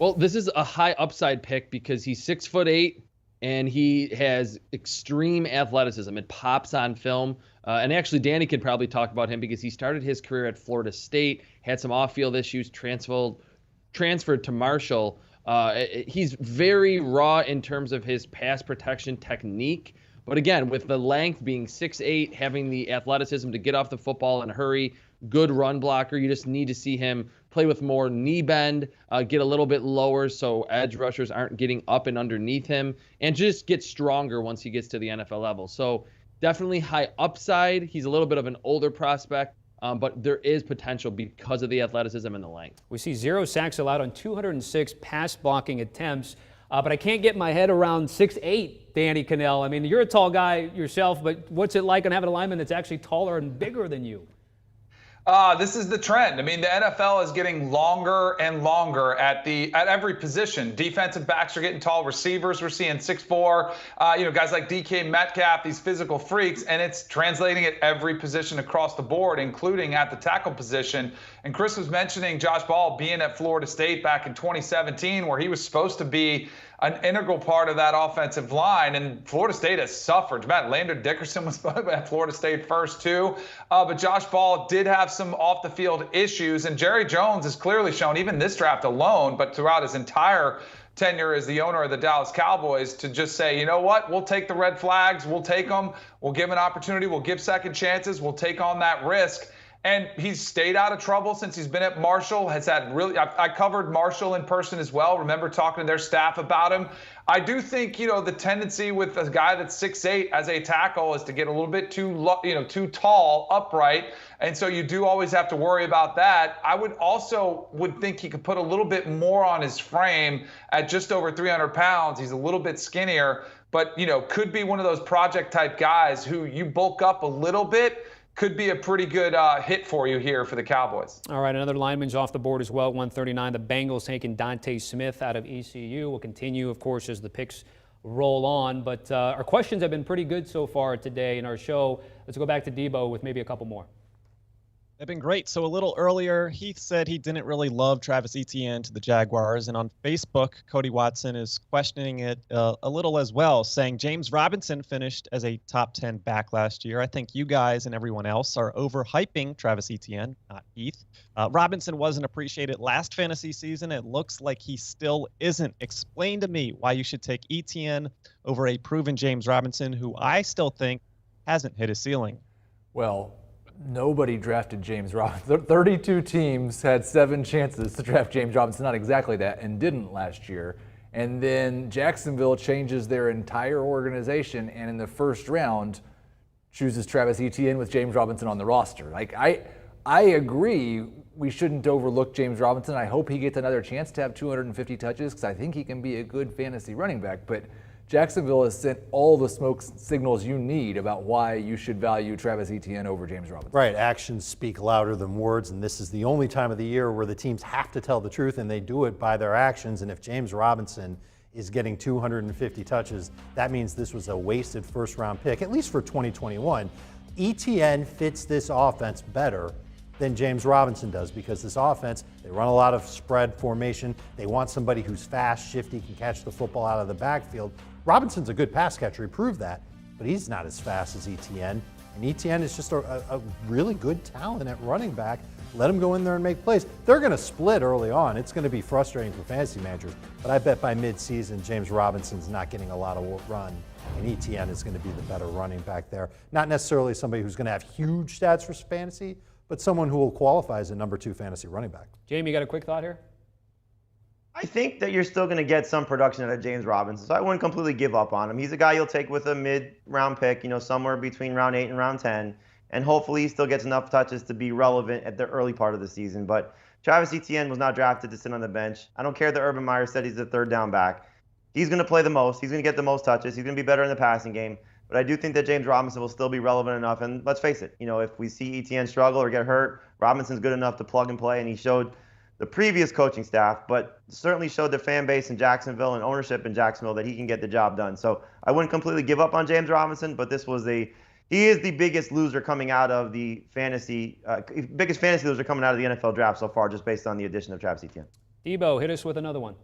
Well, this is a high upside pick because he's 6'8", and he has extreme athleticism. It pops on film. And actually, Danny could probably talk about him because he started his career at Florida State, had some off-field issues, transferred to Marshall. He's very raw in terms of his pass protection technique. But again, with the length being 6'8", having the athleticism to get off the football in a hurry, good run blocker, you just need to see him play with more knee bend, get a little bit lower so edge rushers aren't getting up and underneath him, and just get stronger once he gets to the NFL level. So definitely high upside. He's a little bit of an older prospect. But there is potential because of the athleticism and the length. We see 0 sacks allowed on 206 pass blocking attempts, but I can't get my head around 6'8", Danny Cannell. I mean, you're a tall guy yourself, but what's it like on having a lineman that's actually taller and bigger than you? This is the trend. I mean, the NFL is getting longer and longer at every position. Defensive backs are getting tall. Receivers, we're seeing 6'4". Guys like DK Metcalf, these physical freaks, and it's translating at every position across the board, including at the tackle position. And Chris was mentioning Josh Ball being at Florida State back in 2017, where he was supposed to be an integral part of that offensive line. And Florida State has suffered. Matt Landon Dickerson was at Florida State first too. But Josh Ball did have some off the field issues. And Jerry Jones has clearly shown, even this draft alone, but throughout his entire tenure as the owner of the Dallas Cowboys, to just say, you know what, we'll take the red flags, we'll take them, we'll give an opportunity, we'll give second chances, we'll take on that risk. And he's stayed out of trouble since he's been at Marshall, has had really, I covered Marshall in person as well, remember talking to their staff about him. I do think, the tendency with a guy that's 6'8" as a tackle is to get a little bit too tall, upright. And so you do always have to worry about that. I would think he could put a little bit more on his frame at just over 300 pounds. He's a little bit skinnier, but, could be one of those project type guys who you bulk up a little bit, could be a pretty good hit for you here for the Cowboys. All right, another lineman's off the board as well, 139. The Bengals taking Dante Smith out of ECU. Will continue, of course, as the picks roll on. But our questions have been pretty good so far today in our show. Let's go back to Debo with maybe a couple more. They've been great. So a little earlier, Heath said he didn't really love Travis Etienne to the Jaguars. And on Facebook, Cody Watson is questioning it a little as well, saying James Robinson finished as a top 10 back last year. I think you guys and everyone else are overhyping Travis Etienne, not Heath. Robinson wasn't appreciated last fantasy season. It looks like he still isn't. Explain to me why you should take Etienne over a proven James Robinson, who I still think hasn't hit his ceiling. Well, nobody drafted James Robinson. 32 teams had 7 chances to draft James Robinson, not exactly that, and didn't last year. And then Jacksonville changes their entire organization, and in the first round chooses Travis Etienne with James Robinson on the roster. Like, I agree we shouldn't overlook James Robinson. I hope he gets another chance to have 250 touches because I think he can be a good fantasy running back. But Jacksonville has sent all the smoke signals you need about why you should value Travis Etienne over James Robinson. Right, actions speak louder than words, and this is the only time of the year where the teams have to tell the truth, and they do it by their actions. And if James Robinson is getting 250 touches, that means this was a wasted first-round pick, at least for 2021. Etienne fits this offense better than James Robinson does because this offense, they run a lot of spread formation. They want somebody who's fast, shifty, can catch the football out of the backfield. Robinson's a good pass catcher, he proved that, but he's not as fast as Etienne. And Etienne is just a really good talent at running back. Let him go in there and make plays. They're going to split early on. It's going to be frustrating for fantasy managers, but I bet by midseason, James Robinson's not getting a lot of run, and Etienne is going to be the better running back there. Not necessarily somebody who's going to have huge stats for fantasy, but someone who will qualify as a number 2 fantasy running back. Jamie, you got a quick thought here? I think that you're still going to get some production out of James Robinson, so I wouldn't completely give up on him. He's a guy you'll take with a mid-round pick, somewhere between round 8 and round 10, and hopefully he still gets enough touches to be relevant at the early part of the season. But Travis Etienne was not drafted to sit on the bench. I don't care that Urban Meyer said he's the 3rd down back. He's going to play the most. He's going to get the most touches. He's going to be better in the passing game. But I do think that James Robinson will still be relevant enough. And let's face it, if we see Etienne struggle or get hurt, Robinson's good enough to plug and play, and he showed the previous coaching staff, but certainly showed the fan base in Jacksonville and ownership in Jacksonville that he can get the job done. So I wouldn't completely give up on James Robinson, but he is the biggest loser coming out of the biggest fantasy loser coming out of the NFL draft so far, just based on the addition of Travis Etienne. Debo, hit us with another one.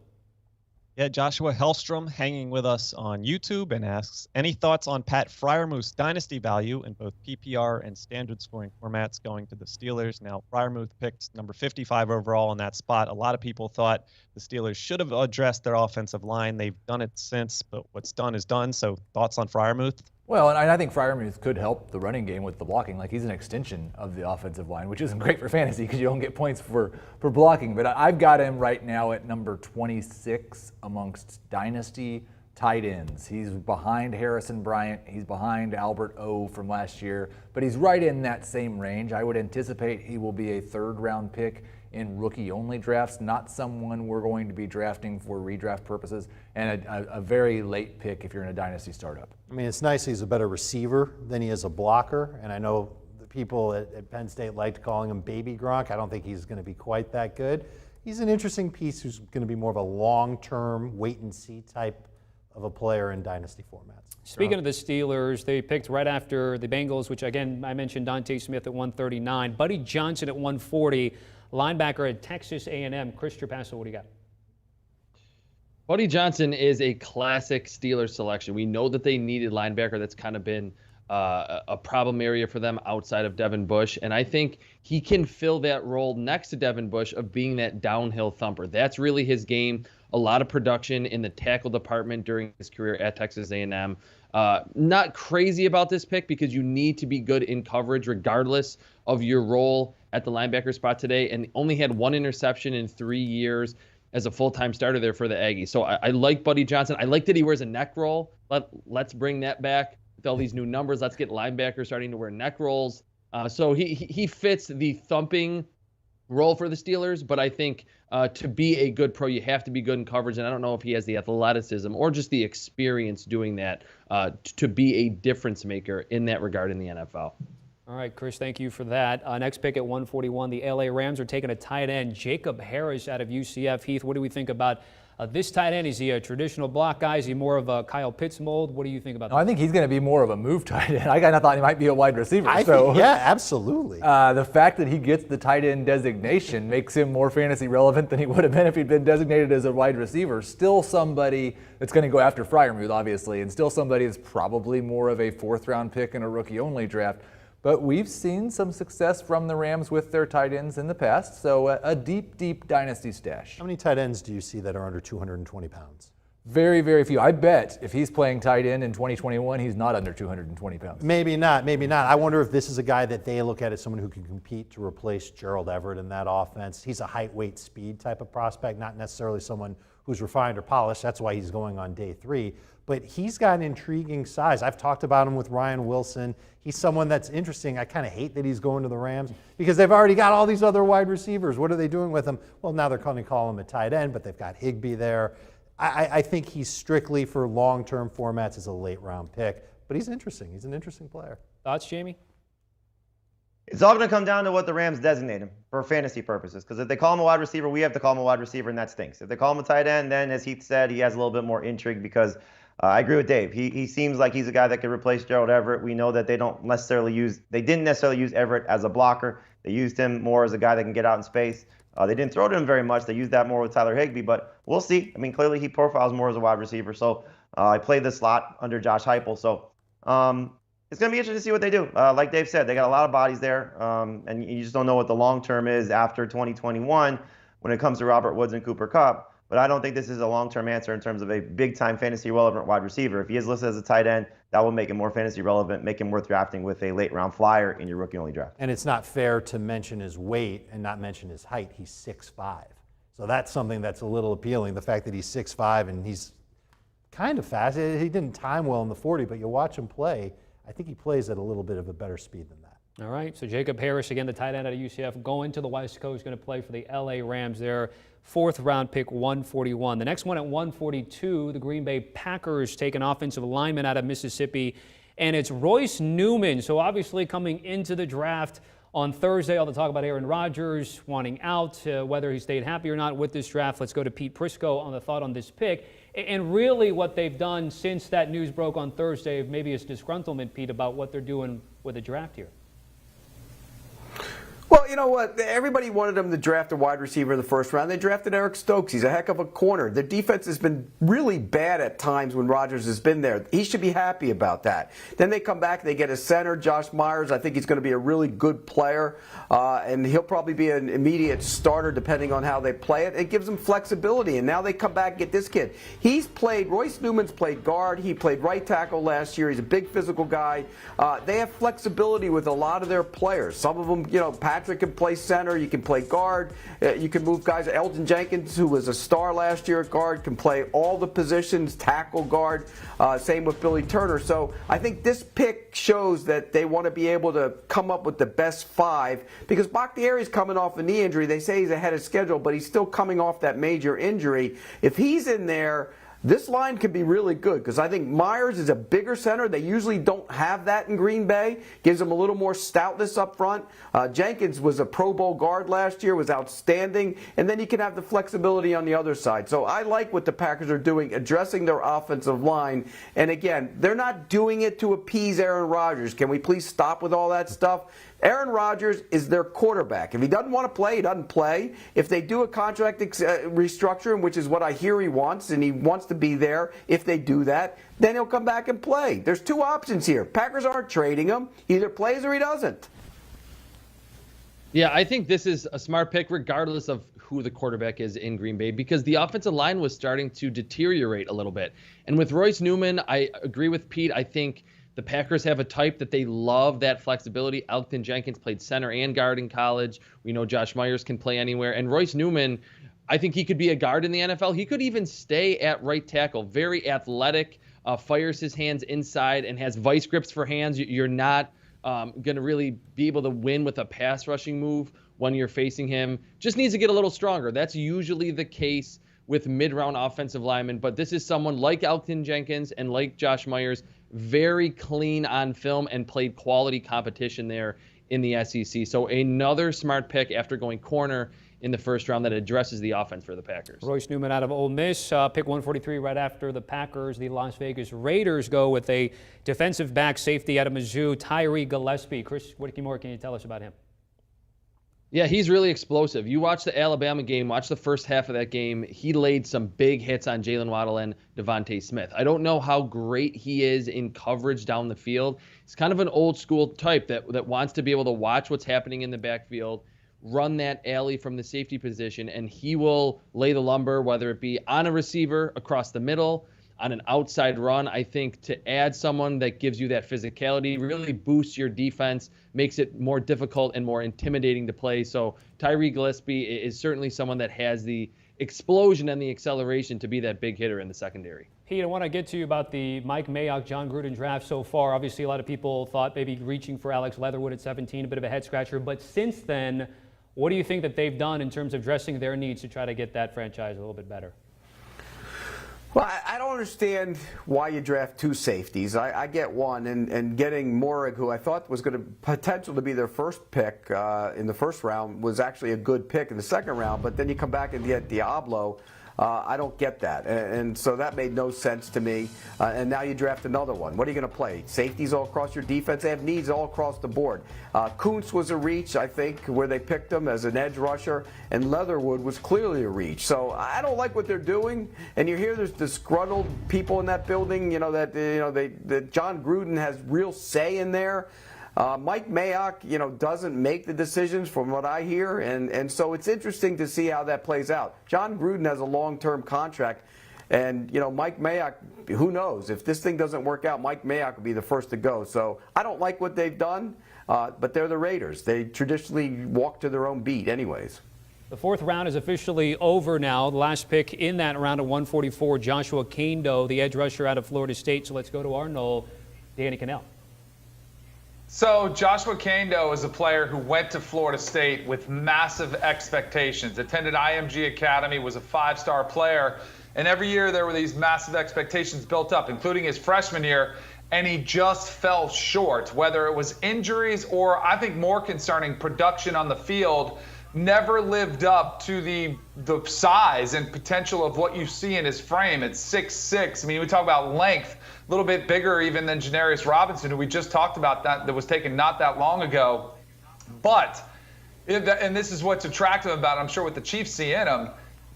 Yeah, Joshua Hellstrom hanging with us on YouTube and asks, any thoughts on Pat Freiermuth's dynasty value in both PPR and standard scoring formats going to the Steelers? Now, Freiermuth picked number 55 overall in that spot. A lot of people thought the Steelers should have addressed their offensive line. They've done it since, but what's done is done. So thoughts on Freiermuth? Well, and I think Freiermuth could help the running game with the blocking. Like, he's an extension of the offensive line, which isn't great for fantasy because you don't get points for blocking. But I've got him right now at number 26 amongst Dynasty tight ends. He's behind Harrison Bryant. He's behind Albert O from last year. But he's right in that same range. I would anticipate he will be a 3rd-round pick in rookie-only drafts, not someone we're going to be drafting for redraft purposes, and a very late pick if you're in a dynasty startup. I mean, it's nice he's a better receiver than he is a blocker, and I know the people at Penn State liked calling him Baby Gronk. I don't think he's going to be quite that good. He's an interesting piece who's going to be more of a long-term, wait-and-see type of a player in dynasty formats. Speaking of the Steelers, they picked right after the Bengals, which, again, I mentioned Dante Smith at 139, Buddy Johnson at 140, linebacker at Texas A&M. Chris Trapasso, what do you got? Buddy Johnson is a classic Steelers selection. We know that they needed linebacker. That's kind of been a problem area for them outside of Devin Bush. And I think he can fill that role next to Devin Bush of being that downhill thumper. That's really his game. A lot of production in the tackle department during his career at Texas A&M. Not crazy about this pick because you need to be good in coverage regardless of your role at the linebacker spot today. And only had 1 interception in 3 years as a full-time starter there for the Aggies. So I like Buddy Johnson. I like that he wears a neck roll. Let's bring that back. With all these new numbers, let's get linebackers starting to wear neck rolls. So he fits the thumping role for the Steelers, but I think to be a good pro, you have to be good in coverage, and I don't know if he has the athleticism or just the experience doing that to be a difference maker in that regard in the NFL. All right, Chris, thank you for that. Next pick at 141, the LA Rams are taking a tight end, Jacob Harris out of UCF. Heath, what do we think about this tight end? Is he a traditional block guy? Is he more of a Kyle Pitts mold? What do you think about that? I think he's going to be more of a move tight end. I kind of thought he might be a wide receiver. Yeah, absolutely. The fact that he gets the tight end designation makes him more fantasy relevant than he would have been if he'd been designated as a wide receiver. Still somebody that's going to go after Freiermuth, obviously, and still somebody that's probably more of a 4th-round pick in a rookie-only draft. But we've seen some success from the Rams with their tight ends in the past, so a deep, deep dynasty stash. How many tight ends do you see that are under 220 pounds? Very, very few. I bet if he's playing tight end in 2021, he's not under 220 pounds. Maybe not, maybe not. I wonder if this is a guy that they look at as someone who can compete to replace Gerald Everett in that offense. He's a height, weight, speed type of prospect, not necessarily someone who's refined or polished. That's why he's going on day 3. But he's got an intriguing size. I've talked about him with Ryan Wilson. He's someone that's interesting. I kind of hate that he's going to the Rams because they've already got all these other wide receivers. What are they doing with him? Well, now they're going to call him a tight end, but they've got Higbee there. I think he's strictly for long-term formats as a late-round pick, but he's interesting. He's an interesting player. Thoughts, Jamey? It's all going to come down to what the Rams designate him for fantasy purposes. Because if they call him a wide receiver, we have to call him a wide receiver, and that stinks. If they call him a tight end, then as Heath said, he has a little bit more intrigue because I agree with Dave. He seems like he's a guy that could replace Gerald Everett. We know that they didn't necessarily use Everett as a blocker. They used him more as a guy that can get out in space. They didn't throw to him very much. They used that more with Tyler Higbee, but we'll see. I mean, clearly he profiles more as a wide receiver. So I played the slot under Josh Heupel. So it's going to be interesting to see what they do. Like Dave said, they got a lot of bodies there, and you just don't know what the long term is after 2021 when it comes to Robert Woods and Cooper Kupp. But I don't think this is a long-term answer in terms of a big-time fantasy-relevant wide receiver. If he is listed as a tight end, that will make him more fantasy-relevant, make him worth drafting with a late-round flyer in your rookie-only draft. And it's not fair to mention his weight and not mention his height. He's 6'5". So that's something that's a little appealing, the fact that he's 6'5", and he's kind of fast. He didn't time well in the 40, but you watch him play, I think he plays at a little bit of a better speed than that. All right, so Jacob Harris, again, the tight end out of UCF, going to the West Coast, going to play for the LA Rams there. 4th-round pick, 141. The next one at 142, the Green Bay Packers take an offensive lineman out of Mississippi, and it's Royce Newman. So obviously coming into the draft on Thursday, all the talk about Aaron Rodgers wanting out, whether he stayed happy or not with this draft. Let's go to Pete Prisco on the thought on this pick. And really what they've done since that news broke on Thursday, maybe it's disgruntlement, Pete, about what they're doing with the draft here. Well, you know what? Everybody wanted them to draft a wide receiver in the 1st round. They drafted Eric Stokes. He's a heck of a corner. Their defense has been really bad at times when Rodgers has been there. He should be happy about that. Then they come back, they get a center, Josh Myers. I think he's going to be a really good player, and he'll probably be an immediate starter depending on how they play it. It gives them flexibility, and now they come back and get this kid. Royce Newman's played guard. He played right tackle last year. He's a big physical guy. They have flexibility with a lot of their players. Some of them, Patrick can play center. You can play guard. You can move guys. Elgton Jenkins, who was a star last year at guard, can play all the positions, tackle, guard. Same with Billy Turner. So I think this pick shows that they want to be able to come up with the best 5 because Bakhtiari's coming off a knee injury. They say he's ahead of schedule, but he's still coming off that major injury. If he's in there, this line can be really good because I think Myers is a bigger center. They usually don't have that in Green Bay. Gives them a little more stoutness up front. Jenkins was a Pro Bowl guard last year, was outstanding. And then you can have the flexibility on the other side. So I like what the Packers are doing, addressing their offensive line. And again, they're not doing it to appease Aaron Rodgers. Can we please stop with all that stuff? Aaron Rodgers is their quarterback. If he doesn't want to play, he doesn't play. If they do a contract restructuring, which is what I hear he wants, and he wants to be there, if they do that, then he'll come back and play. There's two options here. Packers aren't trading him. He either plays or he doesn't. Yeah, I think this is a smart pick regardless of who the quarterback is in Green Bay because the offensive line was starting to deteriorate a little bit. And with Royce Newman, I agree with Pete. I think the Packers have a type that they love that flexibility. Elgton Jenkins played center and guard in college. We know Josh Myers can play anywhere. And Royce Newman, I think he could be a guard in the NFL. He could even stay at right tackle. Very athletic, fires his hands inside and has vice grips for hands. You're not going to really be able to win with a pass rushing move when you're facing him. Just needs to get a little stronger. That's usually the case with mid-round offensive linemen. But this is someone like Elgton Jenkins and like Josh Myers, very clean on film and played quality competition there in the SEC. So another smart pick after going corner in the first round that addresses the offense for the Packers. Royce Newman out of Ole Miss, pick 143 right after the Packers. The Las Vegas Raiders go with a defensive back safety out of Mizzou, Tyree Gillespie. Chris, what more can you tell us about him? Yeah, he's really explosive. You watch the Alabama game, watch the first half of that game. He laid some big hits on Jalen Waddle and Devontae Smith. I don't know how great he is in coverage down the field. He's kind of an old school type that wants to be able to watch what's happening in the backfield, run that alley from the safety position, and he will lay the lumber, whether it be on a receiver across the middle, on an outside run. I think to add someone that gives you that physicality really boosts your defense, makes it more difficult and more intimidating to play. So Tyree Gillespie is certainly someone that has the explosion and the acceleration to be that big hitter in the secondary. Pete, I want to get to you about the Mike Mayock, John Gruden draft so far. Obviously, a lot of people thought maybe reaching for Alex Leatherwood at 17, a bit of a head scratcher. But since then, what do you think that they've done in terms of addressing their needs to try to get that franchise a little bit better? Well, I don't understand why you draft two safeties. I get one, and getting Morig, who I thought was going to potential to be their first pick in the first round, was actually a good pick in the second round. But then you come back and get Diablo. I don't get that, and so that made no sense to me. And now you draft another one. What are you going to play? Safeties all across your defense. They have needs all across the board. Kuntz was a reach, I think, where they picked him as an edge rusher, and Leatherwood was clearly a reach. So I don't like what they're doing. And you hear there's disgruntled people in that building. That John Gruden has real say in there. Mike Mayock, doesn't make the decisions from what I hear, and so it's interesting to see how that plays out. John Gruden has a long-term contract, and, Mike Mayock, who knows? If this thing doesn't work out, Mike Mayock will be the first to go. So I don't like what they've done, but they're the Raiders. They traditionally walk to their own beat anyways. The fourth round is officially over now. The last pick in that round of 144, Joshua Kando, the edge rusher out of Florida State. So let's go to our Knoll, Danny Cannell. So Joshua Kando is a player who went to Florida State with massive expectations, attended IMG Academy, was a five-star player, and every year there were these massive expectations built up, including his freshman year, and he just fell short, whether it was injuries or, I think more concerning, production on the field. Never lived up to the size and potential of what you see in his frame at 6'6". I mean, we talk about length, a little bit bigger even than Janarius Robinson, who we just talked about that was taken not that long ago. But, and this is what's attractive about it, I'm sure what the Chiefs see in him,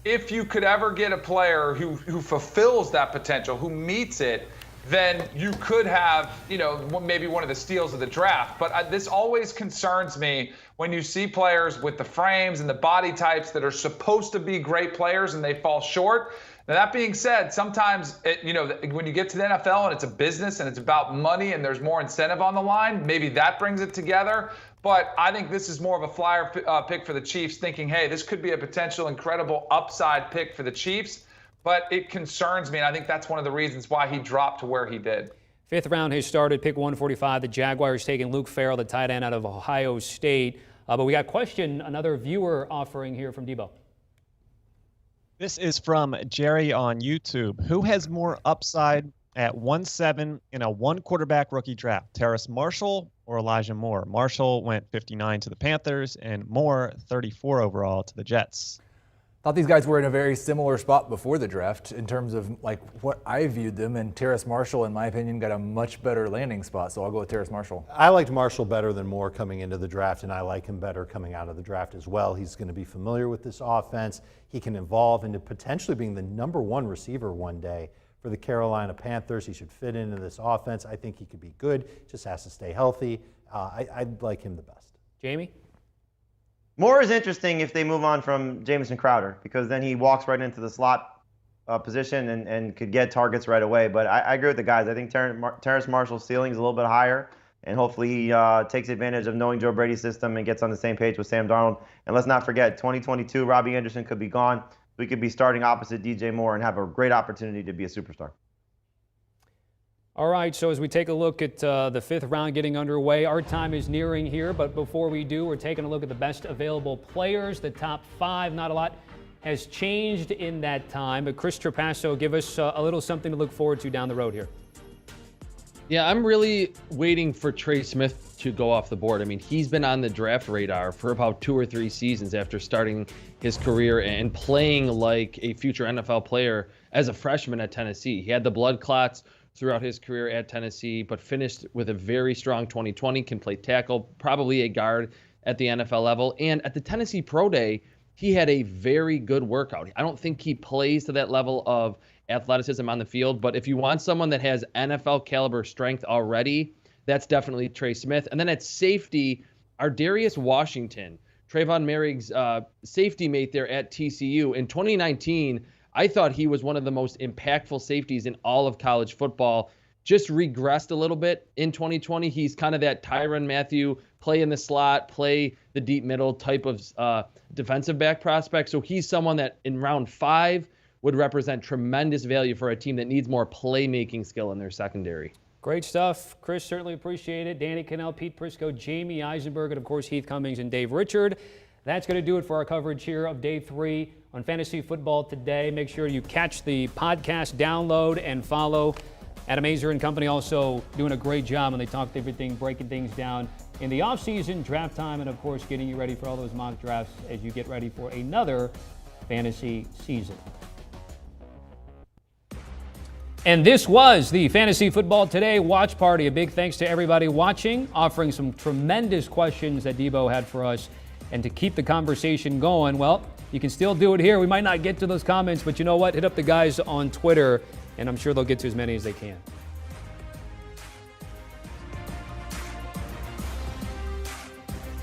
if you could ever get a player who fulfills that potential, who meets it, then you could have, maybe one of the steals of the draft. But this always concerns me when you see players with the frames and the body types that are supposed to be great players and they fall short. Now, that being said, sometimes, when you get to the NFL and it's a business and it's about money and there's more incentive on the line, maybe that brings it together. But I think this is more of a flyer pick for the Chiefs, thinking, hey, this could be a potential incredible upside pick for the Chiefs. But it concerns me, and I think that's one of the reasons why he dropped to where he did. Fifth round has started, pick 145. The Jaguars taking Luke Farrell, the tight end out of Ohio State. But we got another viewer offering here from Debo. This is from Jerry on YouTube. Who has more upside at 1-7 in a one-quarterback rookie draft? Terrace Marshall or Elijah Moore? Marshall went 59 to the Panthers and Moore 34 overall to the Jets. Thought these guys were in a very similar spot before the draft in terms of like what I viewed them, and Terrace Marshall, in my opinion, got a much better landing spot, so I'll go with Terrace Marshall. I liked Marshall better than Moore coming into the draft, and I like him better coming out of the draft as well. He's going to be familiar with this offense. He can evolve into potentially being the #1 receiver one day for the Carolina Panthers. He should fit into this offense. I think he could be good, just has to stay healthy. I'd like him the best. Jamey? Moore is interesting if they move on from Jamison Crowder, because then he walks right into the slot position and could get targets right away. But I agree with the guys. I think Terrace Marshall's ceiling is a little bit higher, and hopefully he takes advantage of knowing Joe Brady's system and gets on the same page with Sam Darnold. And let's not forget, 2022, Robbie Anderson could be gone. We could be starting opposite DJ Moore and have a great opportunity to be a superstar. All right, so as we take a look at the 5th round getting underway, our time is nearing here, but before we do, we're taking a look at the best available players. The top 5, not a lot has changed in that time, but Chris Trapasso, give us a little something to look forward to down the road here. Yeah, I'm really waiting for Trey Smith to go off the board. I mean, he's been on the draft radar for about 2 or 3 seasons after starting his career and playing like a future NFL player as a freshman at Tennessee. He had the blood clots throughout his career at Tennessee, but finished with a very strong 2020, can play tackle, probably a guard at the NFL level. And at the Tennessee Pro Day, he had a very good workout. I don't think he plays to that level of athleticism on the field, but if you want someone that has NFL caliber strength already, that's definitely Trey Smith. And then at safety, Ardarius Washington, Trayvon Merrick's safety mate there at TCU. In 2019, I thought he was one of the most impactful safeties in all of college football. Just regressed a little bit in 2020. He's kind of that Tyrann Mathieu, play in the slot, play the deep middle type of defensive back prospect. So he's someone that in round 5 would represent tremendous value for a team that needs more playmaking skill in their secondary. Great stuff. Chris, certainly appreciate it. Danny Cannell, Pete Prisco, Jamey Eisenberg, and of course Heath Cummings and Dave Richard. That's going to do it for our coverage here of Day 3 on Fantasy Football Today. Make sure you catch the podcast, download, and follow. Adam Azer and company also doing a great job when they talk everything, breaking things down in the offseason, draft time, and of course getting you ready for all those mock drafts as you get ready for another fantasy season. And this was the Fantasy Football Today watch party. A big thanks to everybody watching, offering some tremendous questions that Debo had for us. And to keep the conversation going, well, you can still do it here. We might not get to those comments, but you know what? Hit up the guys on Twitter, and I'm sure they'll get to as many as they can.